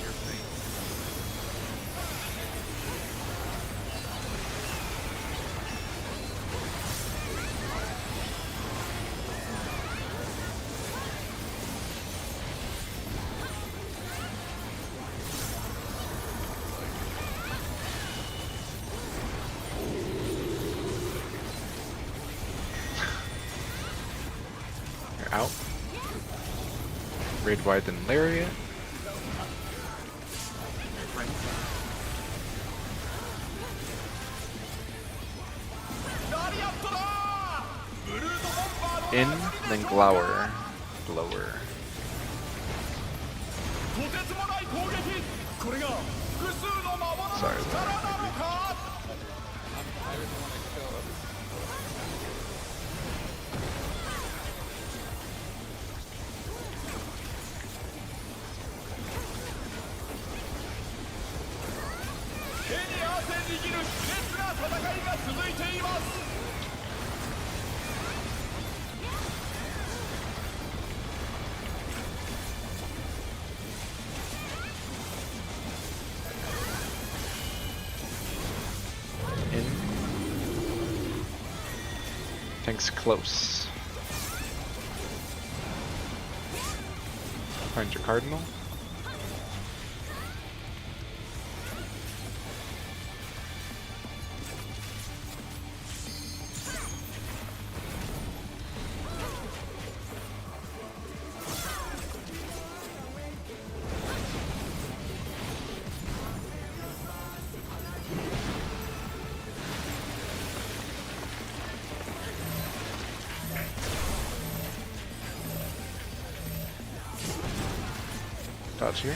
your face. You're out. Raid wide then Lariat. In, then glower. Blower. とてつもない攻撃。これが複数の魔物の力 Sorry. なのか。 I really want to kill him. Tanks close. Find your cardinal. Dodge here.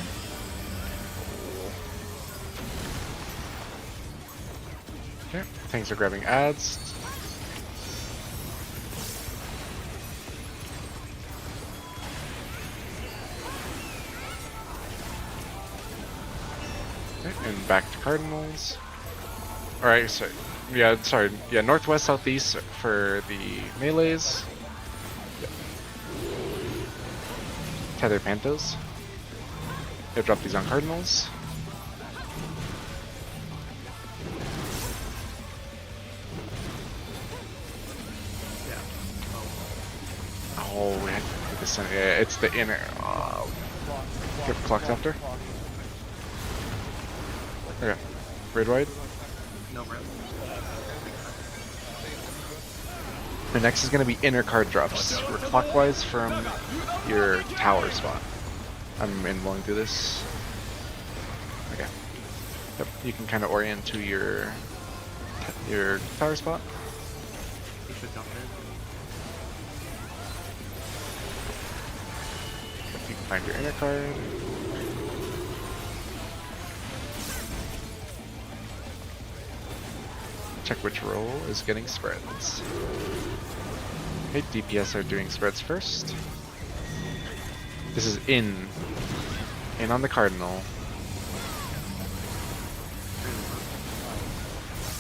Okay, tanks are grabbing ads. Okay, and back to Cardinals. Alright, sorry. Yeah, sorry. Yeah, northwest, southeast for the melees. Yep. Tether Pantos. They drop these on Cardinals. Yeah. Oh, we had to do this. Yeah, it's the inner. Get clocked after. Okay. Red wide. No red. The next is going to be inner card drops. We're clockwise from your tower spot. I'm involving through this. Okay. Yep. You can kind of orient to your tower spot. You should jump in. You can find your inner card. Check which roll is getting spreads. Okay, DPS are doing spreads first. This is in on the cardinal.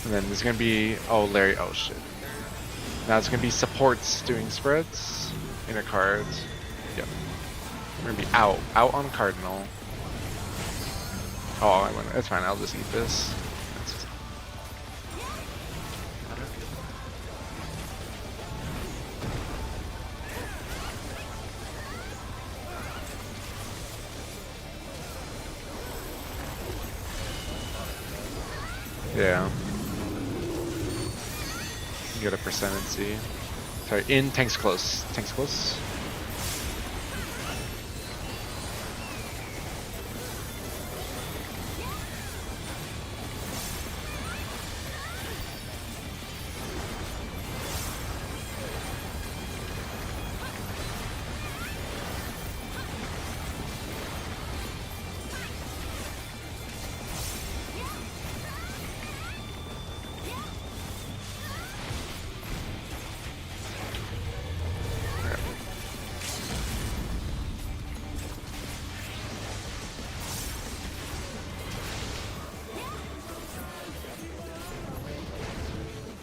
And then there's gonna be, oh Larry, oh shit. Now it's gonna be supports doing spreads, inner cards. Yep. We're gonna be out on cardinal. Oh, I went, it's fine, I'll just eat this. Yeah. Get a percentage. Sorry, in tanks close. Tanks close.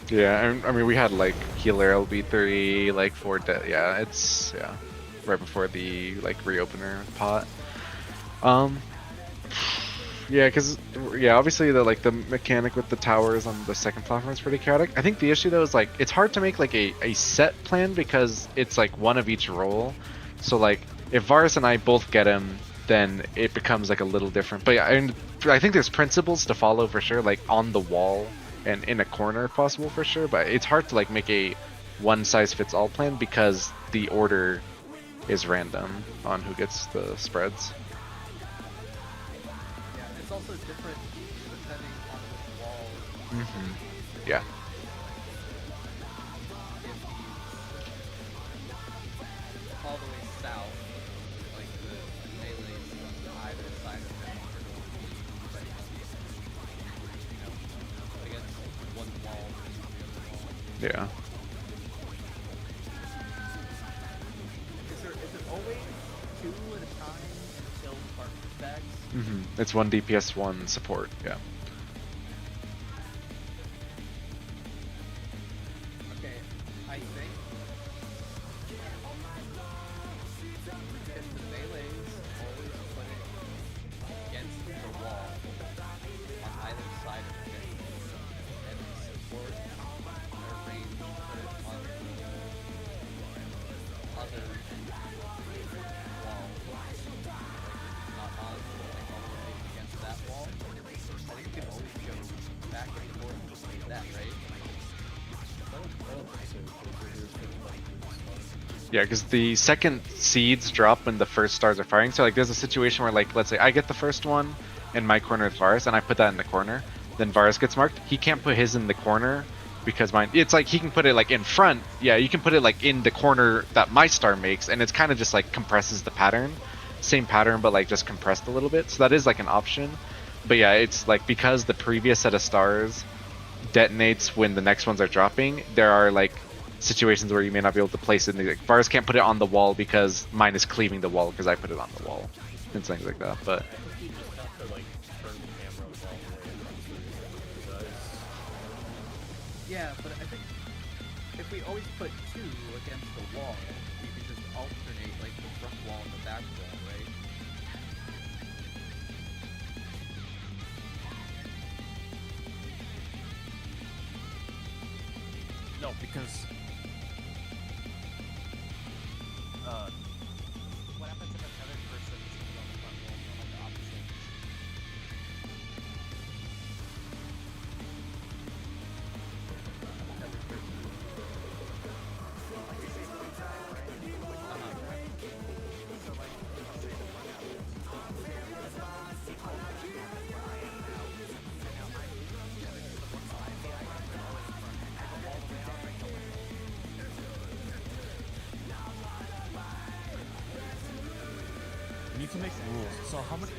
Yeah, I mean we had like healer LB3, like 4 yeah, it's yeah, right before the like reopener pot. Yeah, cause yeah, obviously the like the mechanic with the towers on the second platform is pretty chaotic. I think the issue though is like it's hard to make like a set plan because it's like one of each role. So like if Varus and I both get him, then it becomes like a little different. But yeah, I think there's principles to follow for sure, like on the wall and in a corner if possible for sure, but it's hard to like make a one size fits all plan because the order is random on who gets the spreads. Yeah, it's also different depending on which wall. Mm-hmm. Yeah. If he's all the way south, like the melees on either side of him are going to be ready to see, you know, against one wall versus the other wall. Yeah. Is it always 2 at a time until part stacks? Mm-hmm. It's 1 DPS, 1 support, yeah. Okay, I think if the melees always put it against the wall on either side of it, and the support or range put it on the that, right? Yeah, because the second seeds drop when the first stars are firing. So like there's a situation where like let's say I get the first one in my corner with Varus and I put that in the corner. Then Varus gets marked. He can't put his in the corner because mine it's like he can put it like in front. Yeah, you can put it like in the corner that my star makes and it's kind of just like compresses the pattern. Same pattern but like just compressed a little bit. So that is like an option. But yeah, it's like because the previous set of stars detonates when the next ones are dropping, there are like situations where you may not be able to place it in the like, Varus can't put it on the wall because mine is cleaving the wall because I put it on the wall and things like that. But You just have to like turn the camera all the way across the guys. Yeah, but I think if we always put two against the wall, we can just alternate like the front wall and the back wall, right? No, because What happens if another person is on the front wall on the opposite? we need to make rules. So how many?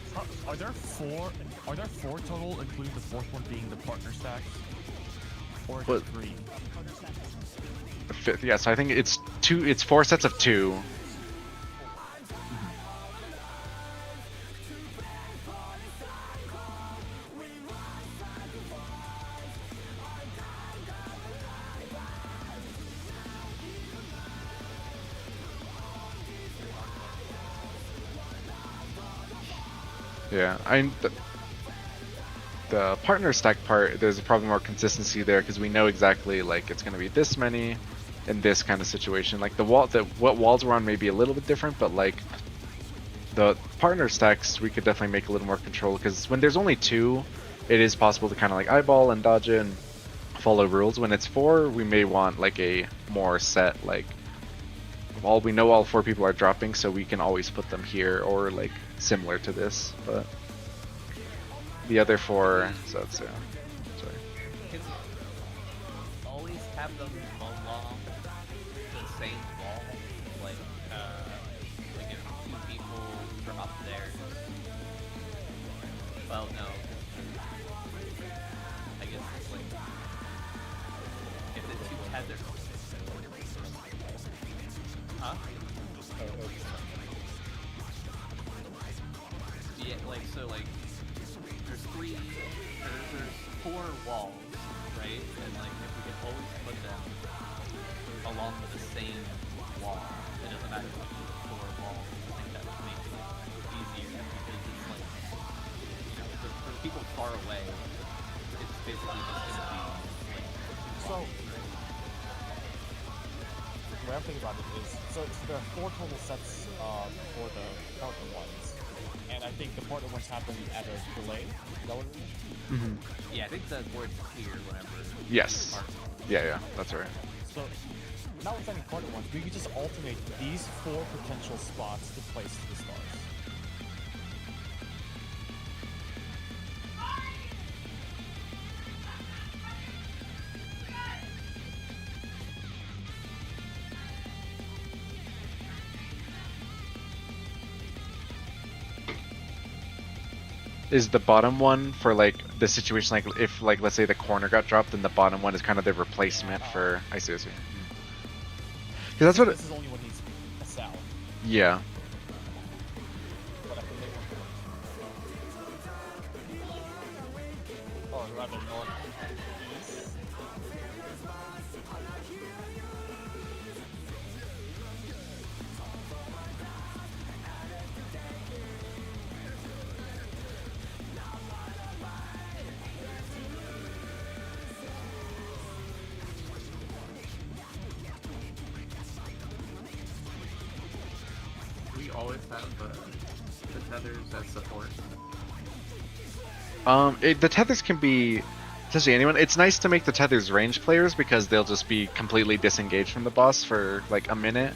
Are there four? Are there four total, including the fourth one being the partner stacks, or is it What? 3? fifth, yeah, so I think it's two. It's 4 sets of 2. Yeah, the partner stack part, there's probably more consistency there because we know exactly like it's going to be this many in this kind of situation. Like what walls we're on may be a little bit different, but like the partner stacks we could definitely make a little more control because when there's only 2, it is possible to kind of like eyeball and dodge it and follow rules. When it's 4, we may want like a more set like we know all 4 people are dropping, so we can always put them here or like similar to this, but the other 4, so that's sorry. Can we always have them along the same wall? Like if 2 people drop there. Well, no. I guess it's like if the 2 tethers. Huh? Yeah, like so like there's 4 walls, right? And like if we can always put them along the same wall, it doesn't matter if we do 4 walls. I think that would make it easier because it's like for people far away, it's basically just gonna be like 2 So- walls, right? The way I'm thinking about it is, so there are 4 total sets for the partner ones, and I think the partner ones happen at a delay. Is that what it is? Yeah, I think the word's clear whenever. Yes. Mark. Yeah, that's right. So, notwithstanding partner ones, we could just alternate these 4 potential spots to place the stars. Is the bottom one for like the situation like if like let's say the corner got dropped, then the bottom one is kind of the replacement for I see. Because that's what. This is only when he's a south. Yeah. But I can make one. Or rather, north. East. We always have the tethers as support. The tethers can be essentially anyone. It's nice to make the tethers range players because they'll just be completely disengaged from the boss for like a minute.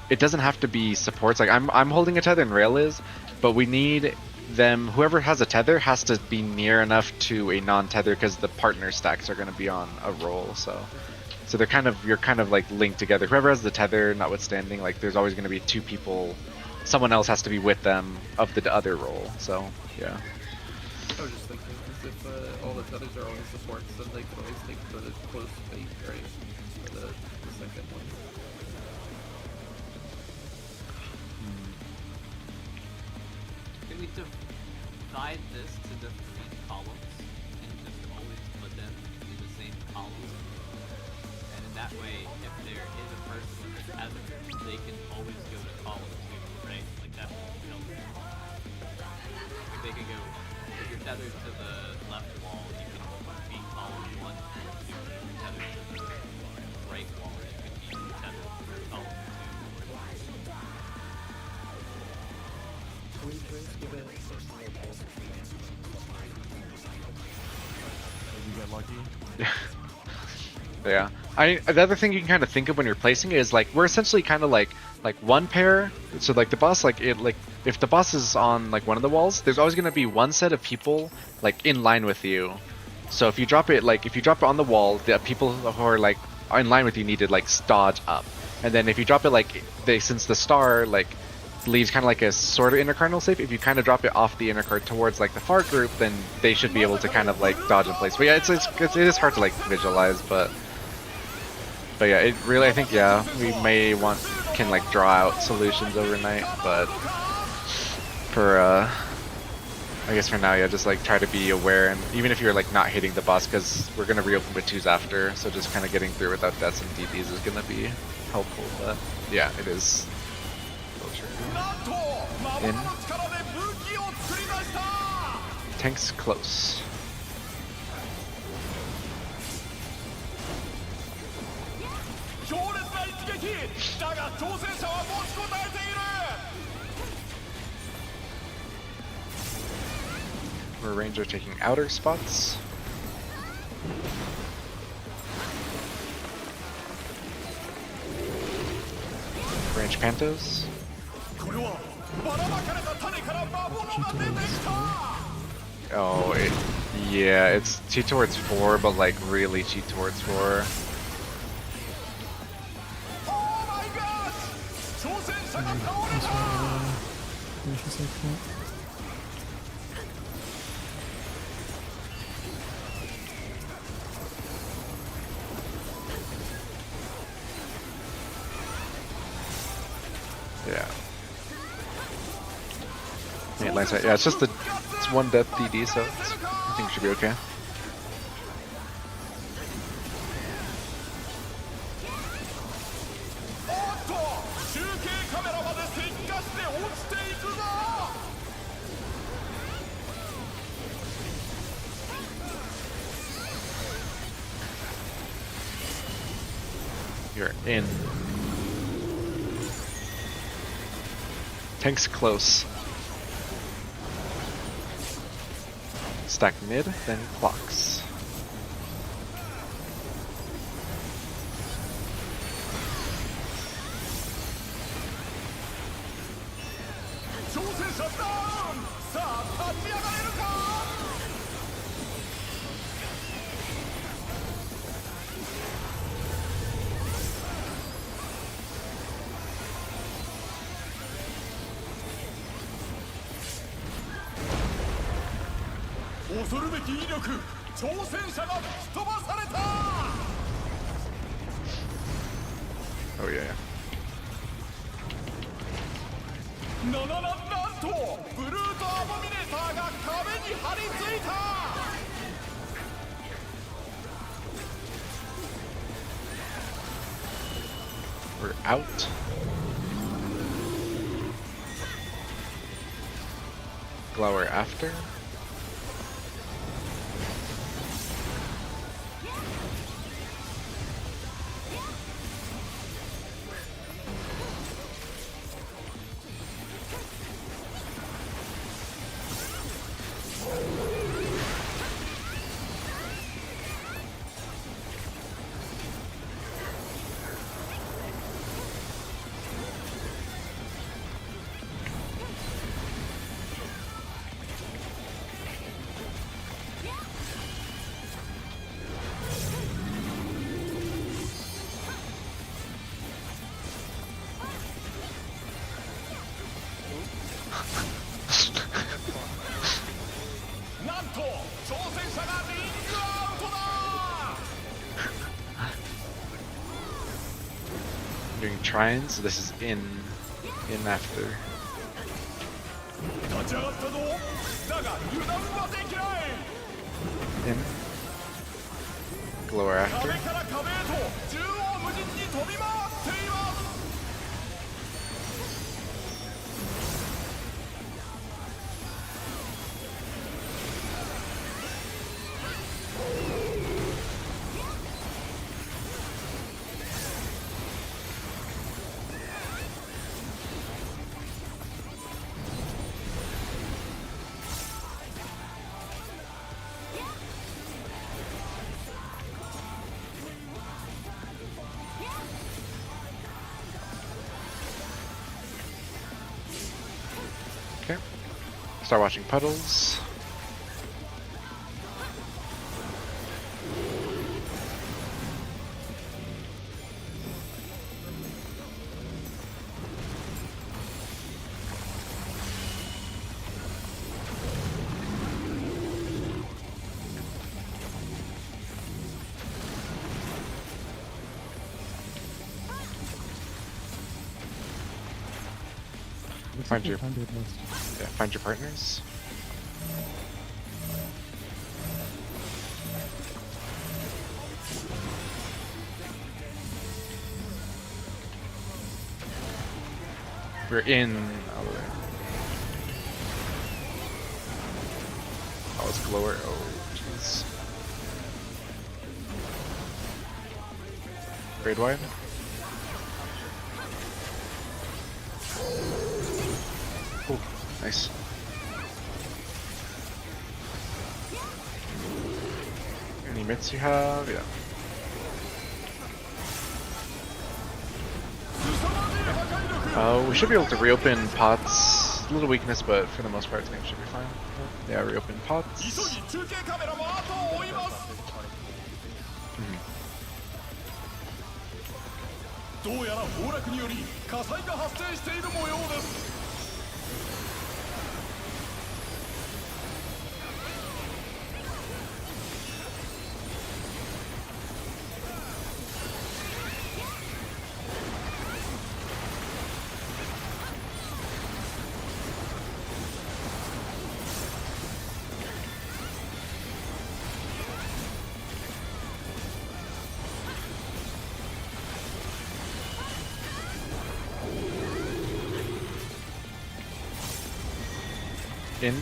It doesn't have to be supports. Like I'm holding a tether and Rail is, but we need them. Whoever has a tether has to be near enough to a non-tether because the partner stacks are going to be on a roll. So they're you're kind of like linked together. Whoever has the tether, notwithstanding, like there's always going to be two people. Someone else has to be with them of the other roll. So yeah. I was just thinking, as if all the tethers are always supports, then they could always take the close fate, right? For the second one. Can we divide this to the 3 columns and just always put them in the same columns? And in that way, if there is a person with a tether, they can always go to column 2, right? Like that will help. Like they can go, if you're tethered to the left wall, you can be column 1 or 2. If you're tethered to the right wall, you can be tethered to column 2 or 3. Give it You get lucky. Yeah. The other thing you can kind of think of when you're placing it is like we're essentially kind of like one pair. So like the boss, like if the boss is on like one of the walls, there's always going to be one set of people like in line with you. So if you drop it on the wall, the people who are like in line with you need to like dodge up. And then if you drop it like since the star like leaves kind of like a sort of intercardinal safe, if you kind of drop it off the intercard towards like the far group, then they should be able to kind of like dodge in place. But yeah, it is hard to like visualize, but yeah, it really, I think, yeah, we can like draw out solutions overnight, but for I guess for now, yeah, just like try to be aware, and even if you're like not hitting the boss, because we're gonna reopen with 2s after, so just kind of getting through without deaths and DDs is gonna be helpful. But yeah, it is. In. Tanks close. We're Ranger taking outer spots. Range Pantos. Oh, yeah, it's cheat towards 4, but like really cheat towards 4. Yeah. Yeah, it's just it's 1 death DD, so I think it should be okay. You're in. Tank's close. Stack mid, then clocks. Oh yeah. We're out. Glower after. 戦者がリングアウトだ。 I'm doing trines, so this is in after. 立ち上がったぞ。だが油断はできない。 In. Glower 壁 after. から壁へと縦横無尽に飛び回っています。 Okay. Start watching puddles. Looks Find like your- 800 list. Yeah, find your partners. We're in. Oh, it's glower. Oh, jeez. Grade wide. Oh, nice. Any mitts you have? Yeah. We should be able to reopen pots. A little weakness, but for the most part, I think it should be fine. Yeah, reopen 急 pots. ぎ中継カメラも後を追います。 どうやら崩落により火災が発生している模様です。 In.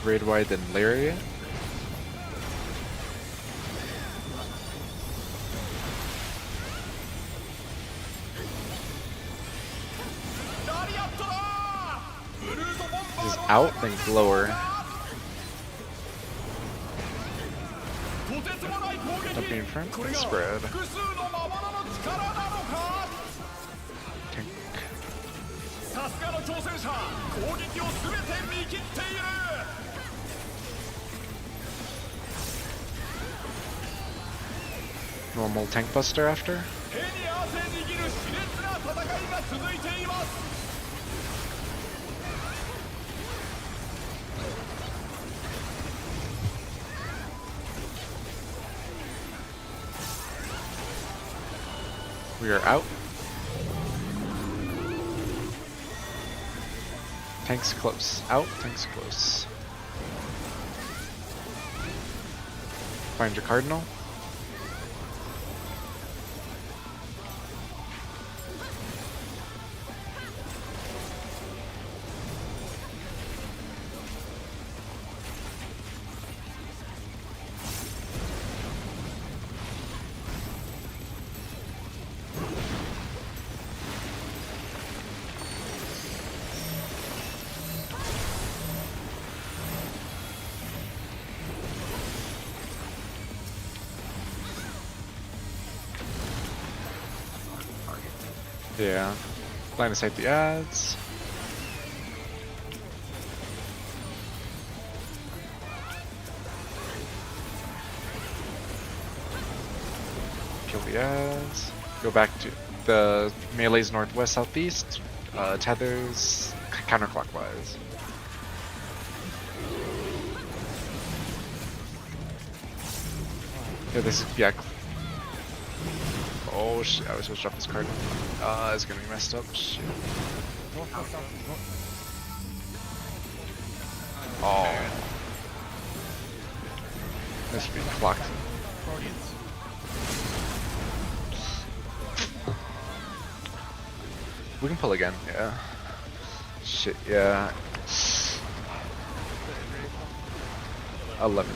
Raid wide, then Lariat. This is out, then glower. Jumping in front, then spread. Tank. さすがの挑戦者、攻撃をすべて見切っている。 Normal tank buster after. 手に汗握る熾烈な戦いが続いています。 We are out. Tanks close. Out, tanks close. Find your cardinal. Yeah. Line of sight the ads. Kill the ads. Go back to the melee's northwest, southeast. Tethers counterclockwise. Yeah, this is, yeah. Oh shit, I was supposed to drop this card. It's gonna be messed up. Shit. Oh. This should be clocked. We can pull again, yeah. Shit, yeah. 11.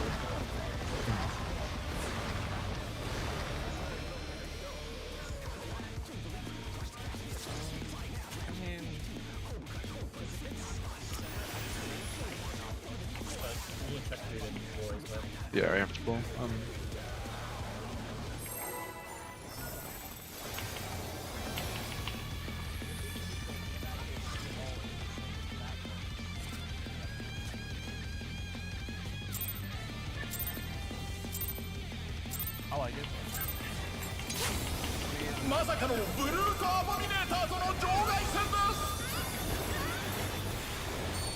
Yeah, I have to pull. I like it. まさかのブルートアボミネーターとの場外戦です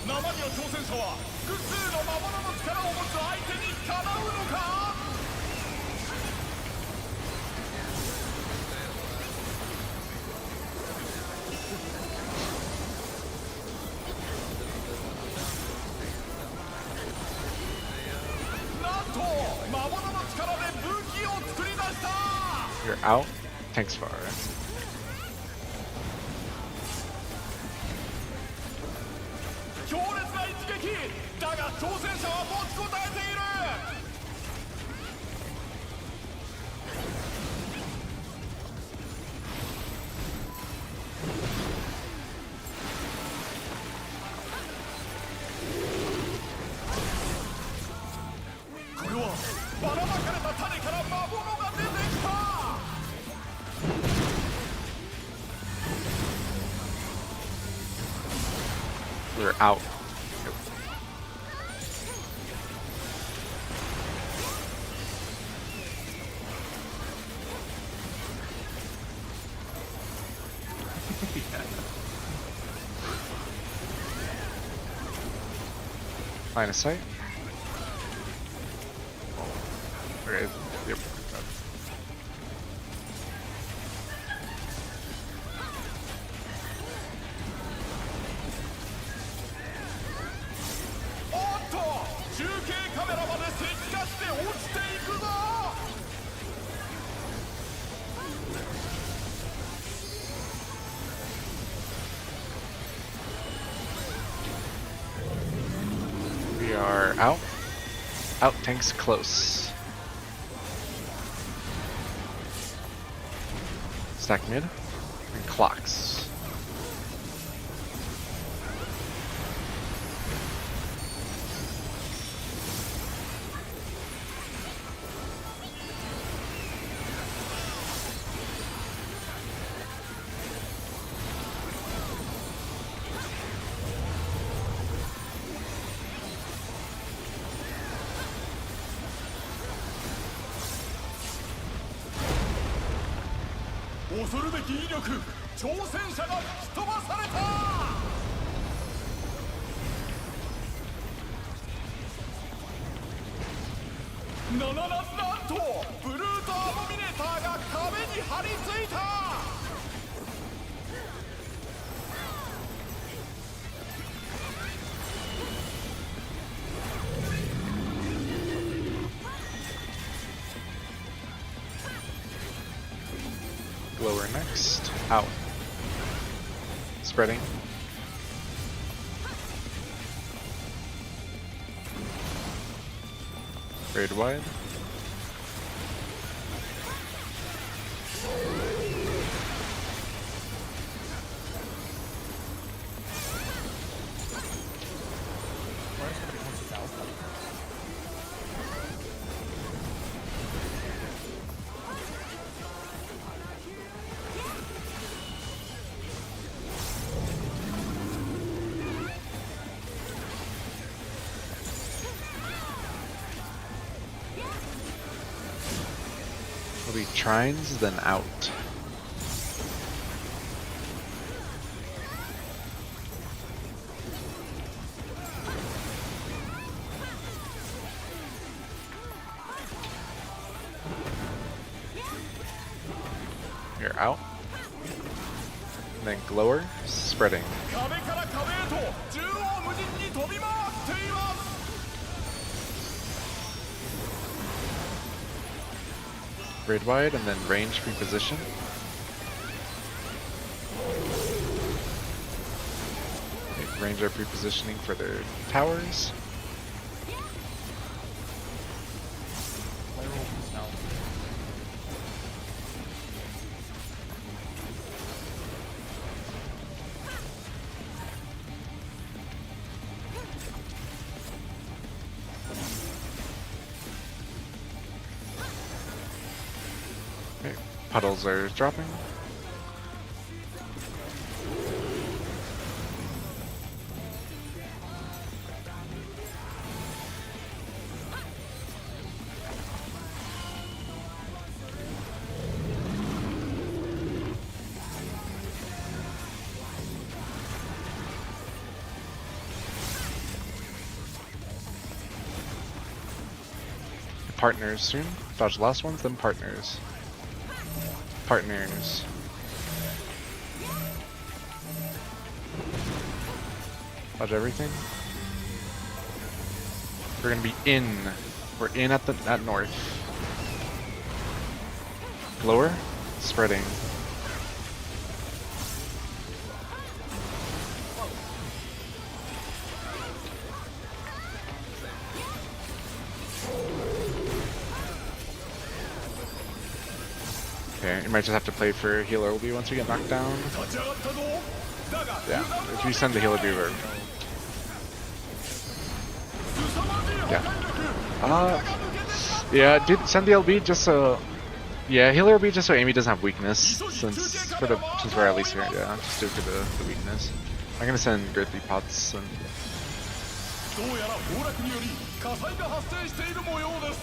生身の挑戦者は複数の魔物の力を持つ相手にかなうのかなんと魔物の力で武器を作り出した You're out. Thanks for強烈な一撃だが挑戦者は持ちこたえているこれはばらまかれた種から魔物が出てきた We're out. Line of sight. Okay, yep. We are out. Out, tanks close. Stack mid. And clocks.恐るべき威力挑戦者が吹き飛ばされたなんとブルートアボミネーターが壁に張り付いたLower next. Out. Spreading. Raid wide. Will be trines, then out. out. And then glower, spreading. 壁から壁へと縦横無尽に飛び回っています Grid wide and then range preposition. Okay, range are prepositioning for their towers. Okay, puddles are dropping. Partners soon. Dodge the last ones, then partners. Partners. Dodge everything. We're gonna be in. We're in at north. Glower, spreading. Okay, you might just have to play for healer LB once you get knocked down. Yeah, if you send the healer beaver. Yeah. Yeah, did send the LB just so. Yeah, healer LB just so Amy doesn't have weakness. Since we're at least here, yeah, just due to the weakness. I'm gonna send Girthy Pots and. どうやら崩落により火災が発生している模様です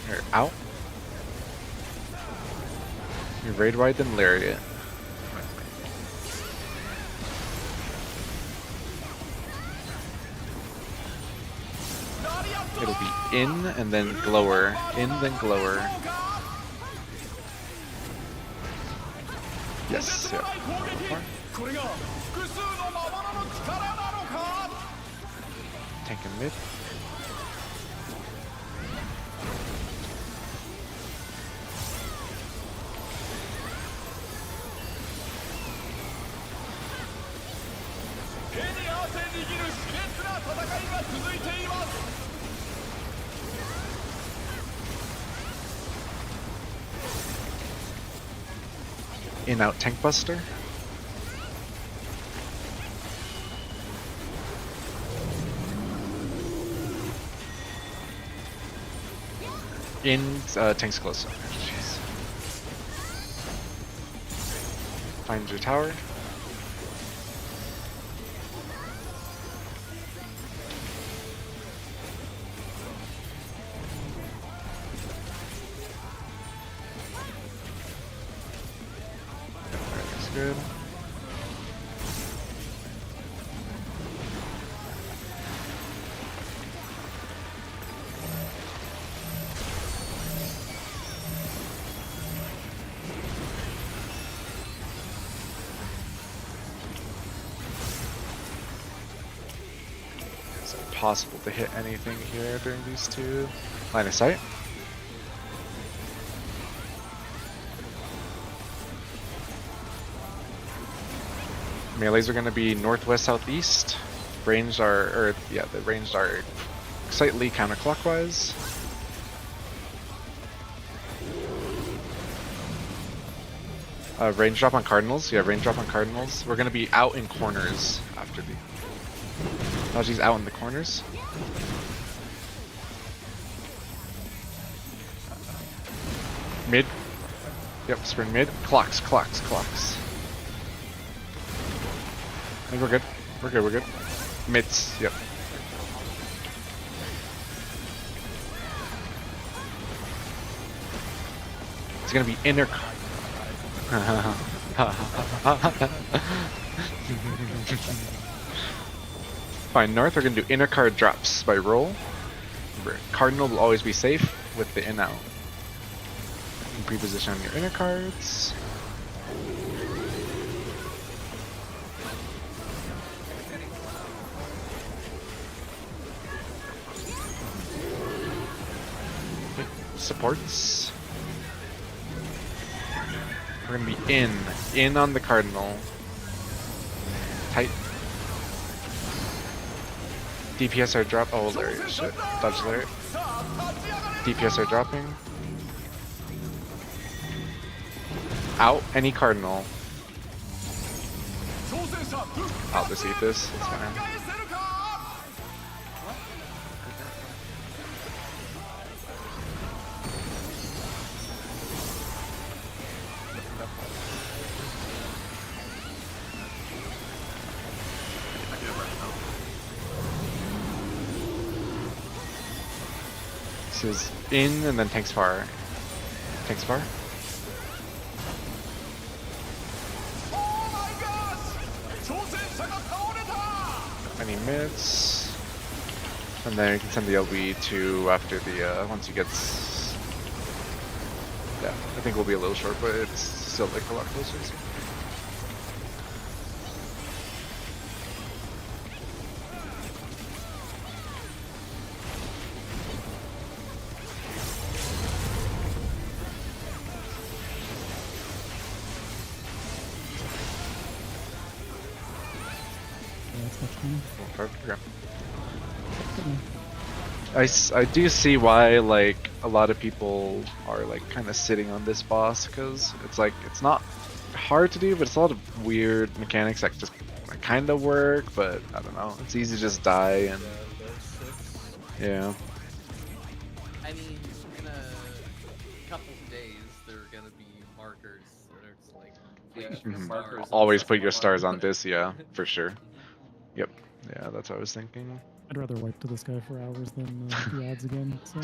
You're out. You raid wide then lariat. It'll be in and then glower. In then glower. Yes, yeah. Tank in mid. In out tank buster. In tank's close. Jeez. Find your tower. Good. It's impossible to hit anything here during these two. Line of sight. Melees are going to be northwest, southeast. Ranged are, the ranged are slightly counterclockwise. Range drop on cardinals. Yeah, range drop on cardinals. We're going to be out in corners after the. Naji's out in the corners. Mid. Yep, sprint mid. Clocks. I think we're good. We're good. Mids, yep. It's gonna be inner. Fine, North, we're gonna do inner card drops by roll. Remember, Cardinal will always be safe with the in out. You can pre-position on your inner cards. Supports. We're gonna be in on the Cardinal. Tight. DPS are drop. Oh, Larry, shit. Dodge Larry. DPS are dropping. Out any Cardinal. I'll just eat this. It's fine. This is in and then tanks far. Tanks far. Any mids. And then you can send the LB to after the once he gets. Yeah, I think we'll be a little short, but it's still like a lot closer. So. I do see why like a lot of people are like kind of sitting on this boss because it's like it's not hard to do, but it's a lot of weird mechanics that just kind of work. But I don't know, it's easy to just die and yeah. I mean, in a couple of days, there are gonna be markers that are just like markers. Always put your stars on this, yeah, for sure. Yep, yeah, that's what I was thinking. I'd rather wipe to this guy for hours than the ads again. So.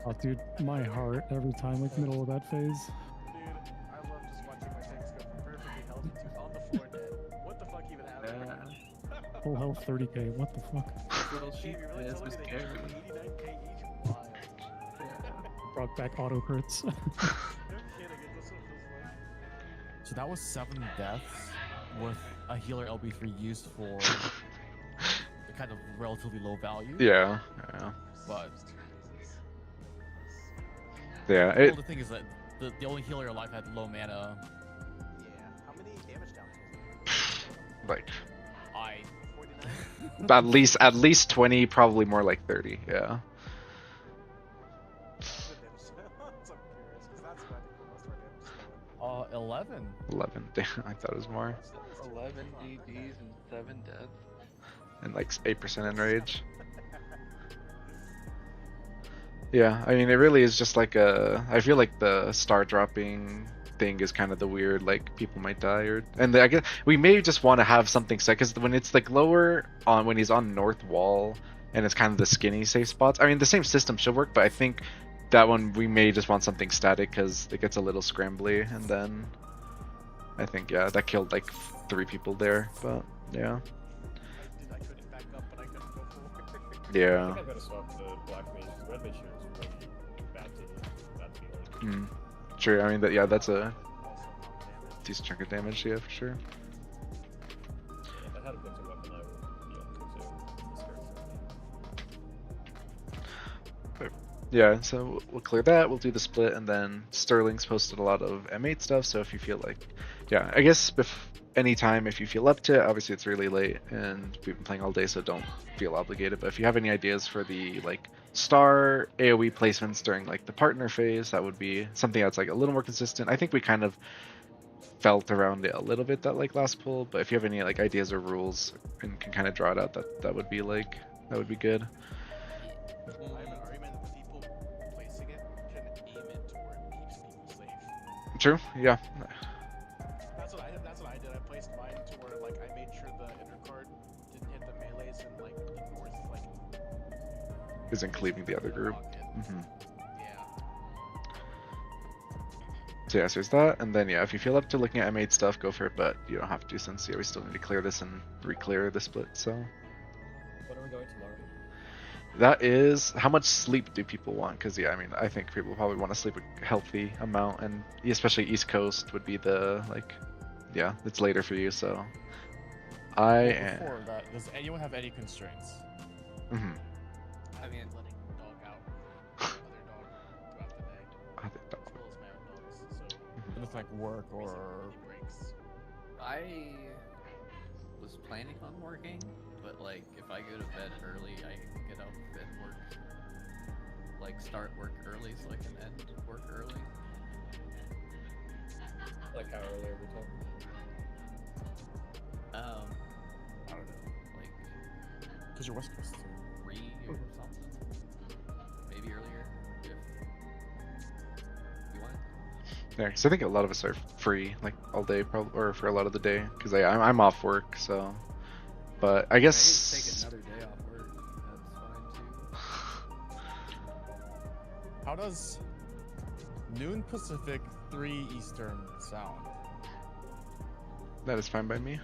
Oh, dude, my heart every time, like middle of that phase. Dude, I love just watching my tanks go from perfectly healthy to on the floor dead. What the fuck even happened? Full health 30k, what the fuck? Little sheep is was scary. 89k each. Wild. Brought back auto crits. So that was 7 deaths with a healer LB3 used for the kind of relatively low value. Yeah. But yeah. Well, the thing is that the only healer alive had low mana. Yeah. How many damage down? Like. 49? at least 20, probably more like 30. Yeah. 11. 11. Damn, I thought it was more. 11 DDs and 7 deaths. And like 8% enrage. Yeah, I mean, it really is just like a. I feel like the star dropping thing is kind of the weird, like people might die, I guess we may just want to have something set because when it's like lower on when he's on north wall and it's kind of the skinny safe spots. I mean, the same system should work, but I think that one we may just want something static because it gets a little scrambly, and then I think yeah, that killed like 3 people there, but yeah. Dude, I couldn't back up, but I couldn't go forward. Yeah. I think I'm gonna swap the black mage. The red mage here is really bad to healing. True. I mean, yeah, that's a decent chunk of damage. Yeah, for sure. Yeah, if I had a better weapon, I would be on the Yeah, so we'll clear that, we'll do the split, and then Sterling's posted a lot of M8 stuff, so if you feel like, yeah, I guess anytime if you feel up to it, obviously it's really late, and we've been playing all day, so don't feel obligated, but if you have any ideas for the, like, star AoE placements during, like, the partner phase, that would be something that's, like, a little more consistent. I think we kind of felt around it a little bit that like last pull, but if you have any like ideas or rules and can kind of draw it out, that would be like that would be good. I have an argument that the people placing it shouldn't aim it to where it keeps people safe. True. Yeah. That's what I did. That's what I did. I placed mine to where like I made sure the inner card didn't hit the melees and like the north like Isn't cleaving the other group. Yeah. So yeah, so there's that, and then yeah, if you feel up to looking at M8 stuff, go for it, but you don't have to since yeah, we still need to clear this and re-clear the split, so. When are we going tomorrow? That is, how much sleep do people want? Because yeah, I mean, I think people probably want to sleep a healthy amount, and especially East Coast would be the, like, yeah, it's later for you, so. Before that, does anyone have any constraints? Mm-hmm. I mean, letting dog out other dog throughout the day. I think that, As well as my own dogs. So It's like work or breaks. I was planning on working, but like if I go to bed early, I can get up and work. Like start work early so I can end work early. Like how early are we talking? I don't know, like because you're West Coast. 3 or something. Maybe earlier if you want. yeah, because I think a lot of us are free, like, all day, probably, or for a lot of the day, because I'm off work, so. But I guess. Maybe take another day off work. That's fine too. How does noon Pacific, 3 Eastern sound? That is fine by me.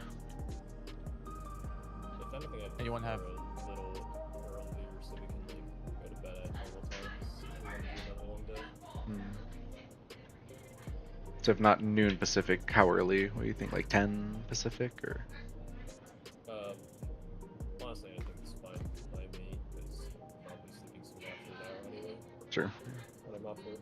If anything, I'd Anyone have- prefer a little earlier so we can like go to bed at normal times. If we want to do another long day. So if not noon Pacific, how early? What do you think, like 10 Pacific, or? Honestly, I think it's fine by me because I'm probably sleeping soon after that anyway. Sure. When I'm off work.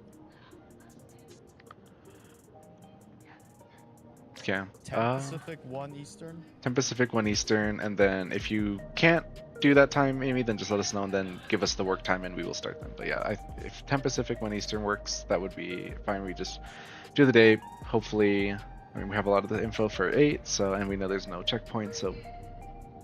Yeah. 10 Pacific, 1 Eastern? 10 Pacific, 1 Eastern, and then if you can't do that time, Amy, then just let us know and then give us the work time and we will start them. But yeah, if 10 Pacific, 1 Eastern works, that would be fine. We just do the day. Hopefully, I mean, we have a lot of the info for 8, so, and we know there's no checkpoint, so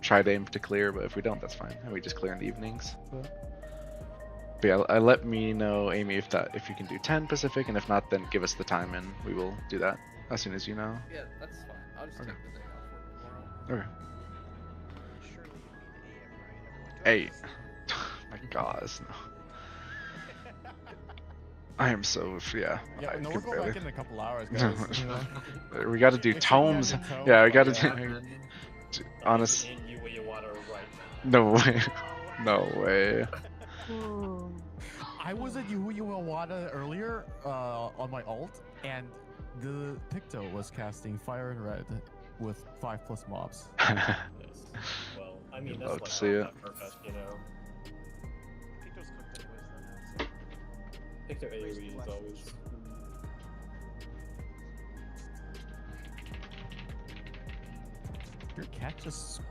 try to aim to clear, but if we don't, that's fine. And we just clear in the evenings. But yeah, let me know, Amy, if you can do 10 Pacific, and if not, then give us the time and we will do that as soon as you know. Yeah, that's fine. I'll just Okay. take the day off work tomorrow. Okay. Surely you mean AM, right? 8. My God, no. I am so Yeah, I no, can we'll go barely- back in a couple hours, guys. You know? We got to do Make sure you tomes. have your tome. Yeah, we got to Yeah. do. Honest, In you what you want to right now. no way, no way. I was at Yuhu Iwata earlier on my ult, and the Picto was casting Fire and Red with 5+ mobs. Yes. Well, I mean, You'd that's love like to see it. perfect, you know. Picto's cooked anyways though now, so. Victor AoE is always. Your cat just squeak.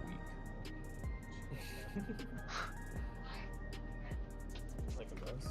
Like a mouse.